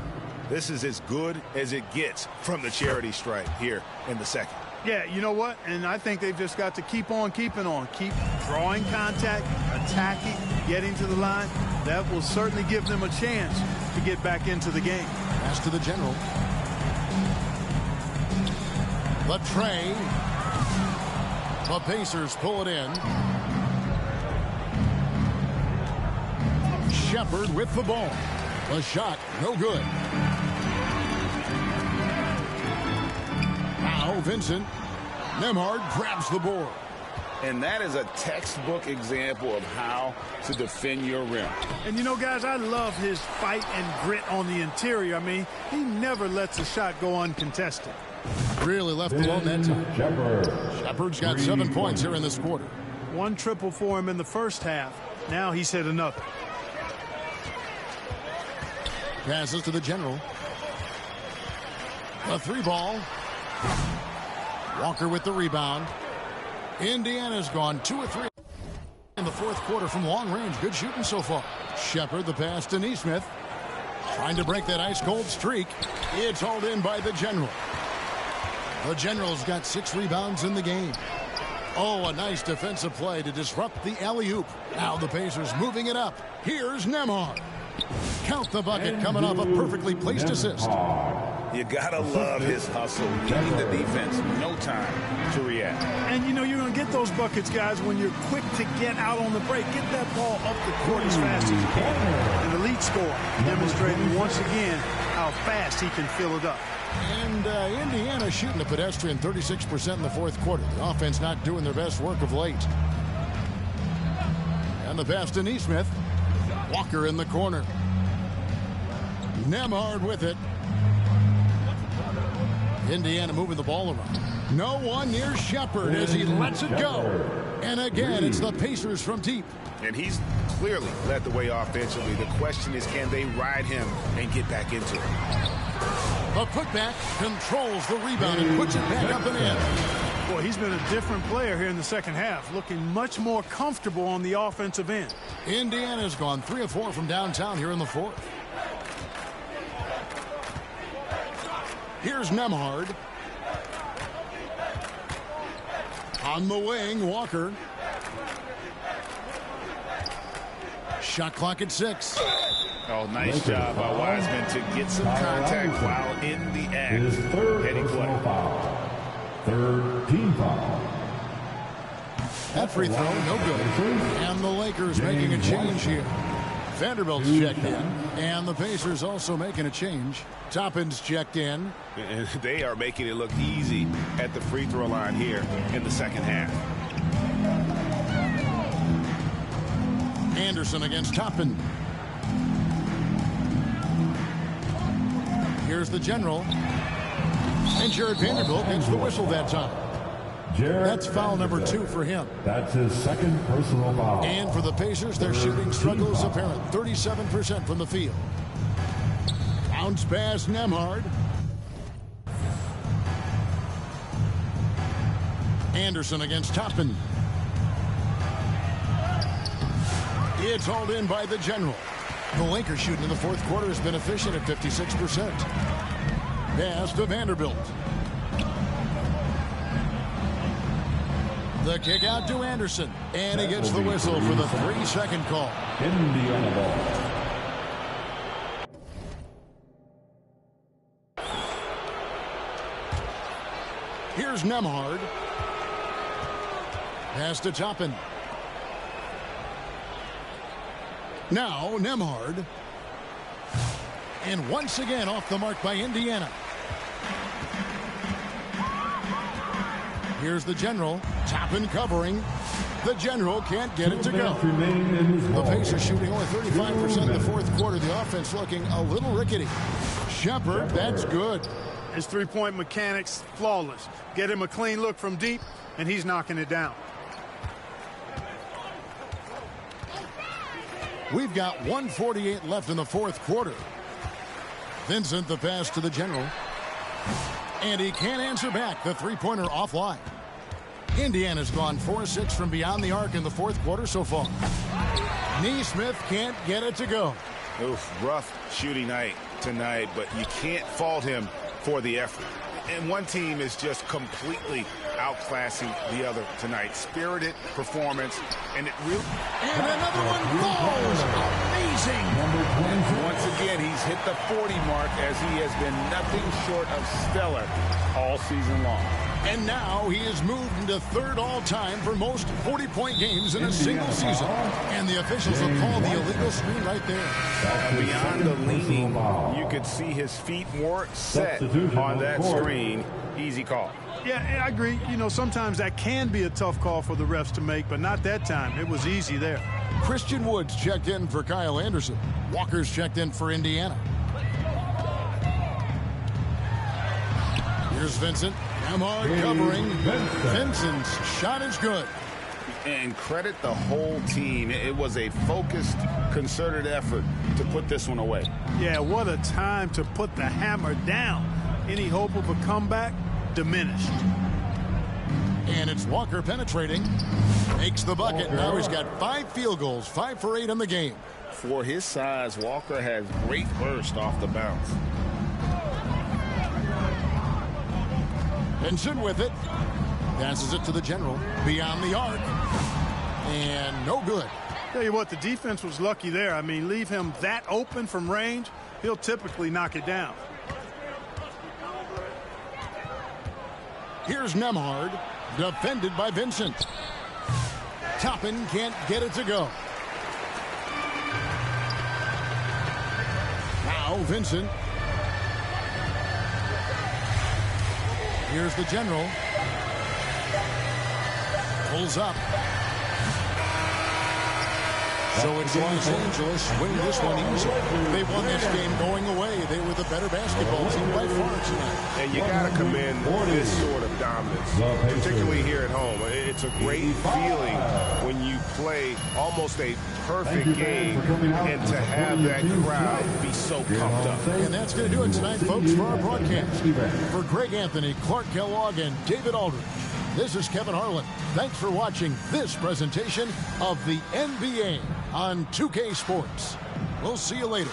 This is as good as it gets from the charity stripe here in the second. Yeah, you know what? And I think they've just got to keep on keeping on. Keep drawing contact, attacking, getting to the line. That will certainly give them a chance to get back into the game. Pass to the General. The tray. The Pacers pull it in. Shepard with the ball. The shot, no good. Now Vincent. Nembhard grabs the board. And that is a textbook example of how to defend your rim. And you know, guys, I love his fight and grit on the interior. I mean, he never lets a shot go uncontested. Really left alone that time. Shepard's got 7 points here in this quarter. 1 triple for him in the first half. Now he's hit another. Passes to the General. The 3 ball. Walker with the rebound. Indiana's gone 2 of 3 in the fourth quarter from long range. Good shooting so far. Shepard, the pass to Nesmith. Trying to break that ice-cold streak. It's hauled in by the General. The General's got 6 rebounds in the game. Oh, a nice defensive play to disrupt the alley-oop. Now the Pacers moving it up. Here's Nembhard. Count the bucket coming off a perfectly placed assist. You gotta love his hustle, giving the defense no time to react. And you know you're going to get those buckets, guys, when you're quick to get out on the break. Get that ball up the court as fast as you can. An elite scorer, demonstrating once again how fast he can fill it up. And Indiana shooting a pedestrian 36% in the fourth quarter. The offense not doing their best work of late. And the pass to Nesmith. Walker in the corner. Nembhard with it. Indiana moving the ball around. No one near Shepard as he lets it go. And again, it's the Pacers from deep. And he's clearly led the way offensively. The question is, can they ride him and get back into it? The putback controls the rebound and puts it back up and in. Boy, he's been a different player here in the second half, looking much more comfortable on the offensive end. Indiana's gone 3 of 4 from downtown here in the fourth. Here's Nembhard. On the wing, Walker. Shot clock at 6. Oh, nice job by Wiseman to get some contact while in the act. His third Heading play. personal foul. Third team foul. That free throw, no good. And the Lakers making a change here. Vanderbilt's checked in, and the Pacers also making a change. Toppin's checked in. And they are making it look easy at the free throw line here in the second half. Anderson against Toppin. Here's the General. And Jared Vanderbilt gets the whistle that time. That's foul number 2 for him. That's his second personal foul. And for the Pacers, their shooting struggle is apparent. 37% from the field. Bounce pass, Nembhard. Anderson against Toppin. It's hauled in by the General. The Lakers shooting in the fourth quarter has been efficient at 56%. Pass to Vanderbilt. The kick out to Anderson. And he gets the whistle for the 3-second call. Indiana ball. Here's Nembhard. Pass to Toppin. Now Nembhard. And once again off the mark by Indiana. Here's the General. Toppin covering. The General can't get it to go. The Pacers shooting only 35% in the fourth quarter. The offense looking a little rickety. Shepard, that's good. His three-point mechanics, flawless. Get him a clean look from deep, and he's knocking it down. We've got 1:48 left in the fourth quarter. Vincent, the pass to the General. And he can't answer back. The three-pointer offline. Indiana's gone 4-6 from beyond the arc in the fourth quarter so far. Nesmith can't get it to go. Oof, rough shooting night tonight, but you can't fault him for the effort. And one team is just completely outclassing the other tonight. Spirited performance, and it really... And another one falls! Amazing! Once again, he's hit the 40 mark as he has been nothing short of stellar all season long. And now he is moved into third all-time for most 40-point games in a single season. And the officials will call the illegal screen right there. Beyond the leaning, you could see his feet more set on that screen. Easy call. Yeah, I agree. You know, sometimes that can be a tough call for the refs to make, but not that time. It was easy there. Christian Woods checked in for Kyle Anderson. Walker's checked in for Indiana. Here's Vincent. Nembhard covering. Vincent's shot is good. And credit the whole team. It was a focused, concerted effort to put this one away. Yeah, what a time to put the hammer down. Any hope of a comeback? diminished. And it's Walker penetrating. Makes the bucket. Now he's got 5 field goals, 5 for 8 in the game. For his size, Walker has great burst off the bounce. Vincent with it. Passes it to the general. Beyond the arc. And no good. Tell you what, the defense was lucky there. I mean, leave him that open from range, he'll typically knock it down. Here's Nembhard, defended by Vincent. Toppin can't get it to go. Now Vincent. Here's the general. Pulls up. So it's Los Angeles winning this one easily. They won this game going away. They were the better basketball team by far tonight. And you got to commend this sort of dominance, particularly here at home. It's a great feeling when you play almost a perfect game and to have that crowd be so pumped up. And that's going to do it tonight, folks, for our broadcast. For Greg Anthony, Clark Kellogg, and David Aldridge, this is Kevin Harlan. Thanks for watching this presentation of the NBA on 2K Sports. We'll see you later.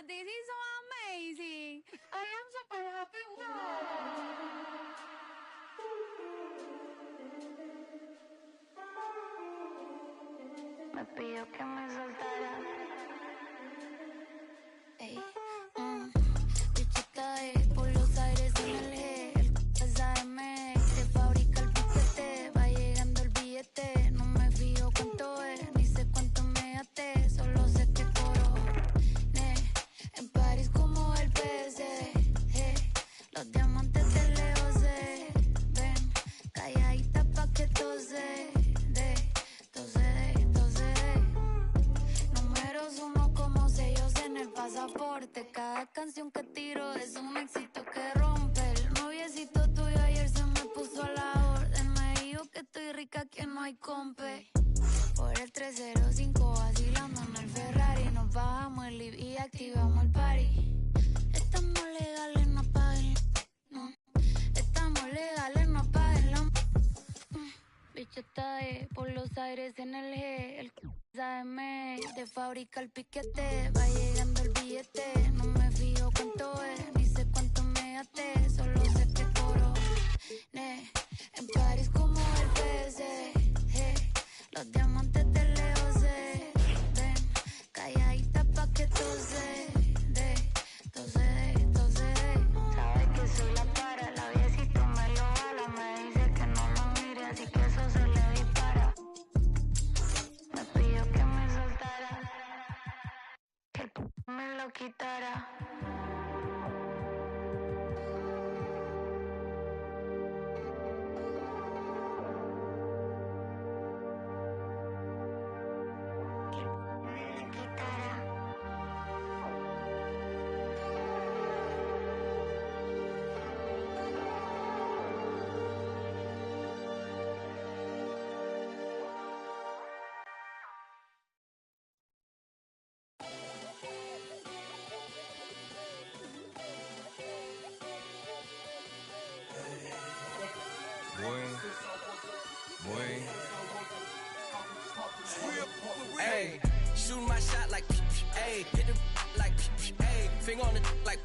This is so amazing. I am super happy. Me pidió que me soltara. Ey, bichita por los aires en el G. El SAM se fabrica el piquete. Va llegando el billete. No me fío cuánto es, ni sé cuánto me até. Solo sé que coro. En París como el PSG, los diamantes de Leo se ven, calladita pa' que tose de. Números 1 como sellos en el pasaporte, cada canción que tiro es un éxito que rompe. El noviecito tuyo ayer se me puso a la orden, me dijo que estoy rica, que no hay compe. Por el 305 vacilando en el Ferrari, nos bajamos el live y activamos el party. Estamos legales, no paguen, no. Estamos legales, no paguen la... Bicheta por los aires en el G. El SAM de fábrica el piquete. Va llegando el billete. No me fío cuánto es, ni sé cuánto me até. Solo sé que coro. En París como el PSG. Los diamantes de Leo se ven, calladita pa' que tose de. Sabe que soy la para, la viejito me lo bala. Me dice que no lo mire, así que eso se le dispara. Me pidió que me soltara, que me lo quitara. Hey, shooting my shot like, hey, hit the like, hey, finger on the like,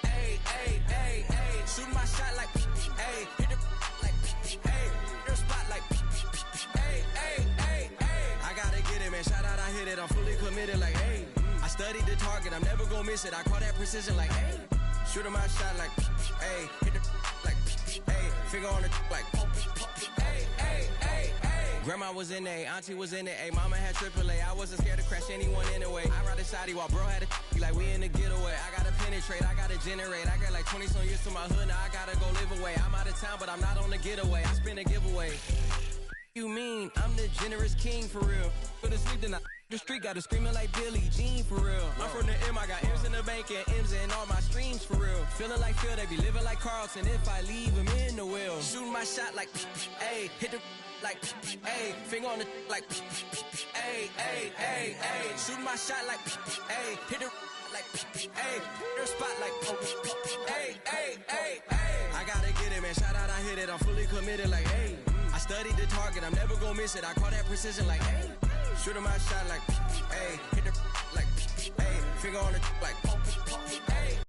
hey, hey, hey, hey, shooting my shot like, hey, hit the like, hey, your spot like, hey, hey, hey, hey. I gotta get it, man. Shout out, I hit it. I'm fully committed, like, hey. I studied the target, I'm never gonna miss it. I call that precision, like, hey, shooting my shot like, hey, hit the like, hey, finger on the like, hey, hey, hey, hey. Grandma was in A, auntie was in A, mama had AAA. I wasn't scared to crash anyone anyway. I ride a shotty while bro had a like we in the getaway. I gotta penetrate, I gotta generate. I got like 20 some years to my hood, now I gotta go live away. I'm out of town, but I'm not on the getaway. I spin a giveaway. You mean I'm the generous king for real? Put to sleep then the street got to screaming like Billie Jean for real. I'm from the M, I got M's in the bank and M's in all my streams for real. Feeling like Phil, they be living like Carlton if I leave him in the wheel. Shooting my shot like ayy, hit the like ayy, finger on the like ayy, ayy, ayy, ayy. Shooting my shot like ayy, hit the like ayy, their spot like ayy, ayy, ayy, ayy. I gotta get it, man. Shout out, I hit it. I'm fully committed like ayy. I studied the target, I'm never gonna miss it. I call that precision like ayy. Shooting my shot like ayy, hit the like ayy, finger on the like ayy.